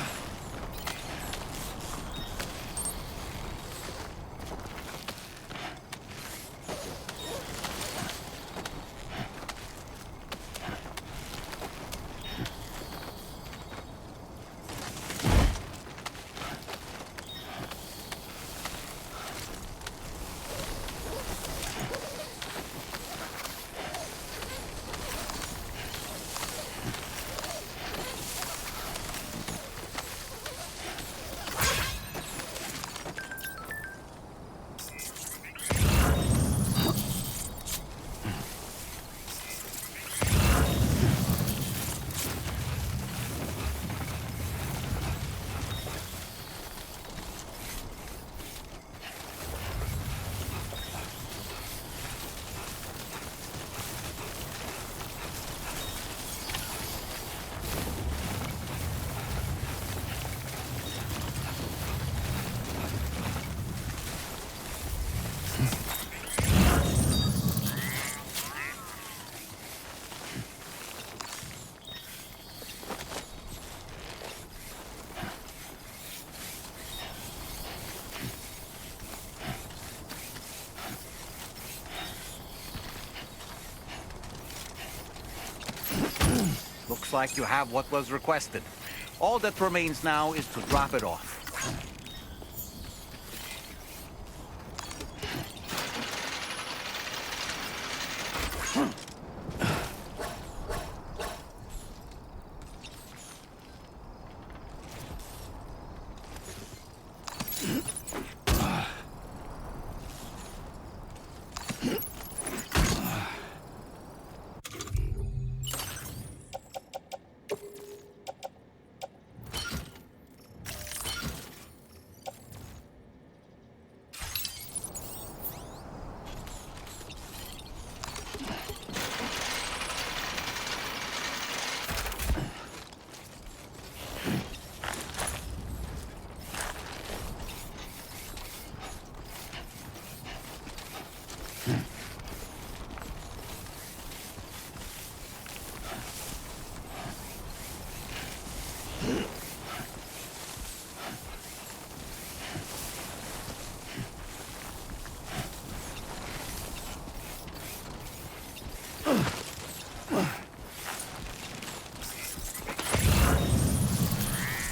Looks like you have what was requested. All that remains now is to drop it off.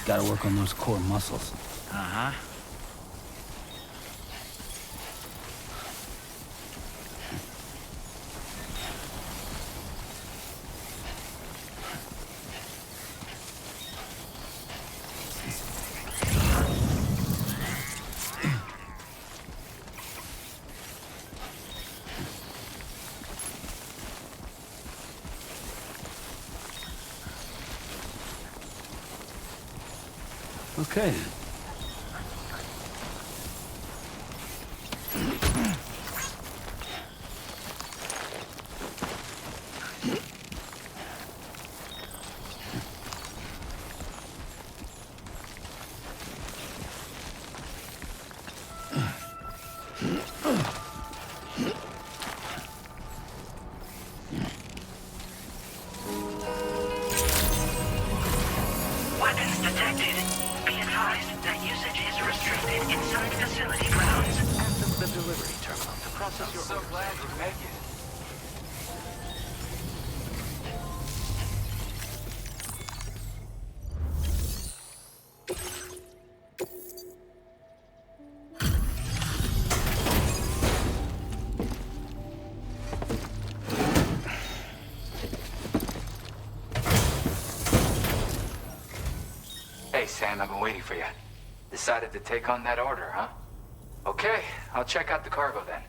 Gotta work on those core muscles. Uh-huh. Okay then. Weapons detected. Be advised that usage is restricted inside facility grounds. Access the delivery terminal to process your So orders. glad you make it. Hey, Sam, I've been waiting for you. Decided to take on that order, huh? Okay, I'll check out the cargo then.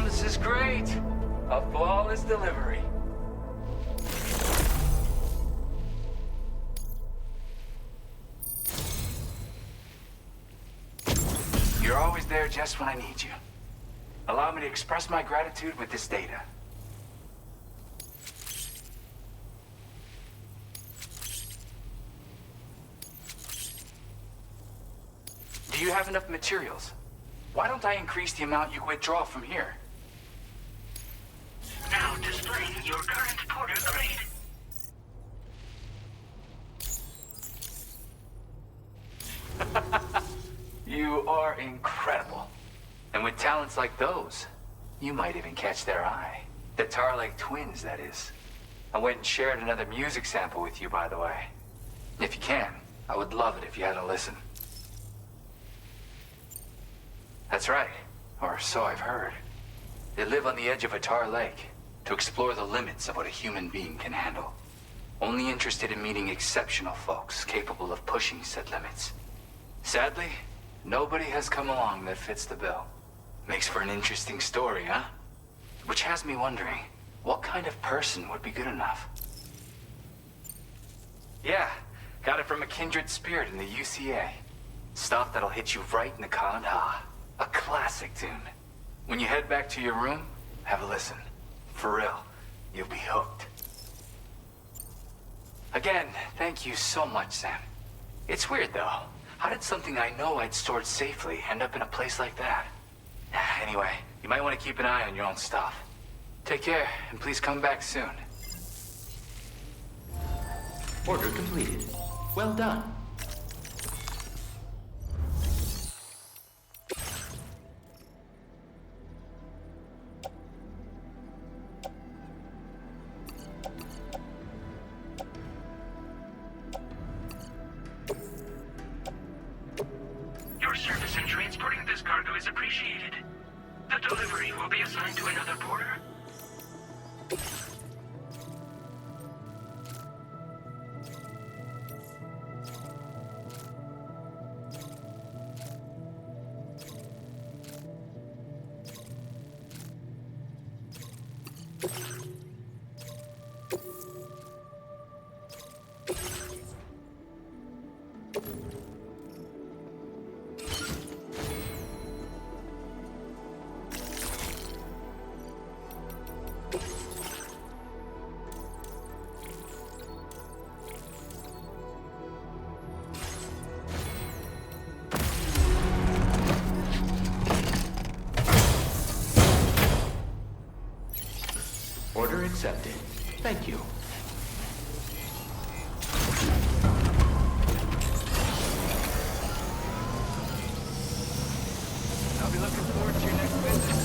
This is great. A flawless delivery. just when I need you. Allow me to express my gratitude with this data. Do you have enough materials? Why don't I increase the amount you withdraw from here? Now displaying your current porter grade. You are incredible. And with talents like those, you might even catch their eye. The Tar-like twins, that is. I went and shared another music sample with you, by the way. If you can, I would love it if you had a listen. That's right, or so I've heard. They live on the edge of a tar lake to explore the limits of what a human being can handle. Only interested in meeting exceptional folks capable of pushing said limits. Sadly, nobody has come along that fits the bill. Makes for an interesting story, huh? Which has me wondering, what kind of person would be good enough? Yeah, got it from a kindred spirit in the UCA. Stuff that'll hit you right in the Kandha. A classic tune. When you head back to your room, have a listen. For real, you'll be hooked. Again, thank you so much, Sam. It's weird, though. How did something I know I'd stored safely end up in a place like that? Anyway, you might want to keep an eye on your own stuff. Take care, and please come back soon. Order completed. Well done. Your service in transporting this cargo is appreciated. The delivery will be assigned to another porter. Order accepted. Thank you. I'll be looking forward to your next visit.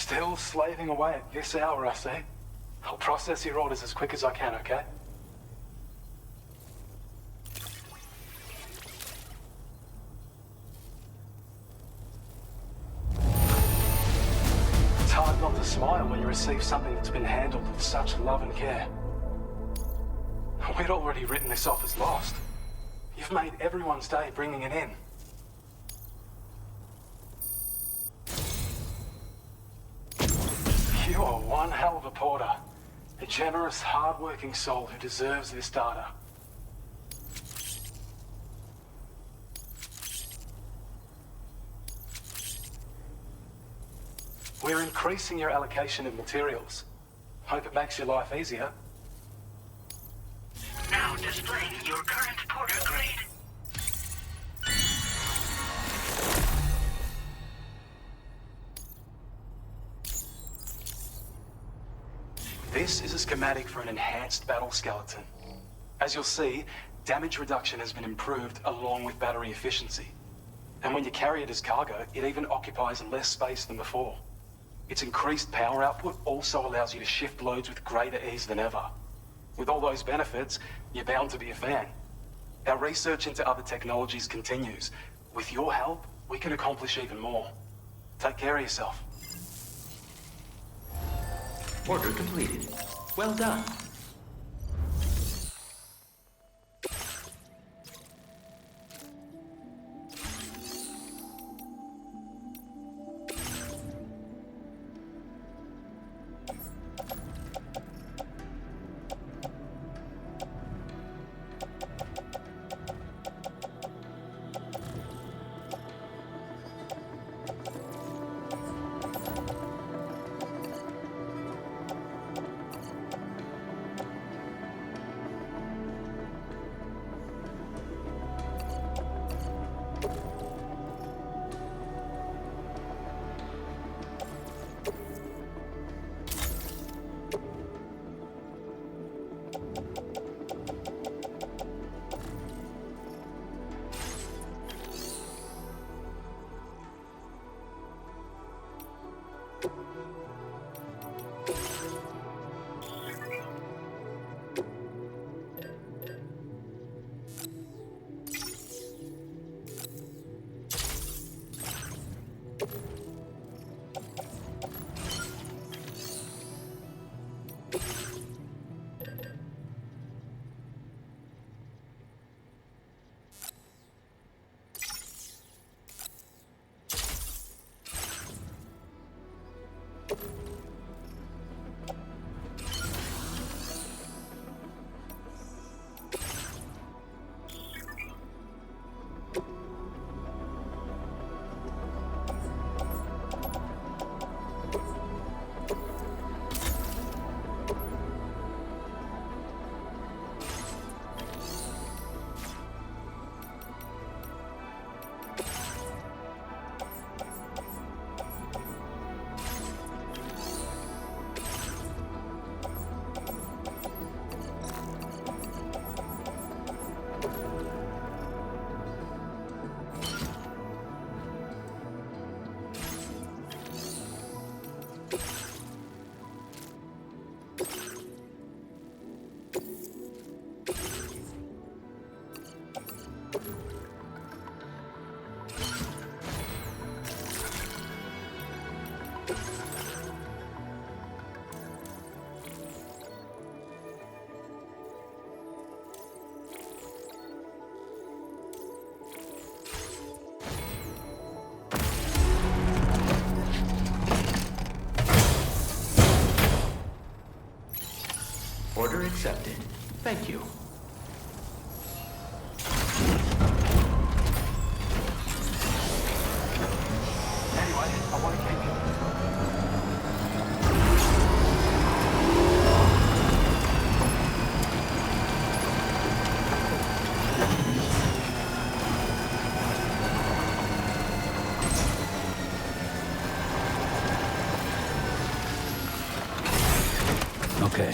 Still slaving away at this hour, I see. I'll process your orders as quick as I can, okay? It's hard not to smile when you receive something that's been handled with such love and care. We'd already written this off as lost. You've made everyone's day bringing it in. You are one hell of a porter. A generous, hard-working soul who deserves this data. We're increasing your allocation of materials. Hope it makes your life easier. Now displaying your current porter grade. This is a schematic for an enhanced battle skeleton. As you'll see, damage reduction has been improved along with battery efficiency. And when you carry it as cargo, it even occupies less space than before. Its increased power output also allows you to shift loads with greater ease than ever. With all those benefits, you're bound to be a fan. Our research into other technologies continues. With your help, we can accomplish even more. Take care of yourself. Order completed. Well done. Order accepted. Thank you. Anyway, I want to keep you. Okay.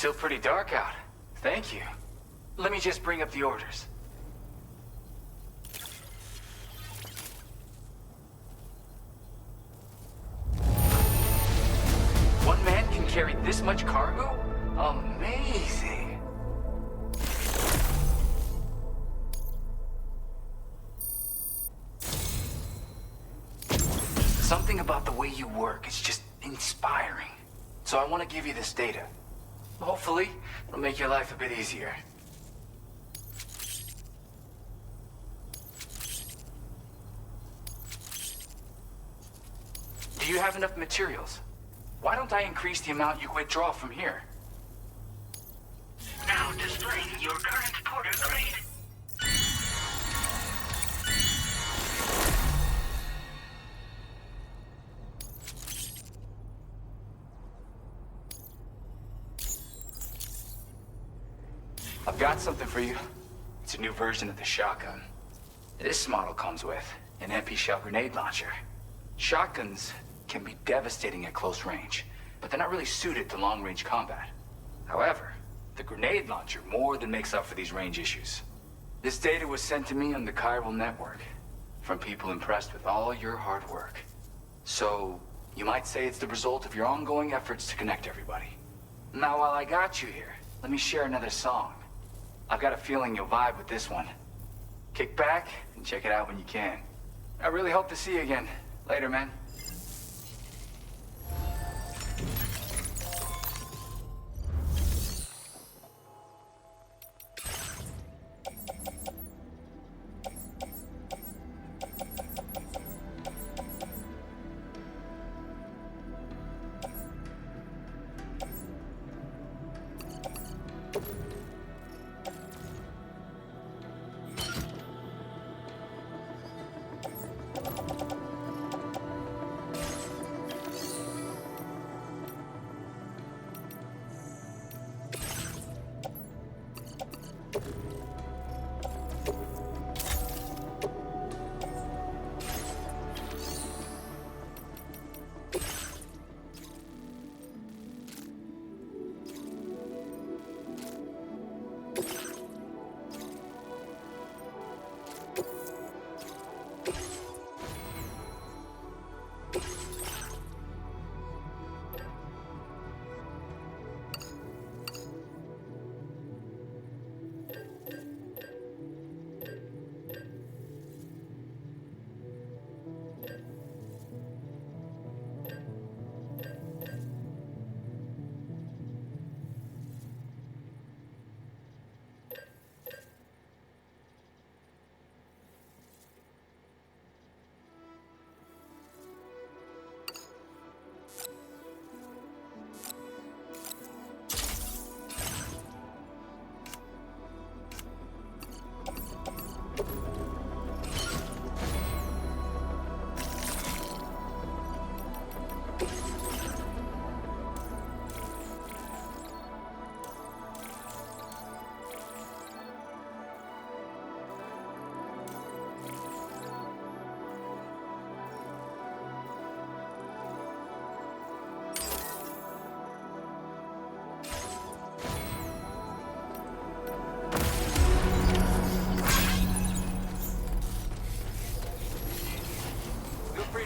Still pretty dark out. Thank you. Let me just bring up the orders. One man can carry this much cargo? Amazing. Something about the way you work is just inspiring. So I want to give you this data. Hopefully, it'll make your life a bit easier. Do you have enough materials? Why don't I increase the amount you withdraw from here? Now displaying your current porter grade. I've got something for you. It's a new version of the shotgun. This model comes with an MP shell grenade launcher. Shotguns can be devastating at close range, but they're not really suited to long-range combat. However, the grenade launcher more than makes up for these range issues. This data was sent to me on the chiral network from people impressed with all your hard work. So, you might say it's the result of your ongoing efforts to connect everybody. Now, while I got you here, let me share another song. I've got a feeling you'll vibe with this one. Kick back and check it out when you can. I really hope to see you again. Later, man.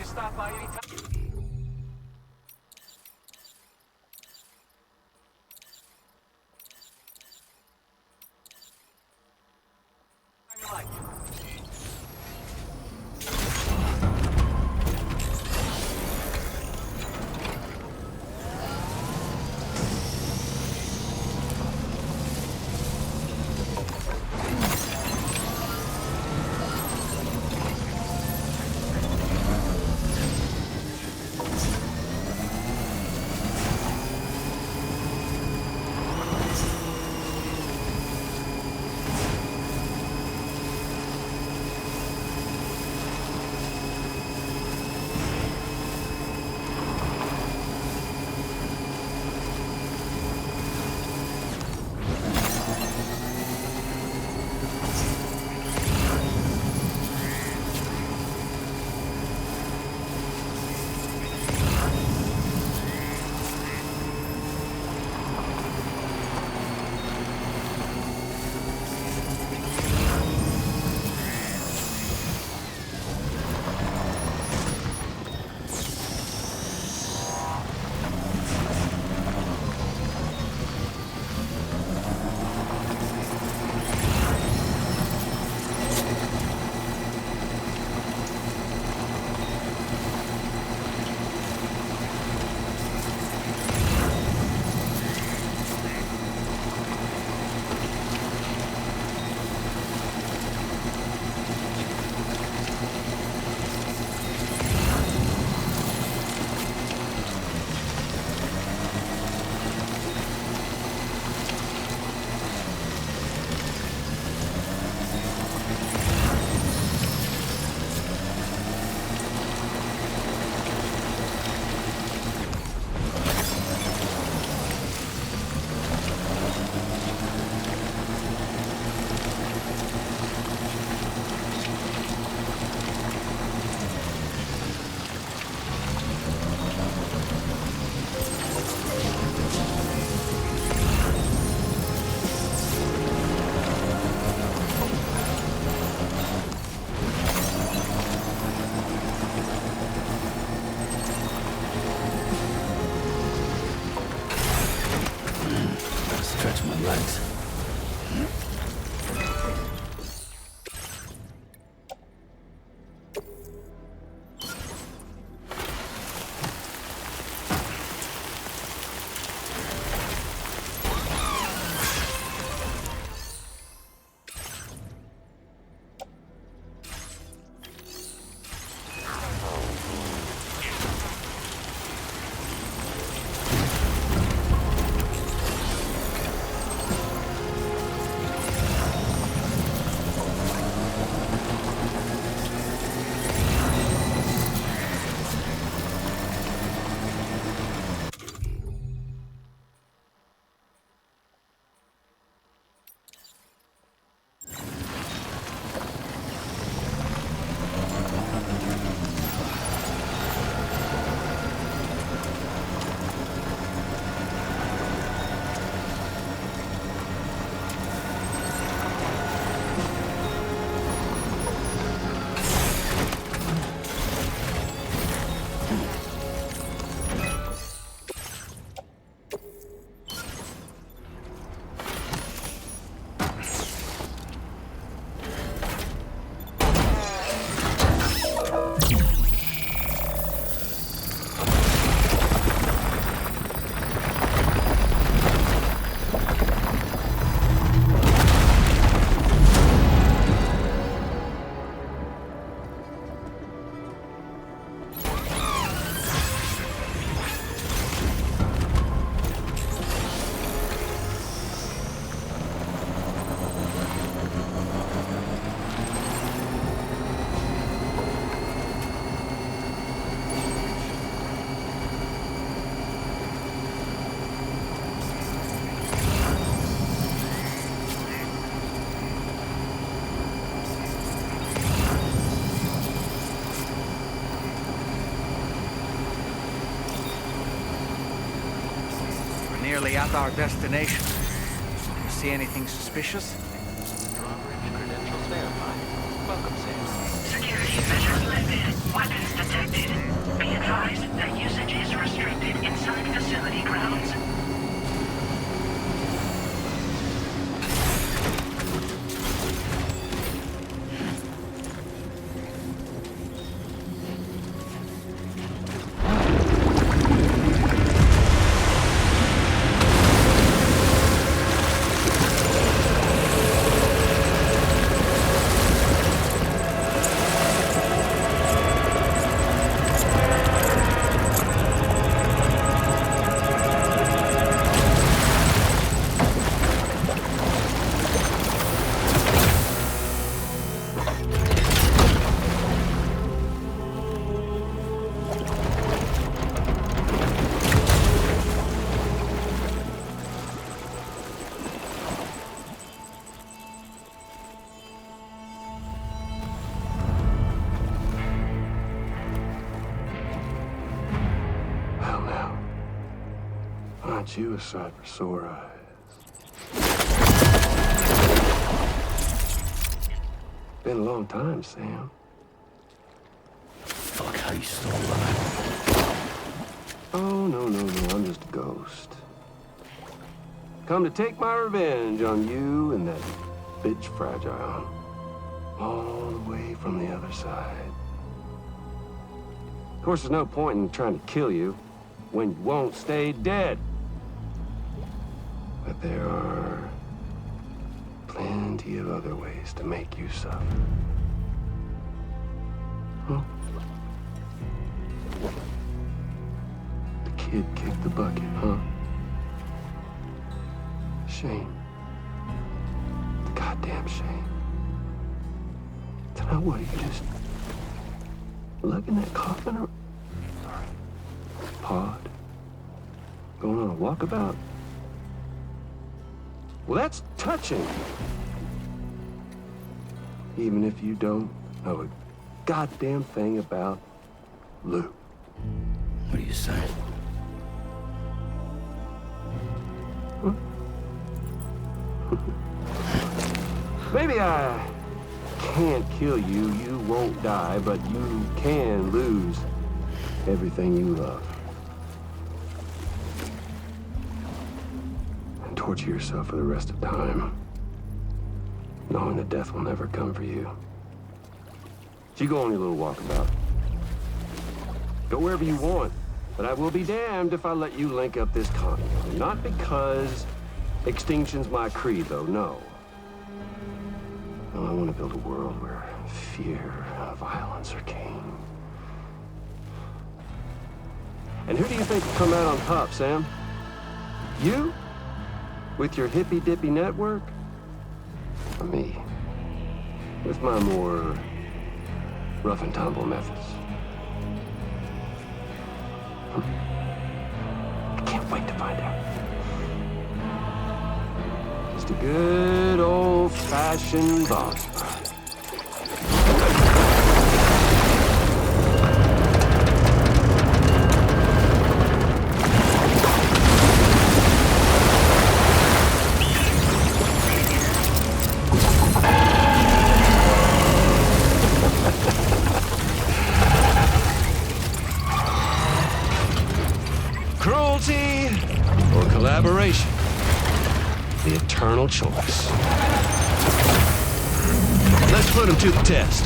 Stop by any time. Stretch my legs. Nearly at our destination. You see anything suspicious? Drawbridge credentials verified. Welcome, Sam. Security measures lifted. Weapons detected. Be advised that usage is restricted inside facility grounds. Aren't you a sight for sore eyes? Been a long time, Sam. Fuck, how you still alive? Oh, no, I'm just a ghost. Come to take my revenge on you and that bitch Fragile. All the way from the other side. Of course, there's no point in trying to kill you when you won't stay dead. But there are plenty of other ways to make you suffer. Huh? The kid kicked the bucket, huh? Shame. Goddamn shame. So now what, you just lugging that coffin or pod? Going on a walkabout? Well, that's touching. Even if you don't know a goddamn thing about Lou. What do you say? Huh? Maybe I can't kill you, you won't die, but you can lose everything you love. And torture yourself for the rest of time, knowing that death will never come for you. So you go on your little walkabout. Go wherever you want, but I will be damned if I let you link up this continent. Not because extinction's my creed, though, no. No, I want to build a world where fear and violence are king. And who do you think will come out on top, Sam? You? With your hippy-dippy network? Or me? With my more rough and tumble methods? I can't wait to find out. Just a good old-fashioned boss fight. Cruelty or collaboration? The eternal choice. Let's put him to the test.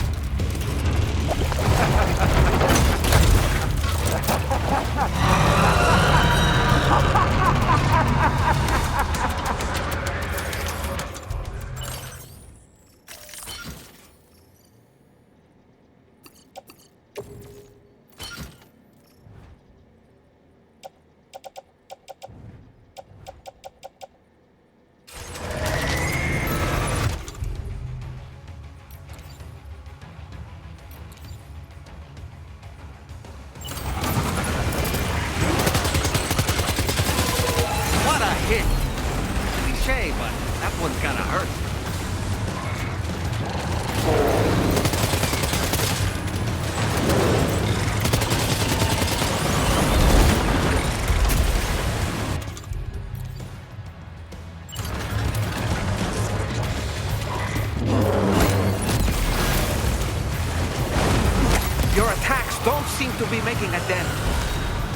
To be making a dent.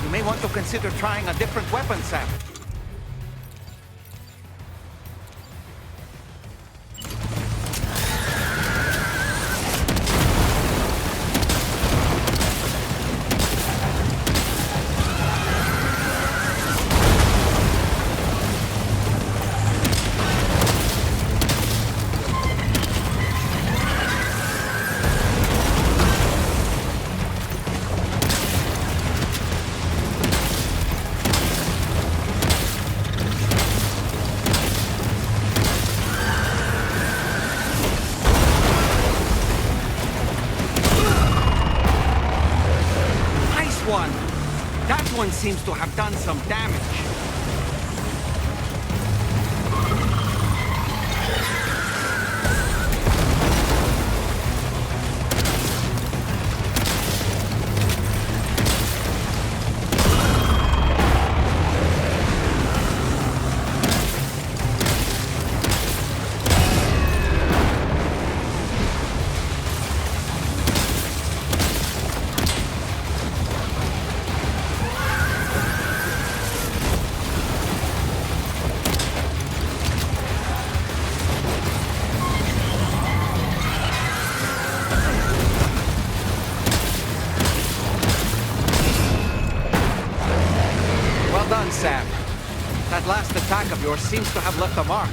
You may want to consider trying a different weapon, Sam. Seems to have done some damage. Sam. That last attack of yours seems to have left a mark.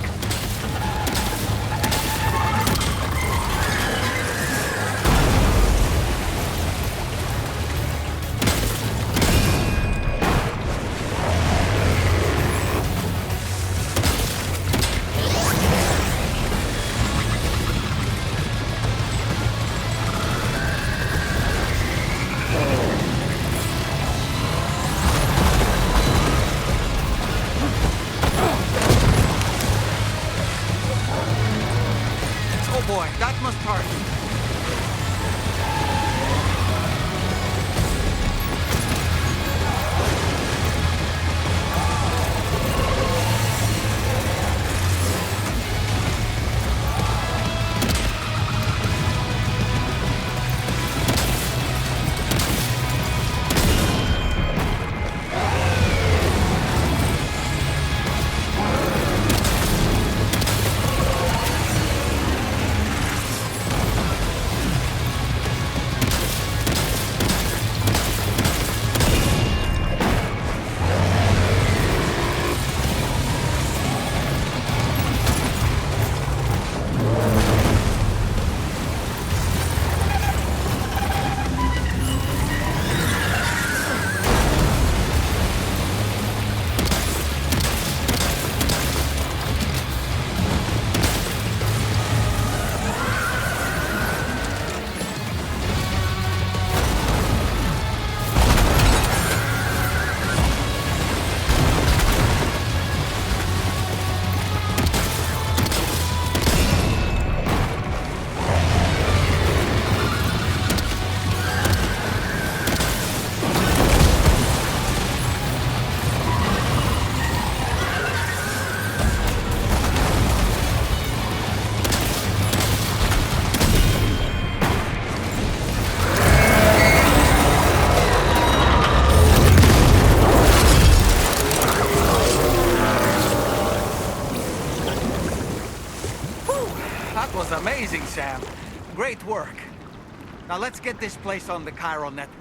Boy, that must hurt. That was amazing, Sam. Great work. Now let's get this place on the chiral network.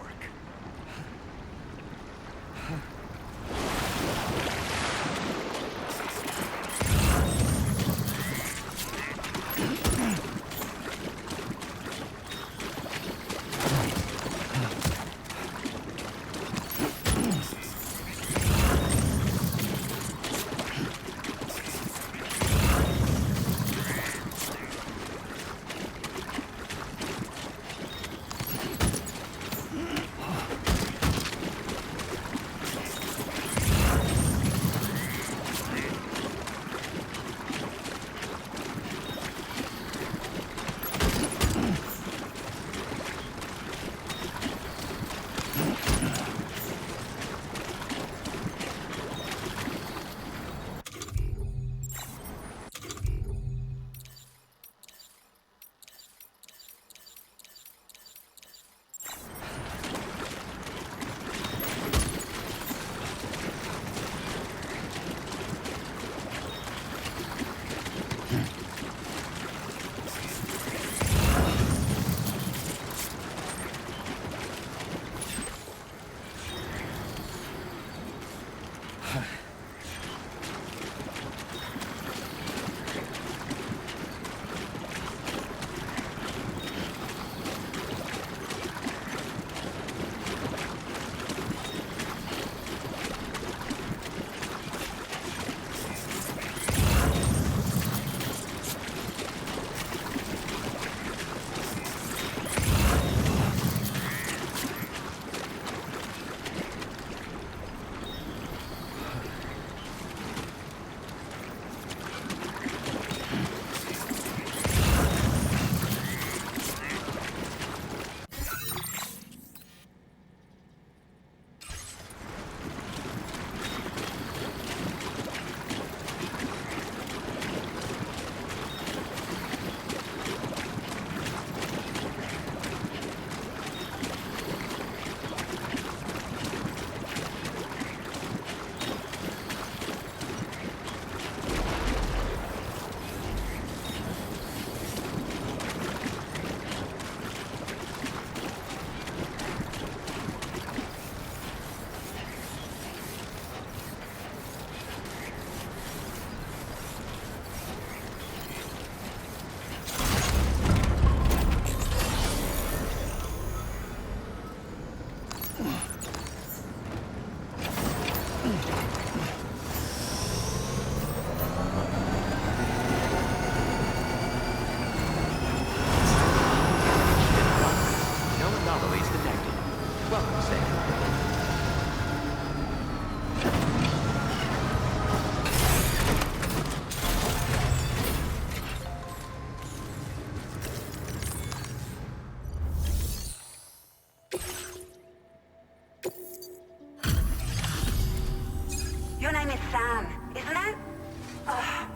Your name is Sam, isn't it?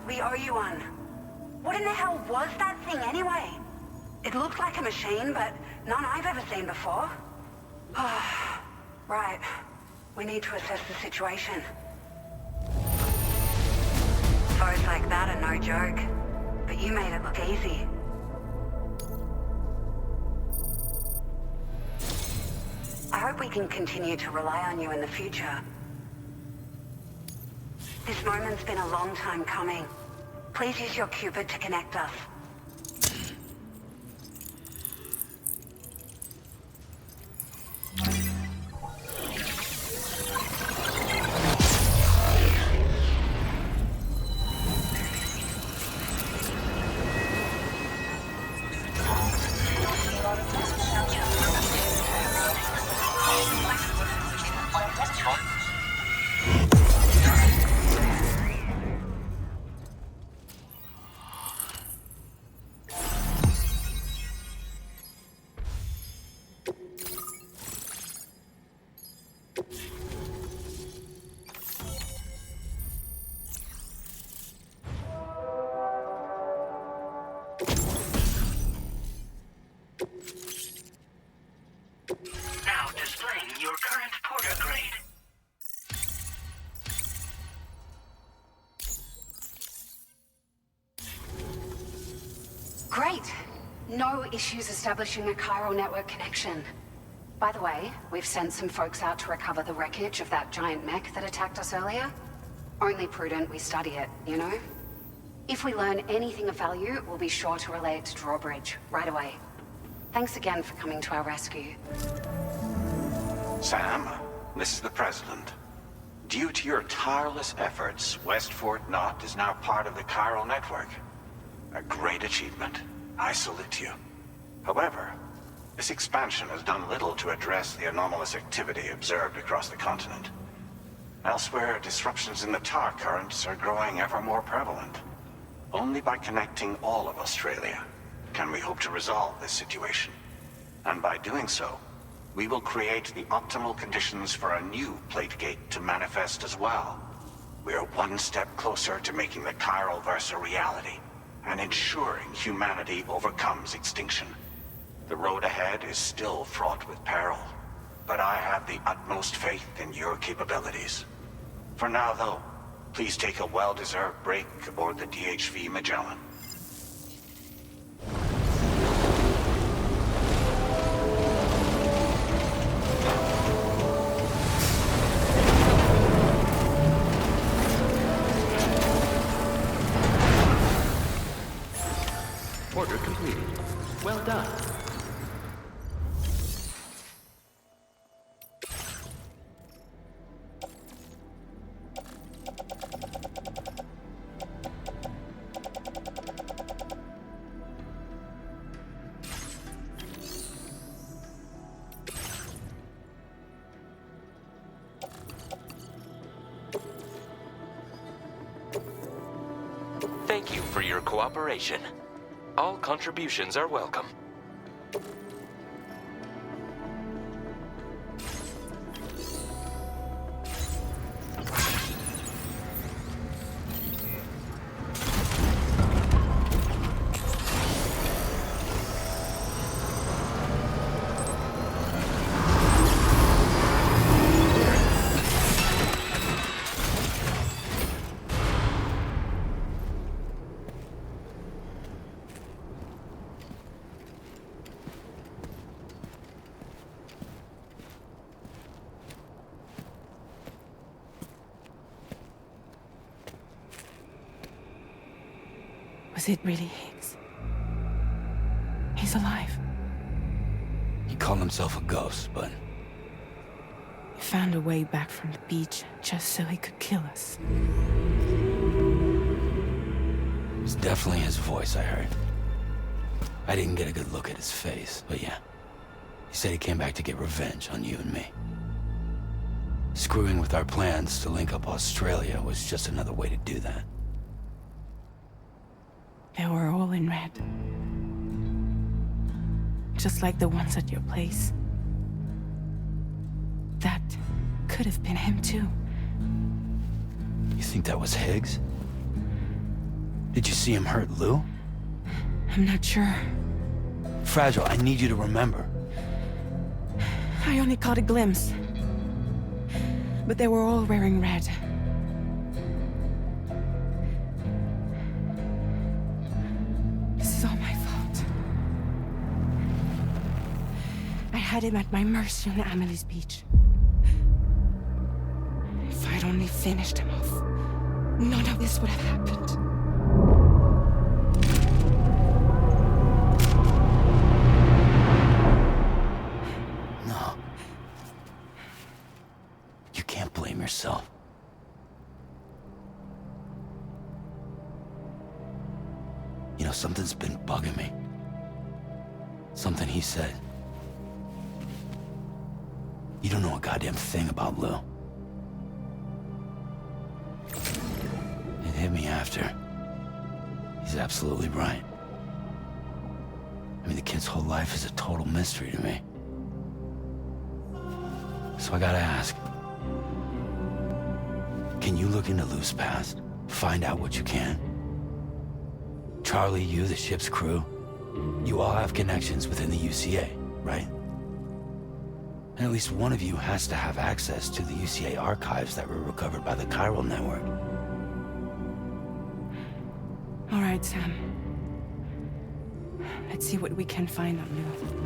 We owe you one. What in the hell was that thing anyway? It looks like a machine, but none I've ever seen before. Right. We need to assess the situation. Foes like that are no joke, but you made it look easy. I hope we can continue to rely on you in the future. This moment's been a long time coming. Please use your Cupid to connect us. Great. No issues establishing a chiral network connection. By the way, we've sent some folks out to recover the wreckage of that giant mech that attacked us earlier. Only prudent we study it, you know? If we learn anything of value, we'll be sure to relay it to Drawbridge right away. Thanks again for coming to our rescue. Sam, this is the President. Due to your tireless efforts, West Fort Knot is now part of the chiral network. A great achievement. I salute you. However, this expansion has done little to address the anomalous activity observed across the continent. Elsewhere, disruptions in the tar currents are growing ever more prevalent. Only by connecting all of Australia can we hope to resolve this situation. And by doing so, we will create the optimal conditions for a new plate gate to manifest as well. We are one step closer to making the chiral verse a reality, and ensuring humanity overcomes extinction. The road ahead is still fraught with peril, but I have the utmost faith in your capabilities. For now, though, please take a well-deserved break aboard the DHV Magellan. Order completed. Well done. Thank you for your cooperation. All contributions are welcome. Was it really Higgs? He's alive. He called himself a ghost, but He found a way back from the beach just so he could kill us. it was definitely his voice I heard. I didn't get a good look at his face, but yeah. He said he came back to get revenge on you and me. Screwing with our plans to link up Australia was just another way to do that. They were all in red. Just like the ones at your place. That could have been him too. You think that was Higgs? Did you see him hurt Lou? I'm not sure. Fragile, I need you to remember. I only caught a glimpse. But they were all wearing red. This is all my fault. I had him at my mercy on Amelie's beach. If I'd only finished him off, none of this would have happened. No. You can't blame yourself. You know, something's been bugging me. Something he said. You don't know a goddamn thing about Lou. It hit me after. He's absolutely right. I mean, the kid's whole life is a total mystery to me. So I gotta ask. Can you look into Lou's past? Find out what you can? Charlie, you, the ship's crew, you all have connections within the UCA, right? And at least one of you has to have access to the UCA archives that were recovered by the chiral network. All right, Sam. Let's see what we can find on Lou.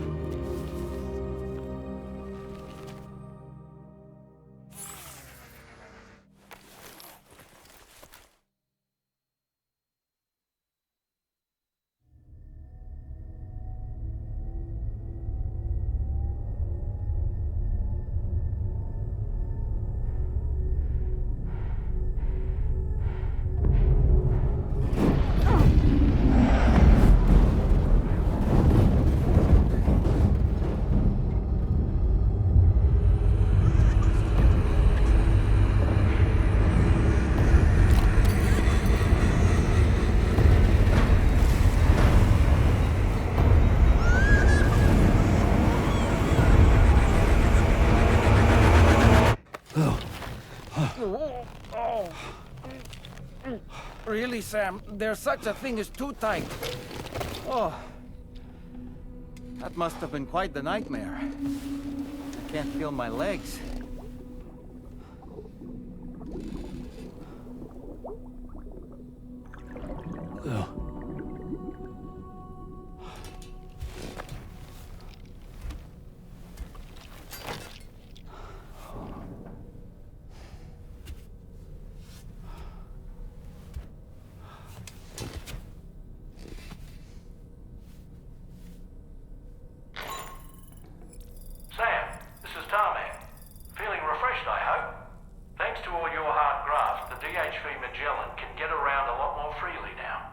Really, Sam? There's such a thing as too tight. Oh. That must have been quite the nightmare. I can't feel my legs. Ugh. Sam, this is Tarzan. Feeling refreshed, I hope? Thanks to all your hard graft, the DHV Magellan can get around a lot more freely now.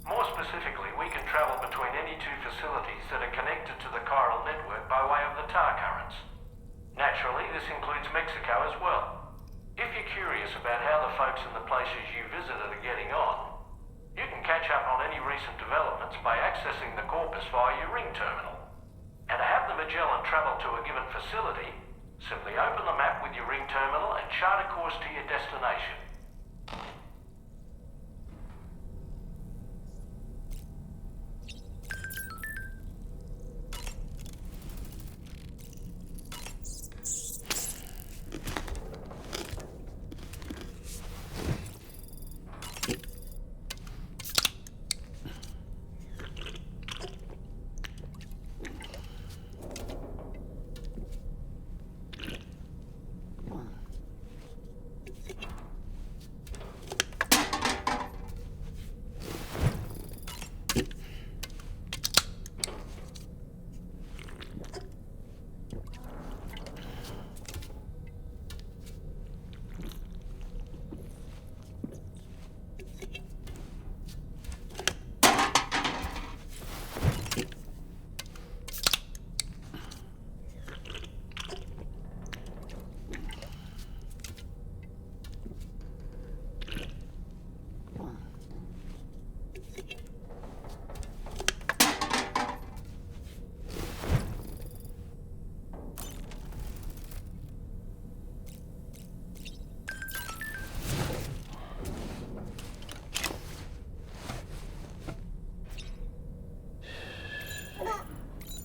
More specifically, we can travel between any two facilities that are connected to the chiral network by way of the tar currents. Naturally, this includes Mexico as well. If you're curious about how the folks in the places you visited are getting on, you can catch up on any recent developments by accessing the corpus via your ring terminal. And to have the Magellan travel to a given facility, simply open the map with your ring terminal and chart a course to your destination.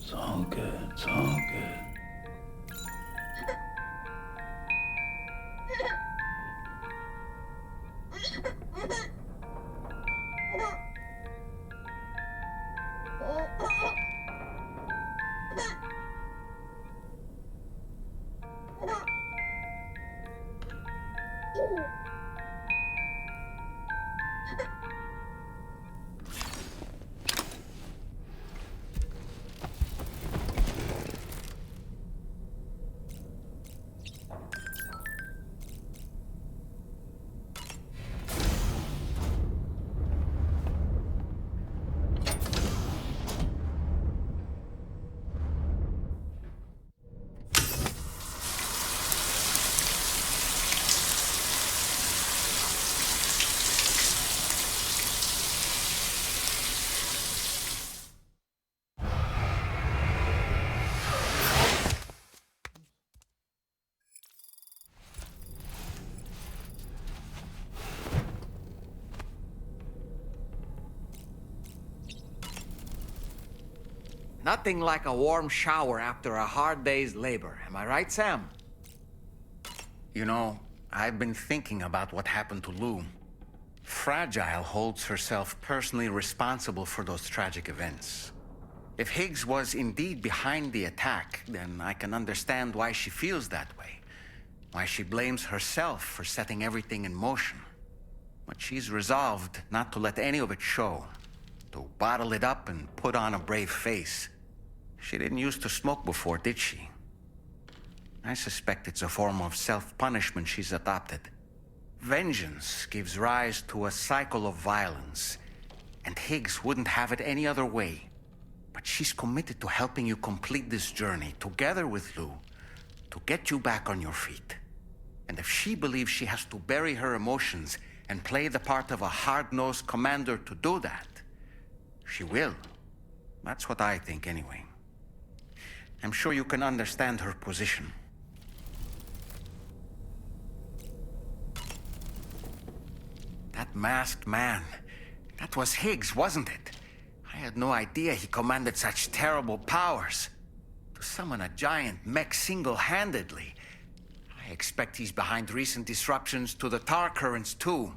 It's all good. It's all good. Nothing like a warm shower after a hard day's labor. Am I right, Sam? You know, I've been thinking about what happened to Lou. Fragile holds herself personally responsible for those tragic events. If Higgs was indeed behind the attack, then I can understand why she feels that way. Why she blames herself for setting everything in motion. But she's resolved not to let any of it show. To bottle it up and put on a brave face. She didn't used to smoke before, did she? I suspect it's a form of self-punishment she's adopted. Vengeance gives rise to a cycle of violence, and Higgs wouldn't have it any other way. But she's committed to helping you complete this journey, together with Lou, to get you back on your feet. And if she believes she has to bury her emotions and play the part of a hard-nosed commander to do that, she will. That's what I think, anyway. I'm sure you can understand her position. That masked man, that was Higgs, wasn't it? I had no idea he commanded such terrible powers. To summon a giant mech single-handedly. I expect he's behind recent disruptions to the tar currents, too.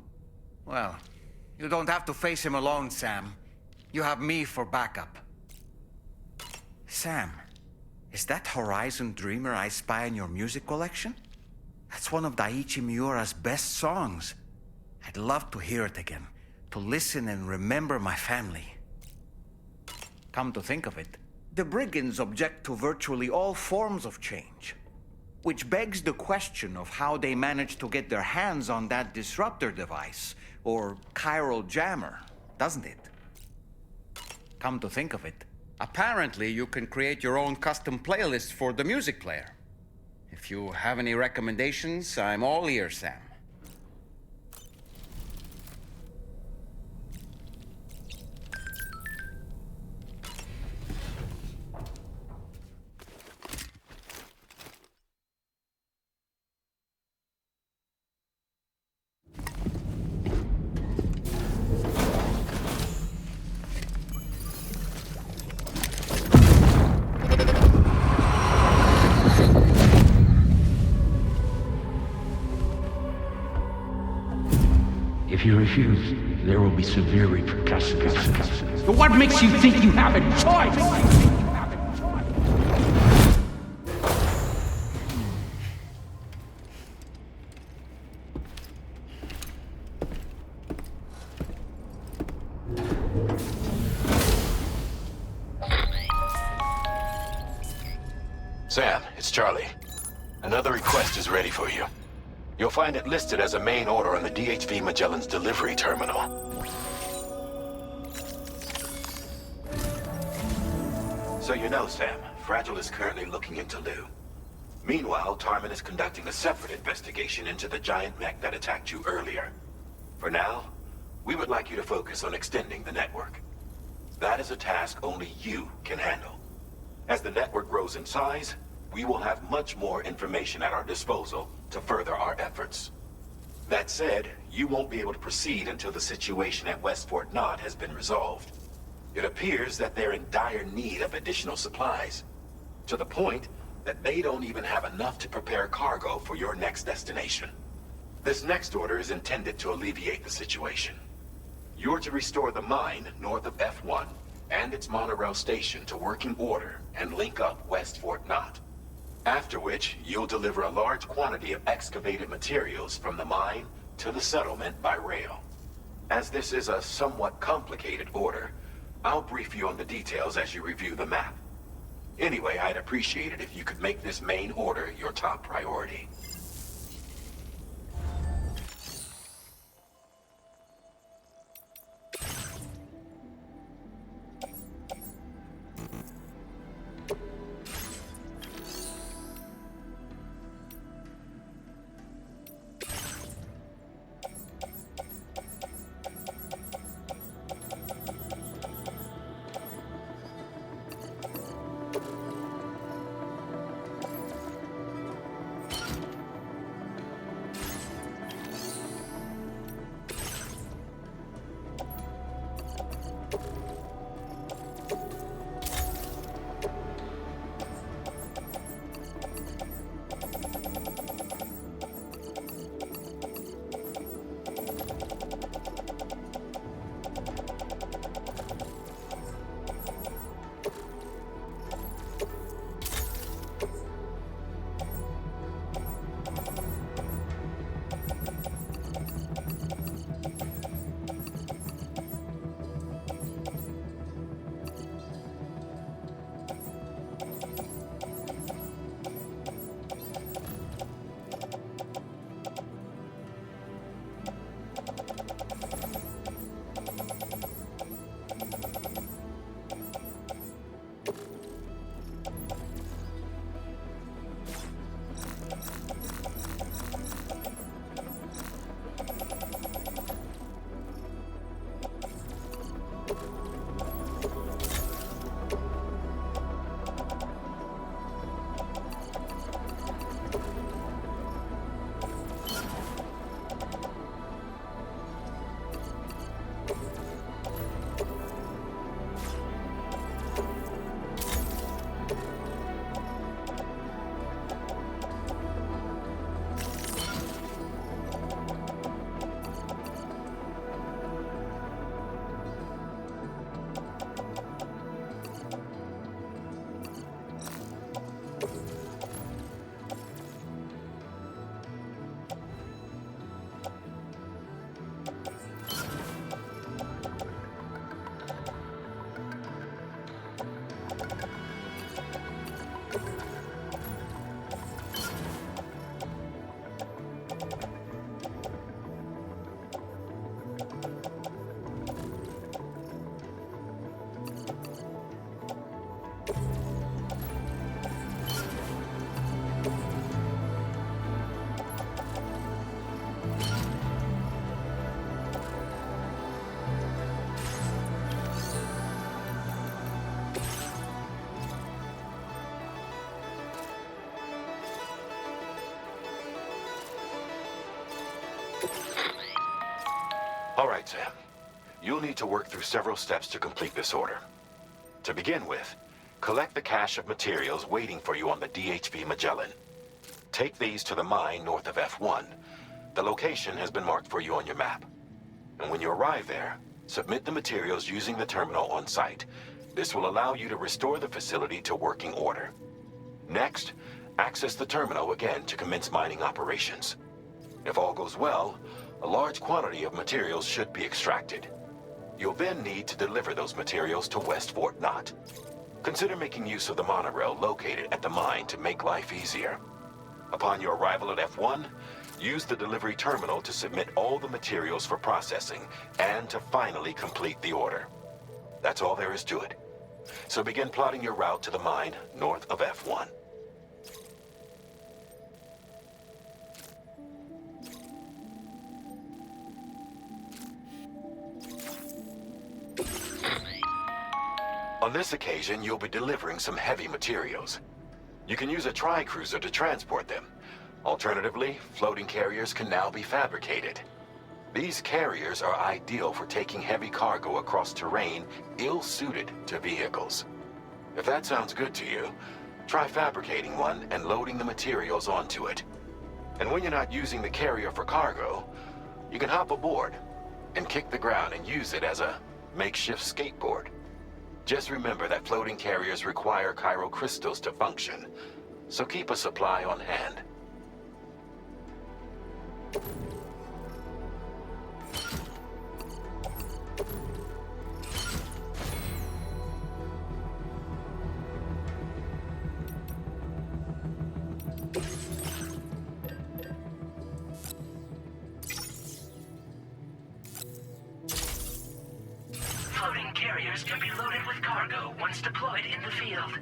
Well, you don't have to face him alone, Sam. You have me for backup. Sam, is that Horizon Dreamer I spy in your music collection? That's one of Daiichi Miura's best songs. I'd love to hear it again, to listen and remember my family. Come to think of it, the brigands object to virtually all forms of change. Which begs the question of how they managed to get their hands on that disruptor device, or chiral jammer, doesn't it? Come to think of it, apparently you can create your own custom playlist for the music player. If you have any recommendations, I'm all ears, Sam. If you refuse, there will be severe repercussions. What makes you think you have a choice? Sam, it's Charlie. Another request is ready for you. You'll find it listed as a main order on the DHV Magellan's delivery terminal. So you know, Sam, Fragile is currently looking into Lou. Meanwhile, Tarman is conducting a separate investigation into the giant mech that attacked you earlier. For now, we would like you to focus on extending the network. That is a task only you can handle. As the network grows in size, we will have much more information at our disposal to further our efforts. That said, you won't be able to proceed until the situation at West Fort Knott has been resolved. It appears that they're in dire need of additional supplies, to the point that they don't even have enough to prepare cargo for your next destination. This next order is intended to alleviate the situation. You're to restore the mine north of F1 and its monorail station to working order and link up West Fort Knott. After which, you'll deliver a large quantity of excavated materials from the mine to the settlement by rail. As this is a somewhat complicated order, I'll brief you on the details as you review the map. Anyway, I'd appreciate it if you could make this main order your top priority. All right, Sam. You'll need to work through several steps to complete this order. To begin with, collect the cache of materials waiting for you on the DHV Magellan. Take these to the mine north of F1. The location has been marked for you on your map. And when you arrive there, submit the materials using the terminal on site. This will allow you to restore the facility to working order. Next, access the terminal again to commence mining operations. If all goes well, a large quantity of materials should be extracted. You'll then need to deliver those materials to West Fort Knott. Consider making use of the monorail located at the mine to make life easier. Upon your arrival at F1, use the delivery terminal to submit all the materials for processing and to finally complete the order. That's all there is to it. So begin plotting your route to the mine north of F1. On this occasion, you'll be delivering some heavy materials. You can use a tri-cruiser to transport them. Alternatively, floating carriers can now be fabricated. These carriers are ideal for taking heavy cargo across terrain ill-suited to vehicles. If that sounds good to you, try fabricating one and loading the materials onto it. And when you're not using the carrier for cargo, you can hop aboard and kick the ground and use it as a makeshift skateboard. Just remember that floating carriers require chiral crystals to function, so keep a supply on hand. Floating carriers can be loaded with cargo once deployed in the field.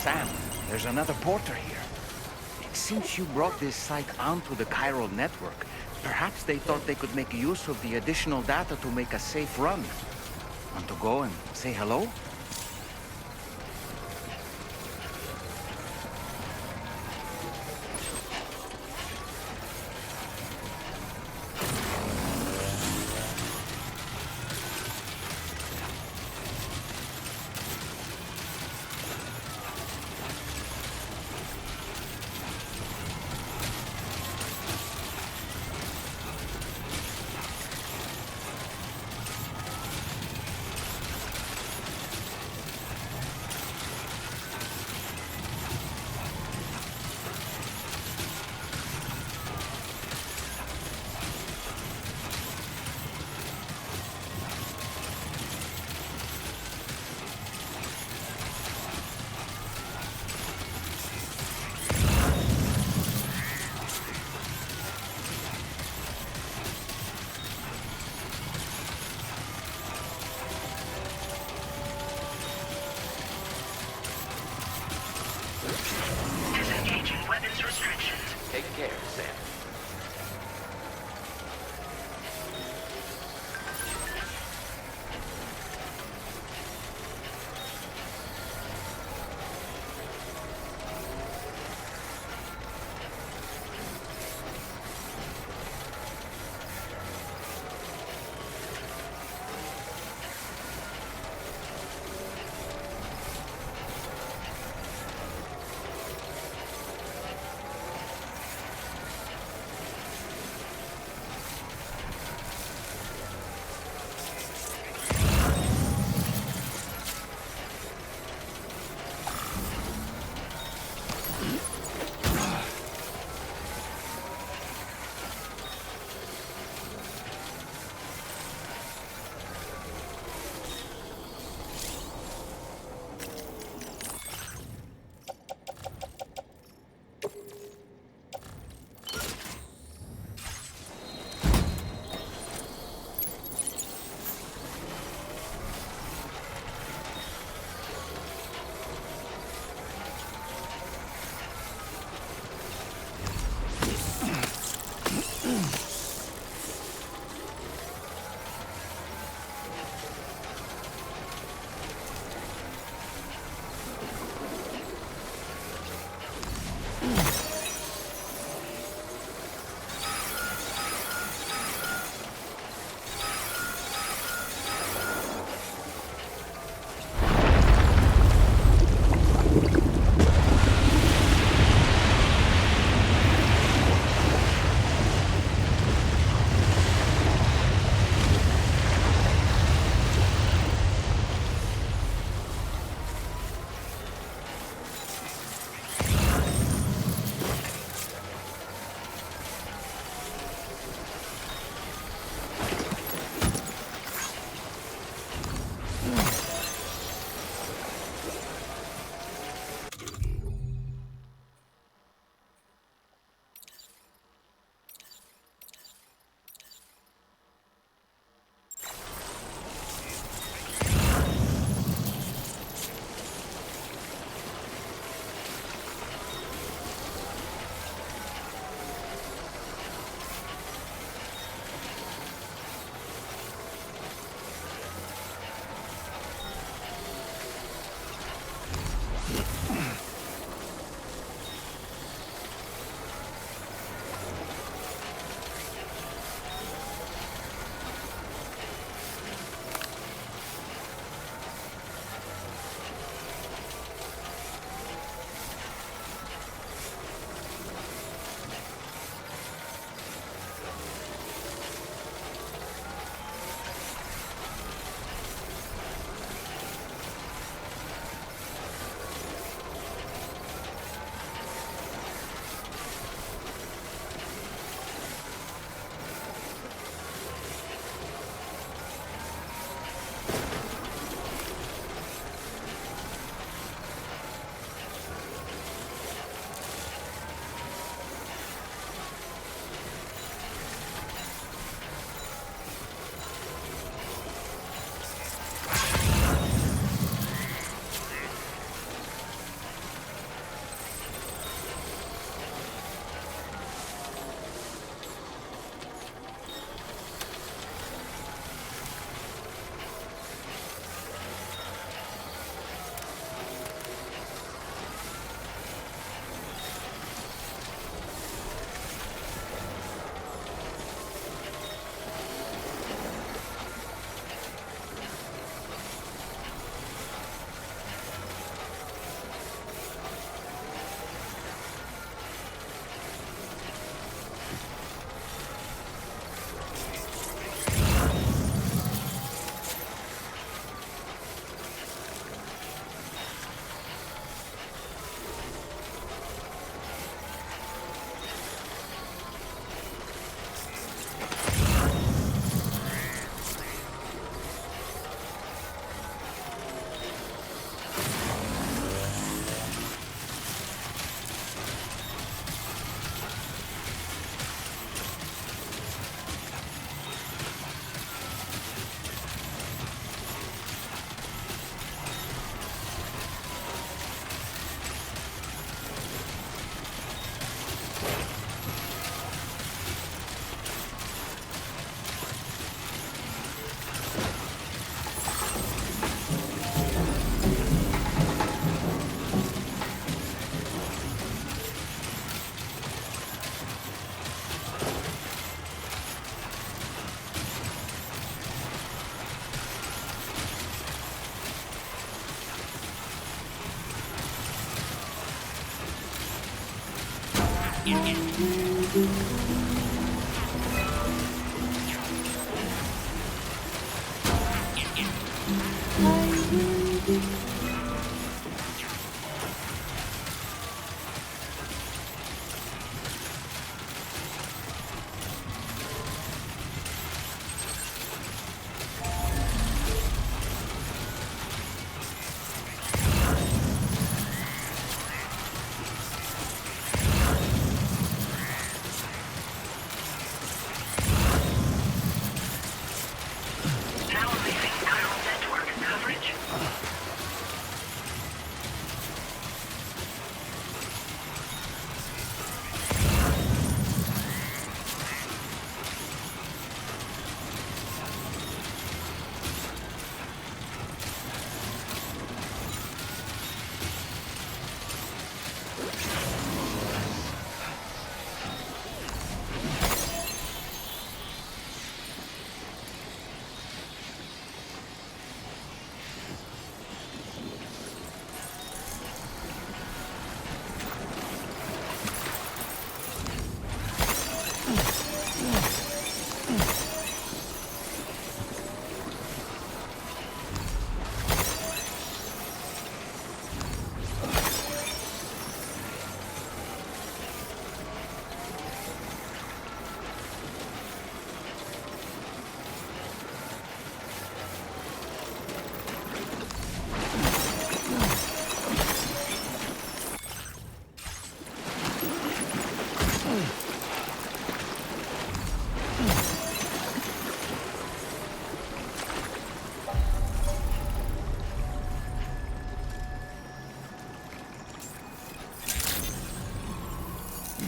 Sam, there's another porter here. It seems you brought this site onto the chiral network. Perhaps they thought they could make use of the additional data to make a safe run. Want to go and say hello? Take care, Sam.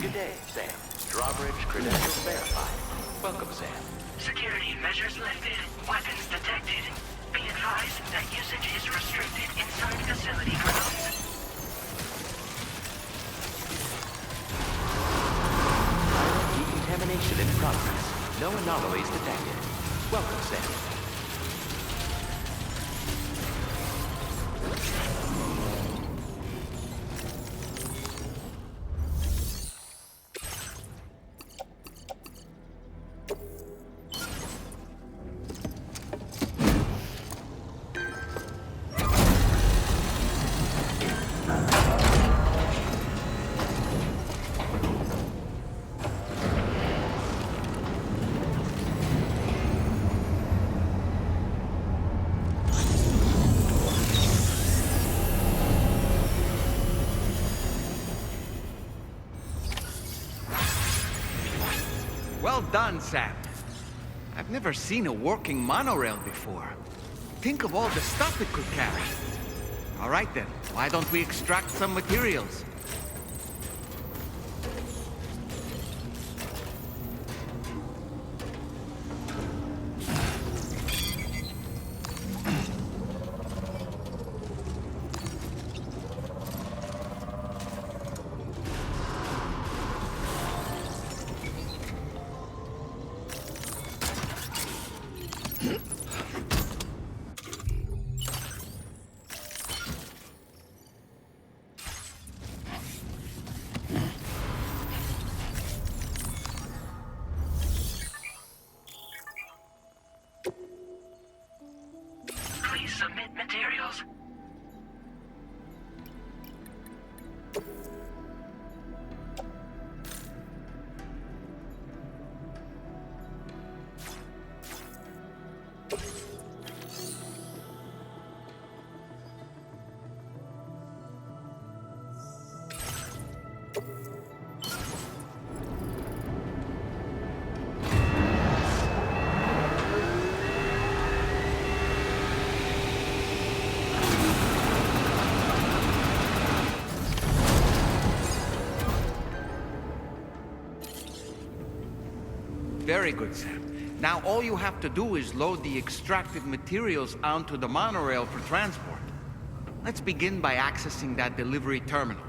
Good day, Sam. Drawbridge credentials verified. Welcome, Sam. Security measures lifted. Weapons detected. Be advised that usage is restricted inside facility grounds. Decontamination in progress. No anomalies detected. Welcome, Sam. Well done, Sam. I've never seen a working monorail before. Think of all the stuff it could carry. All right then, why don't we extract some materials? Please submit materials. Very good, Sam. Now all you have to do is load the extracted materials onto the monorail for transport. Let's begin by accessing that delivery terminal.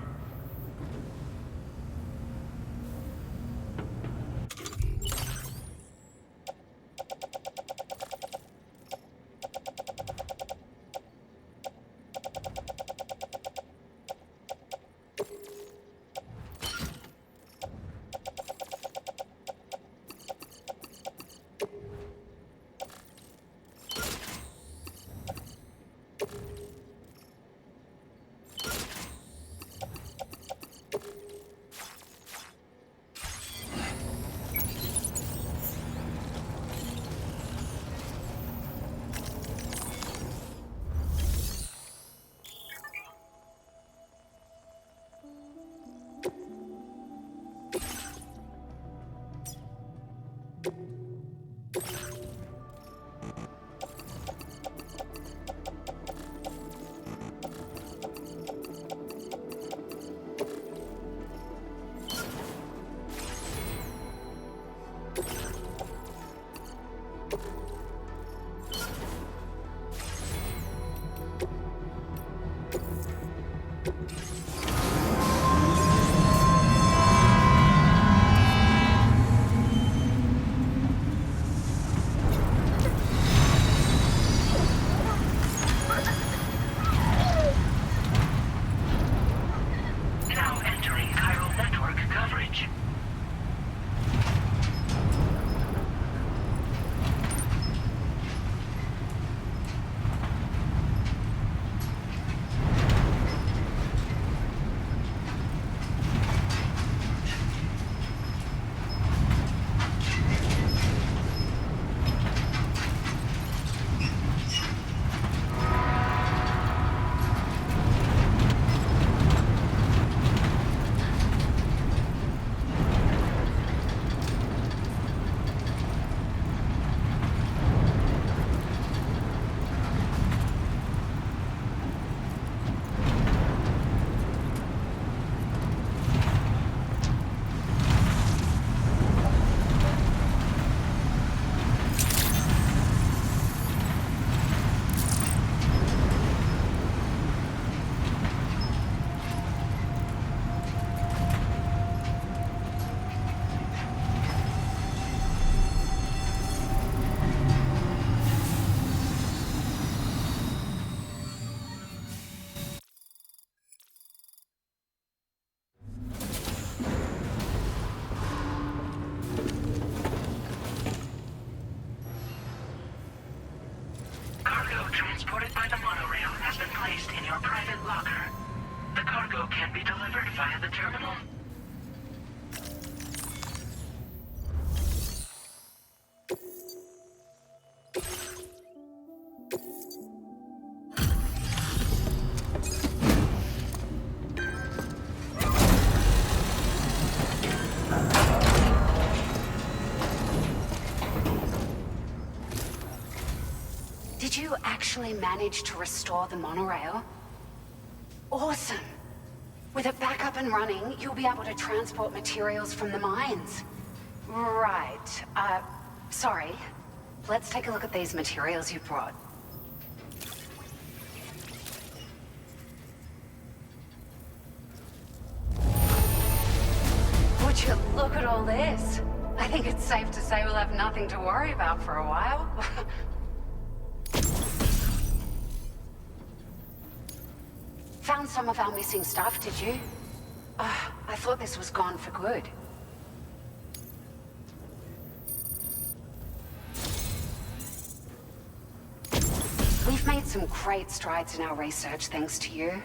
placed in your private locker. The cargo can be delivered via the terminal. Did you actually manage to restore the monorail? Awesome! With it back up and running, you'll be able to transport materials from the mines. Right. Sorry. Let's take a look at these materials you brought. Would you look at all this? I think it's safe to say we'll have nothing to worry about for a while. Found some of our missing stuff, did you? I thought this was gone for good. We've made some great strides in our research thanks to you.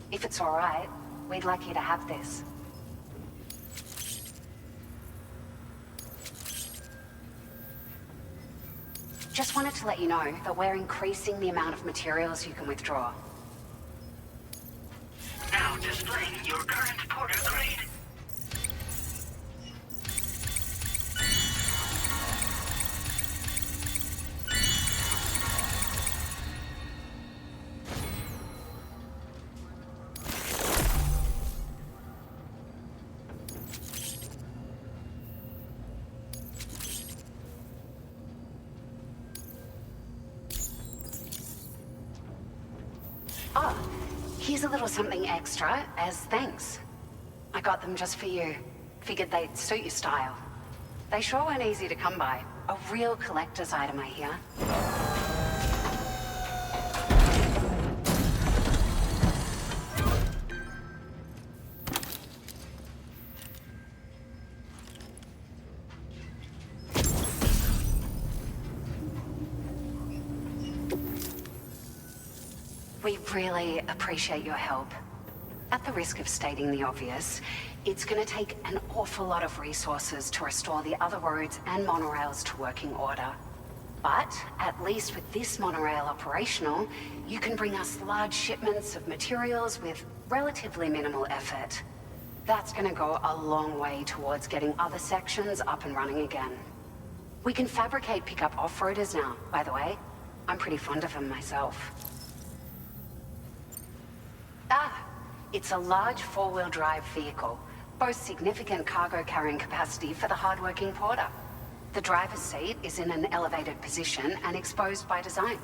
If it's all right, we'd like you to have this. Just wanted to let you know that we're increasing the amount of materials you can withdraw. Now displaying your current porter grade. Here's a little something extra as thanks. I got them just for you. Figured they'd suit your style. They sure weren't easy to come by. A real collector's item, I hear. We really appreciate your help. At the risk of stating the obvious, it's going to take an awful lot of resources to restore the other roads and monorails to working order. But at least with this monorail operational, you can bring us large shipments of materials with relatively minimal effort. That's going to go a long way towards getting other sections up and running again. We can fabricate pickup off-roaders now, by the way. I'm pretty fond of them myself. It's a large four-wheel drive vehicle, boasts significant cargo carrying capacity for the hard-working porter. The driver's seat is in an elevated position and exposed by design.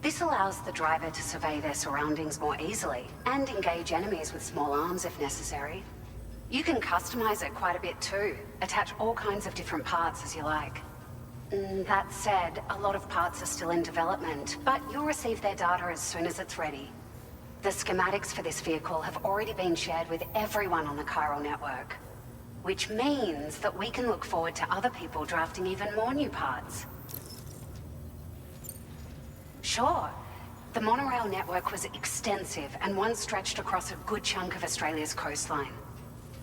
This allows the driver to survey their surroundings more easily and engage enemies with small arms if necessary. You can customize it quite a bit too, attach all kinds of different parts as you like. That said, a lot of parts are still in development, but you'll receive their data as soon as it's ready. The schematics for this vehicle have already been shared with everyone on the chiral network, which means that we can look forward to other people drafting even more new parts. Sure, the monorail network was extensive and once stretched across a good chunk of Australia's coastline.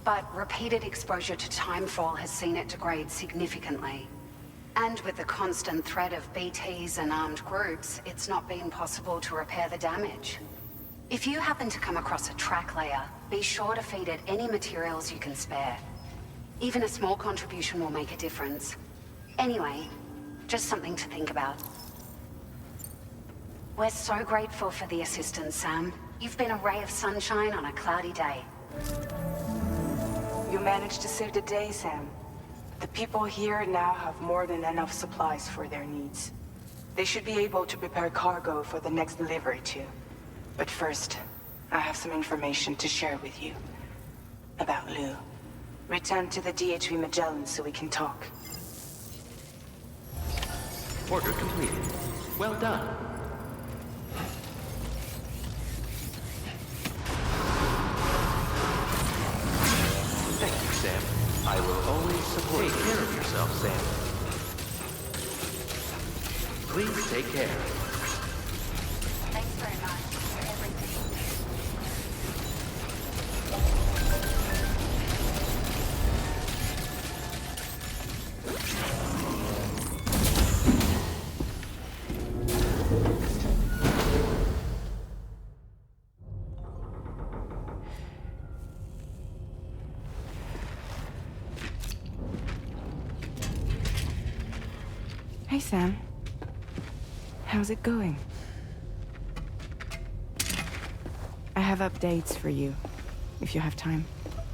But repeated exposure to timefall has seen it degrade significantly. And with the constant threat of BTs and armed groups, it's not been possible to repair the damage. If you happen to come across a track layer, be sure to feed it any materials you can spare. Even a small contribution will make a difference. Anyway, just something to think about. We're so grateful for the assistance, Sam. You've been a ray of sunshine on a cloudy day. You managed to save the day, Sam. The people here now have more than enough supplies for their needs. They should be able to prepare cargo for the next delivery too. But first, I have some information to share with you. About Lou. Return to the DHV Magellan so we can talk. Order completed. Well done. Thank you, Sam. I will always support you. Take care of yourself, Sam. Please take care. Thanks very much for everything. Sam. How's it going? I have updates for you, if you have time.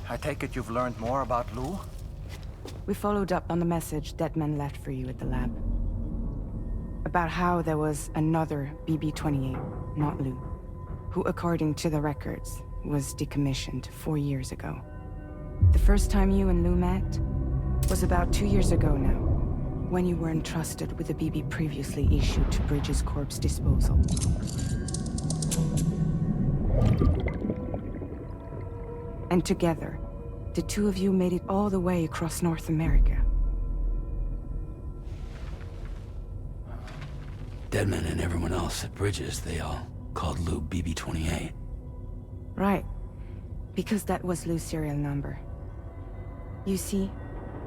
I take it you've learned more about Lou? We followed up on the message Deadman left for you at the lab. About how there was another BB-28, not Lou, who, according to the records, was decommissioned 4 years ago. The first time you and Lou met was about 2 years ago now, when you were entrusted with a BB previously issued to Bridges Corp's disposal. And together, the two of you made it all the way across North America. Deadman and everyone else at Bridges, they all called Lou BB-28. Right. Because that was Lou's serial number. You see,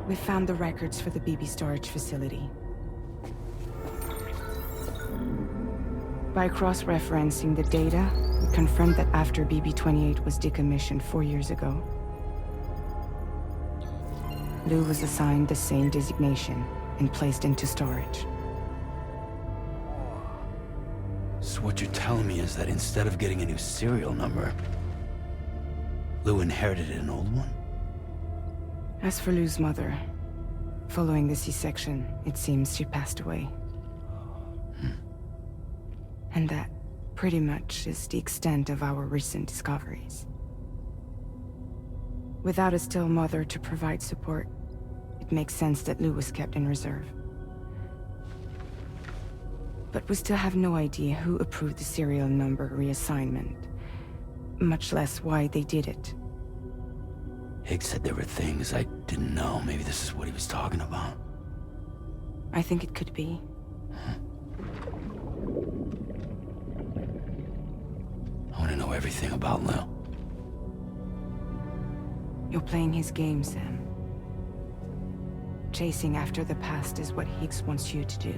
we found the records for the BB storage facility. By cross-referencing the data, we confirmed that after BB-28 was decommissioned 4 years ago, Lou was assigned the same designation and placed into storage. So what you're telling me is that instead of getting a new serial number, Lou inherited an old one? As for Lou's mother, following the C-section, it seems she passed away. And that, pretty much, is the extent of our recent discoveries. Without a still mother to provide support, it makes sense that Lou was kept in reserve. But we still have no idea who approved the serial number reassignment, much less why they did it. Higgs said there were things I didn't know. Maybe this is what he was talking about. I think it could be. I want to know everything about Lou. You're playing his game, Sam. Chasing after the past is what Higgs wants you to do.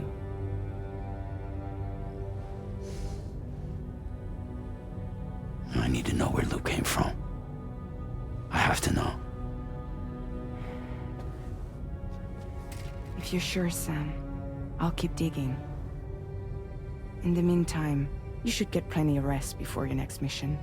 I need to know where Lou came from. I have to know. If you're sure, Sam, I'll keep digging. In the meantime, you should get plenty of rest before your next mission.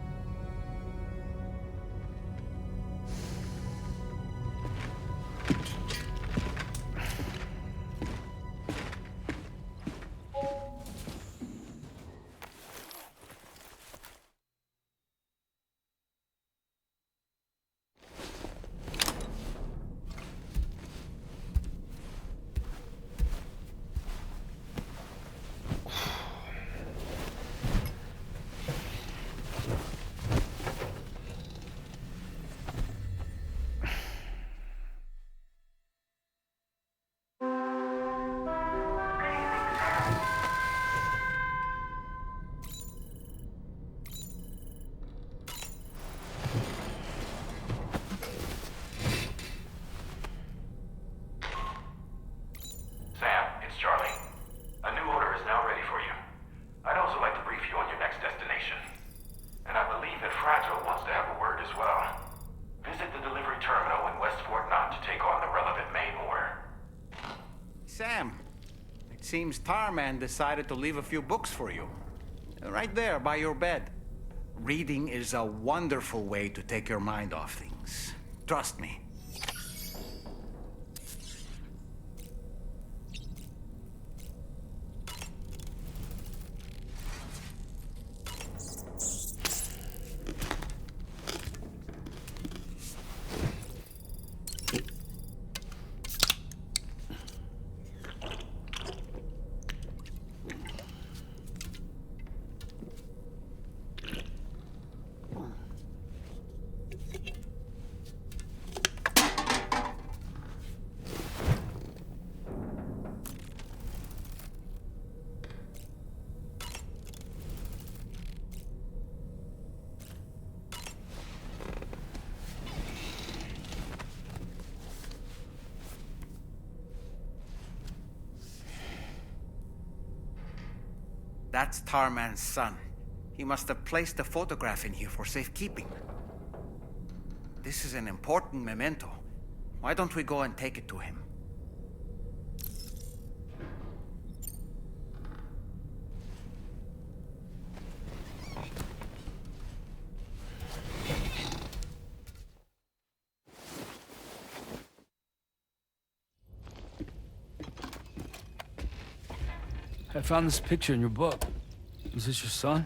Sam, it seems Tarman decided to leave a few books for you. Right there, by your bed. Reading is a wonderful way to take your mind off things. Trust me. That's Tarman's son. He must have placed a photograph in here for safekeeping. This is an important memento. Why don't we go and take it to him? I found this picture in your book. Is this your son?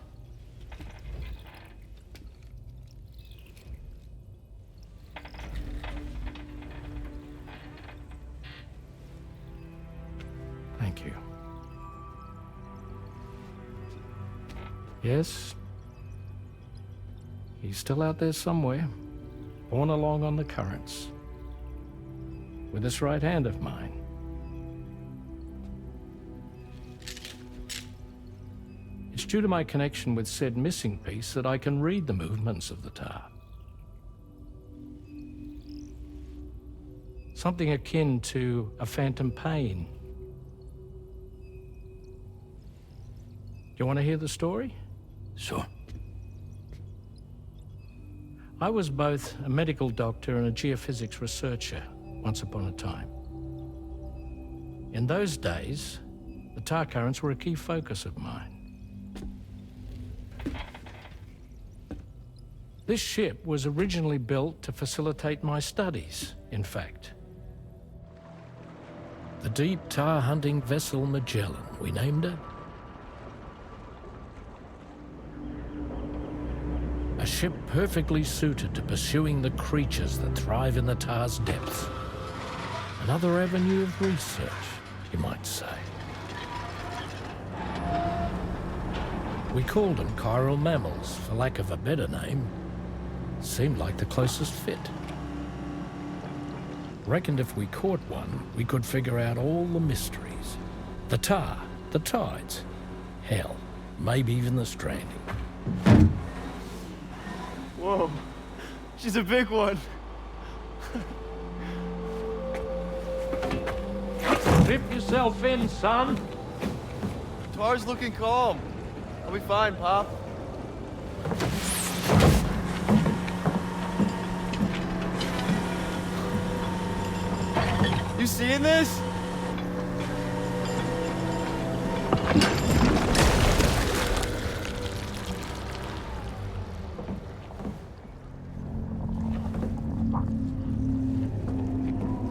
Thank you. Yes. He's still out there somewhere, borne along on the currents, with this right hand of mine. It's due to my connection with said missing piece that I can read the movements of the tar. Something akin to a phantom pain. Do you want to hear the story? Sure. I was both a medical doctor and a geophysics researcher once upon a time. In those days, the tar currents were a key focus of mine. This ship was originally built to facilitate my studies, in fact. The deep tar hunting vessel Magellan, we named it. A ship perfectly suited to pursuing the creatures that thrive in the tar's depths. Another avenue of research, you might say. We called them chiral mammals, for lack of a better name. Seemed like the closest fit. Reckoned if we caught one, we could figure out all the mysteries. The tar, the tides, hell, maybe even the stranding. Whoa, she's a big one. Strip yourself in, son. Tar's looking calm. I'll be fine, Pop. You seeing this?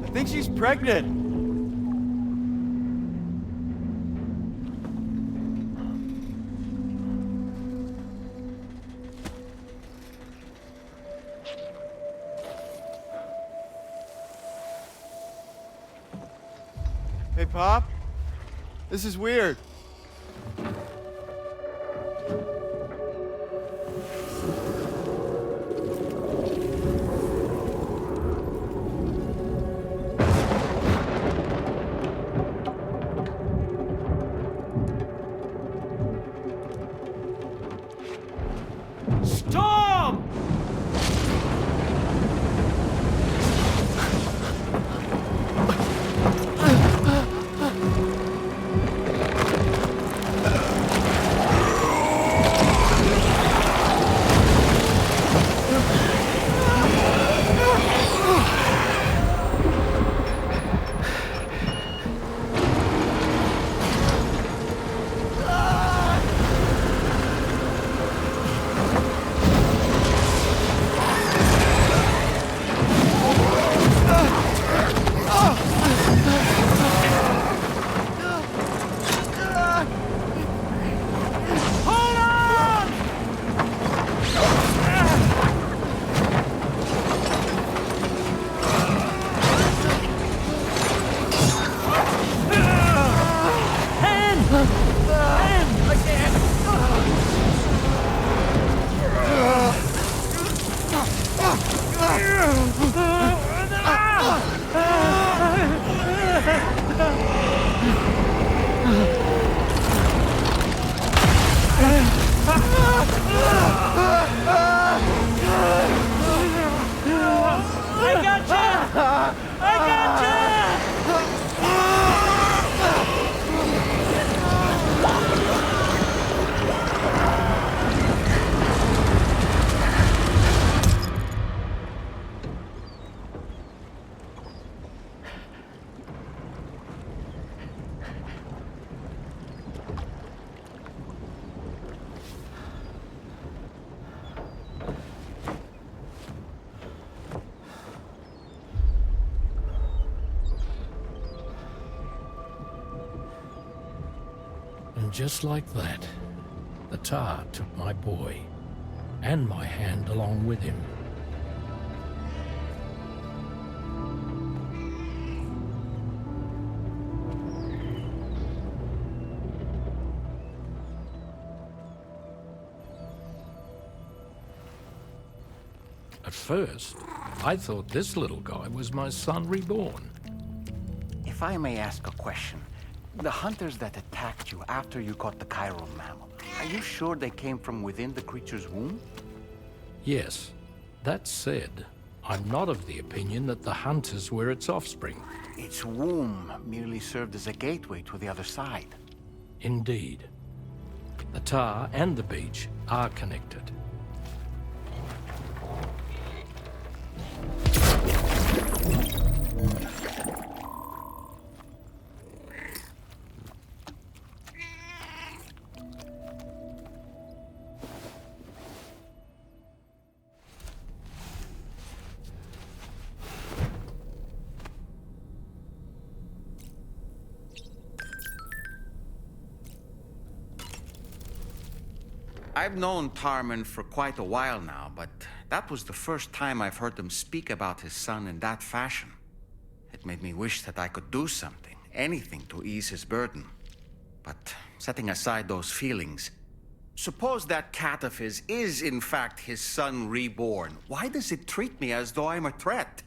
I think she's pregnant. Hey, Pop. This is weird. Storm! And just like that, the tar took my boy, and my hand along with him. At first, I thought this little guy was my son reborn. If I may ask a question, the hunters that attacked you after you caught the chiral mammal, are you sure they came from within the creature's womb? Yes. That said, I'm not of the opinion that the hunters were its offspring. Its womb merely served as a gateway to the other side. Indeed. The tar and the beach are connected. I've known Tarman for quite a while now, but that was the first time I've heard him speak about his son in that fashion. It made me wish that I could do something, anything to ease his burden. But setting aside those feelings, suppose that cat of his is in fact his son reborn. Why does it treat me as though I'm a threat?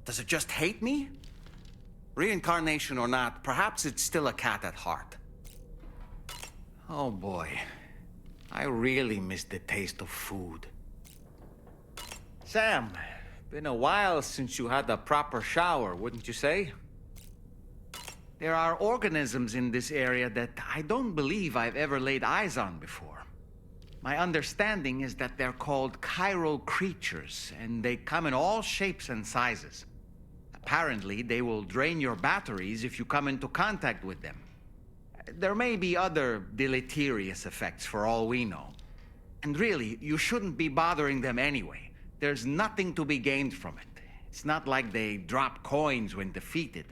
Does it just hate me? Reincarnation or not, perhaps it's still a cat at heart. Oh boy. I really miss the taste of food. Sam, been a while since you had a proper shower, wouldn't you say? There are organisms in this area that I don't believe I've ever laid eyes on before. My understanding is that they're called chiral creatures, and they come in all shapes and sizes. Apparently, they will drain your batteries if you come into contact with them. There may be other deleterious effects for all we know. And really, you shouldn't be bothering them anyway. There's nothing to be gained from it. It's not like they drop coins when defeated.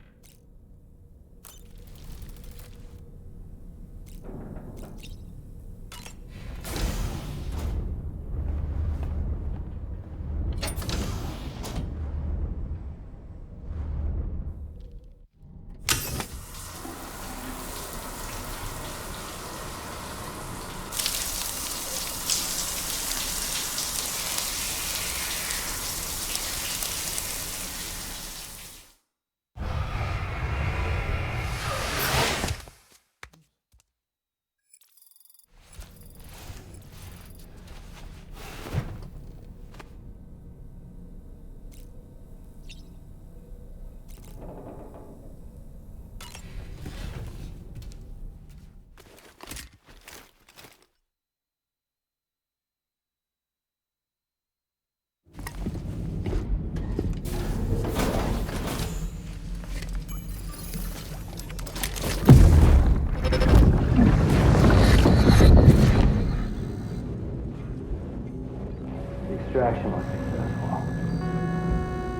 Extraction was successful.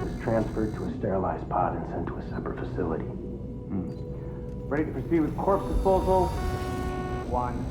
It was transferred to a sterilized pod and sent to a separate facility. Ready to proceed with corpse disposal? 1.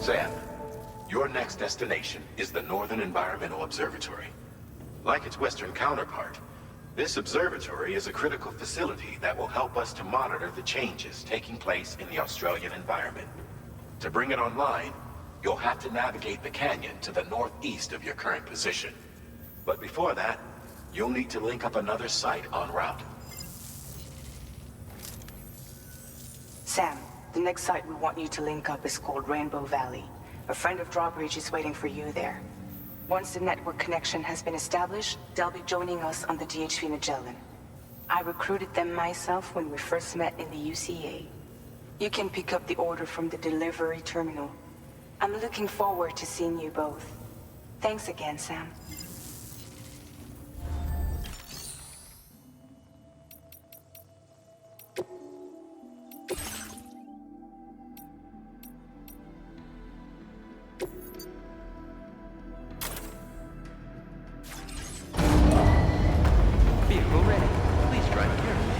Sam, your next destination is the Northern Environmental Observatory. Like its western counterpart, this observatory is a critical facility that will help us to monitor the changes taking place in the Australian environment. To bring it online, you'll have to navigate the canyon to the northeast of your current position. But before that, you'll need to link up another site en route. Sam, the next site we want you to link up is called Rainbow Valley. A friend of Drawbridge is waiting for you there. Once the network connection has been established, they'll be joining us on the DHV Magellan. I recruited them myself when we first met in the UCA. You can pick up the order from the delivery terminal. I'm looking forward to seeing you both. Thanks again, Sam. Vehicle ready. Please drive carefully.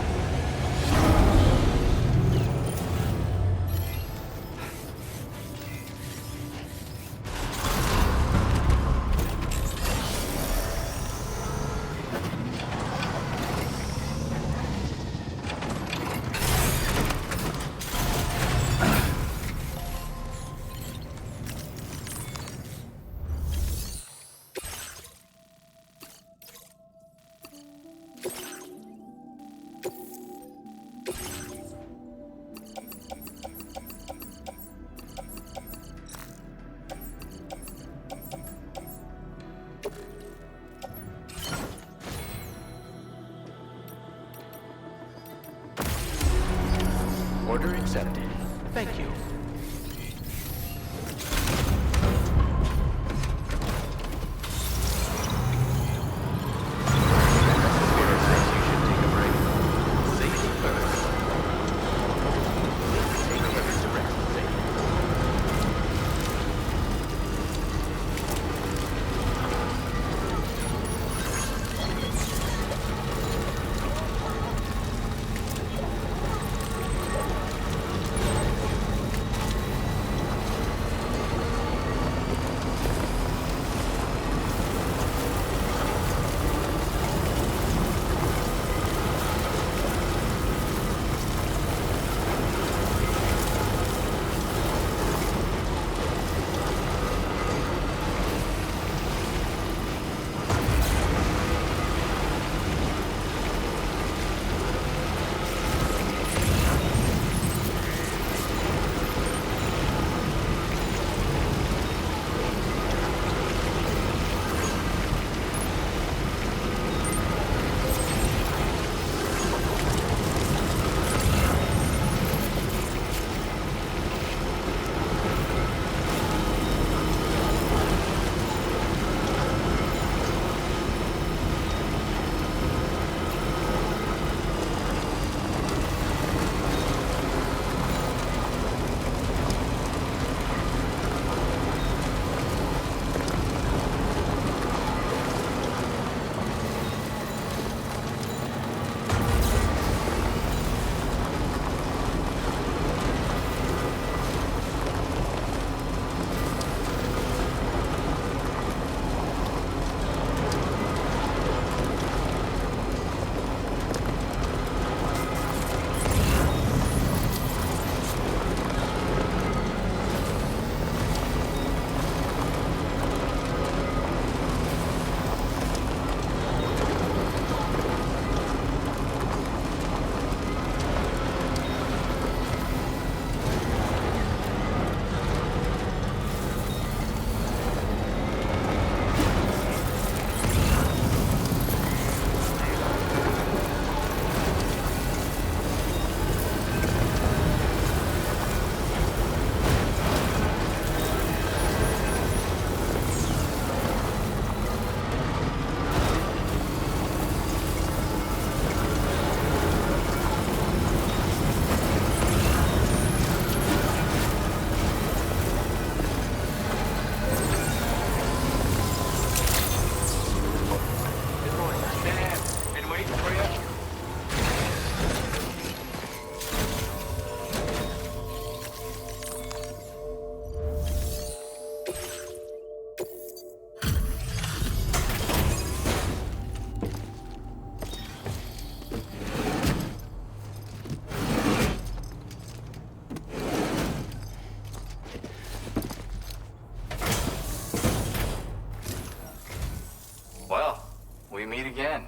we meet again.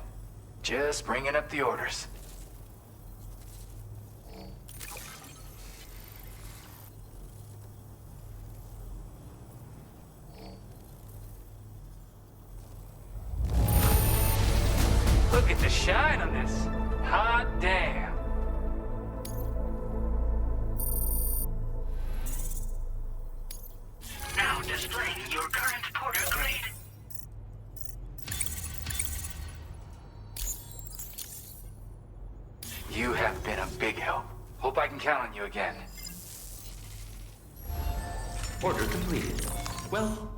Just bringing up the orders. Look at the shine on this. Hot damn. Now displaying your current porter grade. You have been a big help. Hope I can count on you again. Order completed. Well,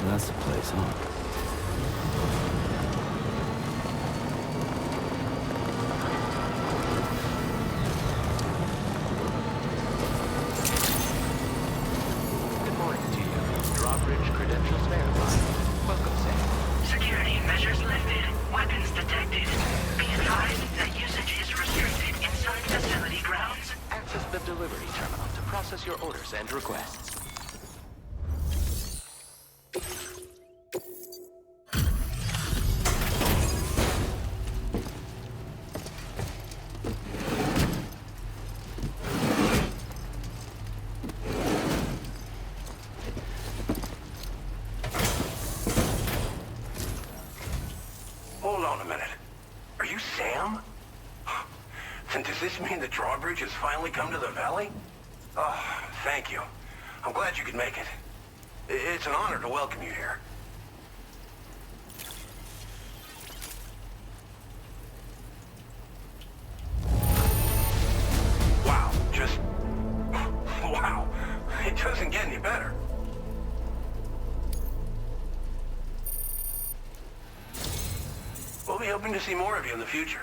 That's the place, huh? good morning to you. Drawbridge credentials verified. Welcome, Sam. Security measures lifted. Weapons detected. Be advised that usage is restricted inside facility grounds. Access the delivery terminal to process your orders and requests. Hold on a minute. Are you Sam? Then does this mean the drawbridge has finally come to the valley? Oh, thank you. I'm glad you could make it. It's an honor to welcome you here. Wow, just... wow. It doesn't get any better. We'll be hoping to see more of you in the future.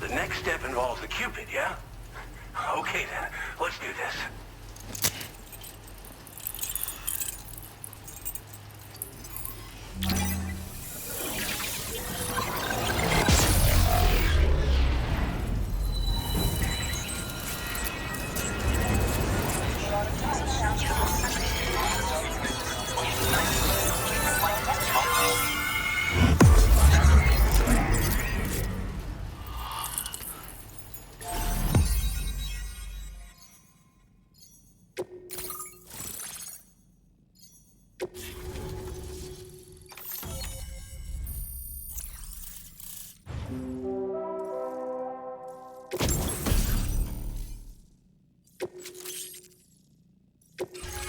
The next step involves the Cupid, yeah? Okay then, let's do this.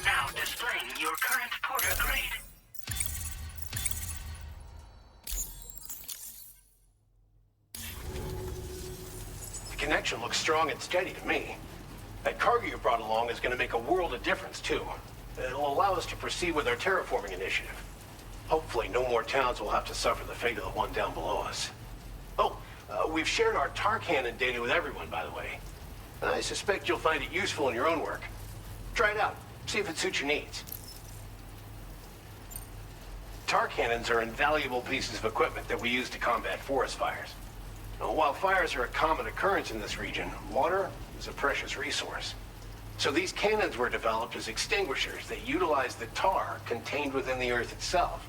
Now displaying your current porter grade. The connection looks strong and steady to me. That cargo you brought along is going to make a world of difference, too. It'll allow us to proceed with our terraforming initiative. Hopefully, no more towns will have to suffer the fate of the one down below us. Oh, we've shared our tar cannon data with everyone, by the way. I suspect you'll find it useful in your own work. Try it out. See if it suits your needs. Tar cannons are invaluable pieces of equipment that we use to combat forest fires. Now, while fires are a common occurrence in this region, water is a precious resource. So these cannons were developed as extinguishers that utilize the tar contained within the earth itself.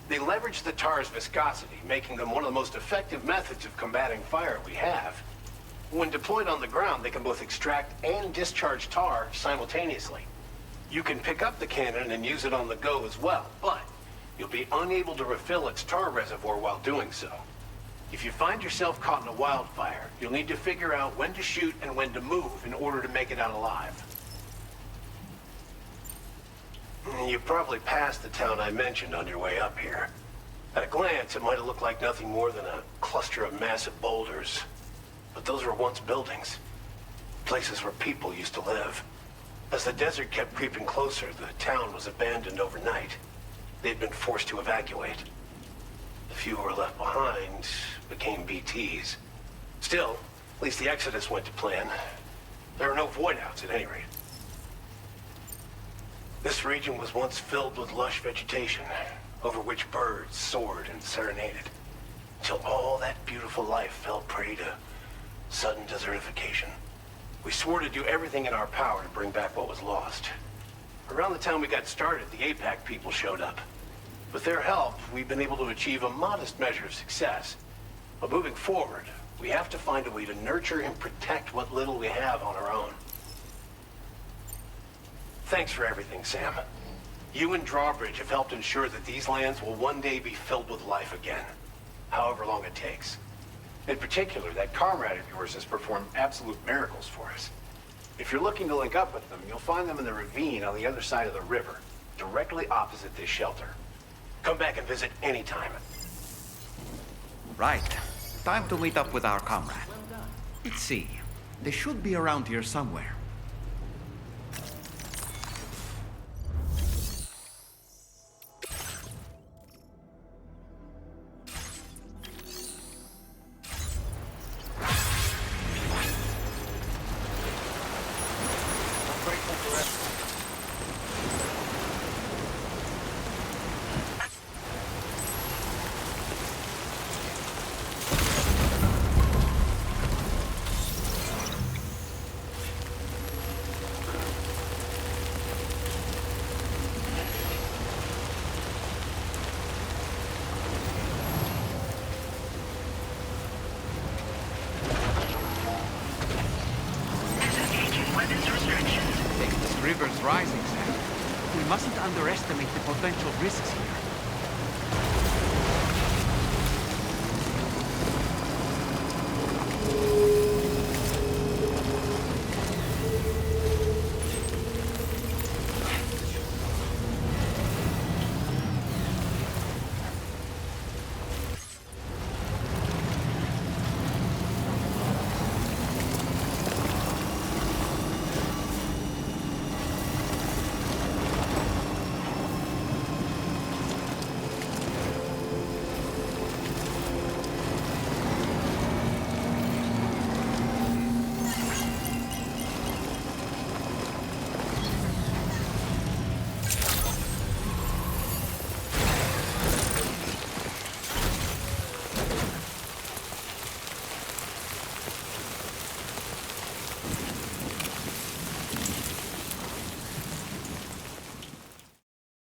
They leverage the tar's viscosity, making them one of the most effective methods of combating fire we have. When deployed on the ground, they can both extract and discharge tar simultaneously. You can pick up the cannon and use it on the go as well, but you'll be unable to refill its tar reservoir while doing so. If you find yourself caught in a wildfire, you'll need to figure out when to shoot and when to move in order to make it out alive. You probably passed the town I mentioned on your way up here. At a glance, it might have looked like nothing more than a cluster of massive boulders. But those were once buildings. Places where people used to live. As the desert kept creeping closer, the town was abandoned overnight. They'd been forced to evacuate. The few who were left behind became BTs. Still, at least the exodus went to plan. There are no void-outs at any rate. This region was once filled with lush vegetation, over which birds soared and serenaded, until all that beautiful life fell prey to sudden desertification. We swore to do everything in our power to bring back what was lost. Around the time we got started, the APAC people showed up. With their help, we've been able to achieve a modest measure of success. But moving forward, we have to find a way to nurture and protect what little we have on our own. Thanks for everything, Sam. You and Drawbridge have helped ensure that these lands will one day be filled with life again, however long it takes. In particular, that comrade of yours has performed absolute miracles for us. If you're looking to link up with them, you'll find them in the ravine on the other side of the river, directly opposite this shelter. Come back and visit anytime. Right. Time to meet up with our comrade. Let's see. They should be around here somewhere. River's rising, Sam. We mustn't underestimate the potential risks here.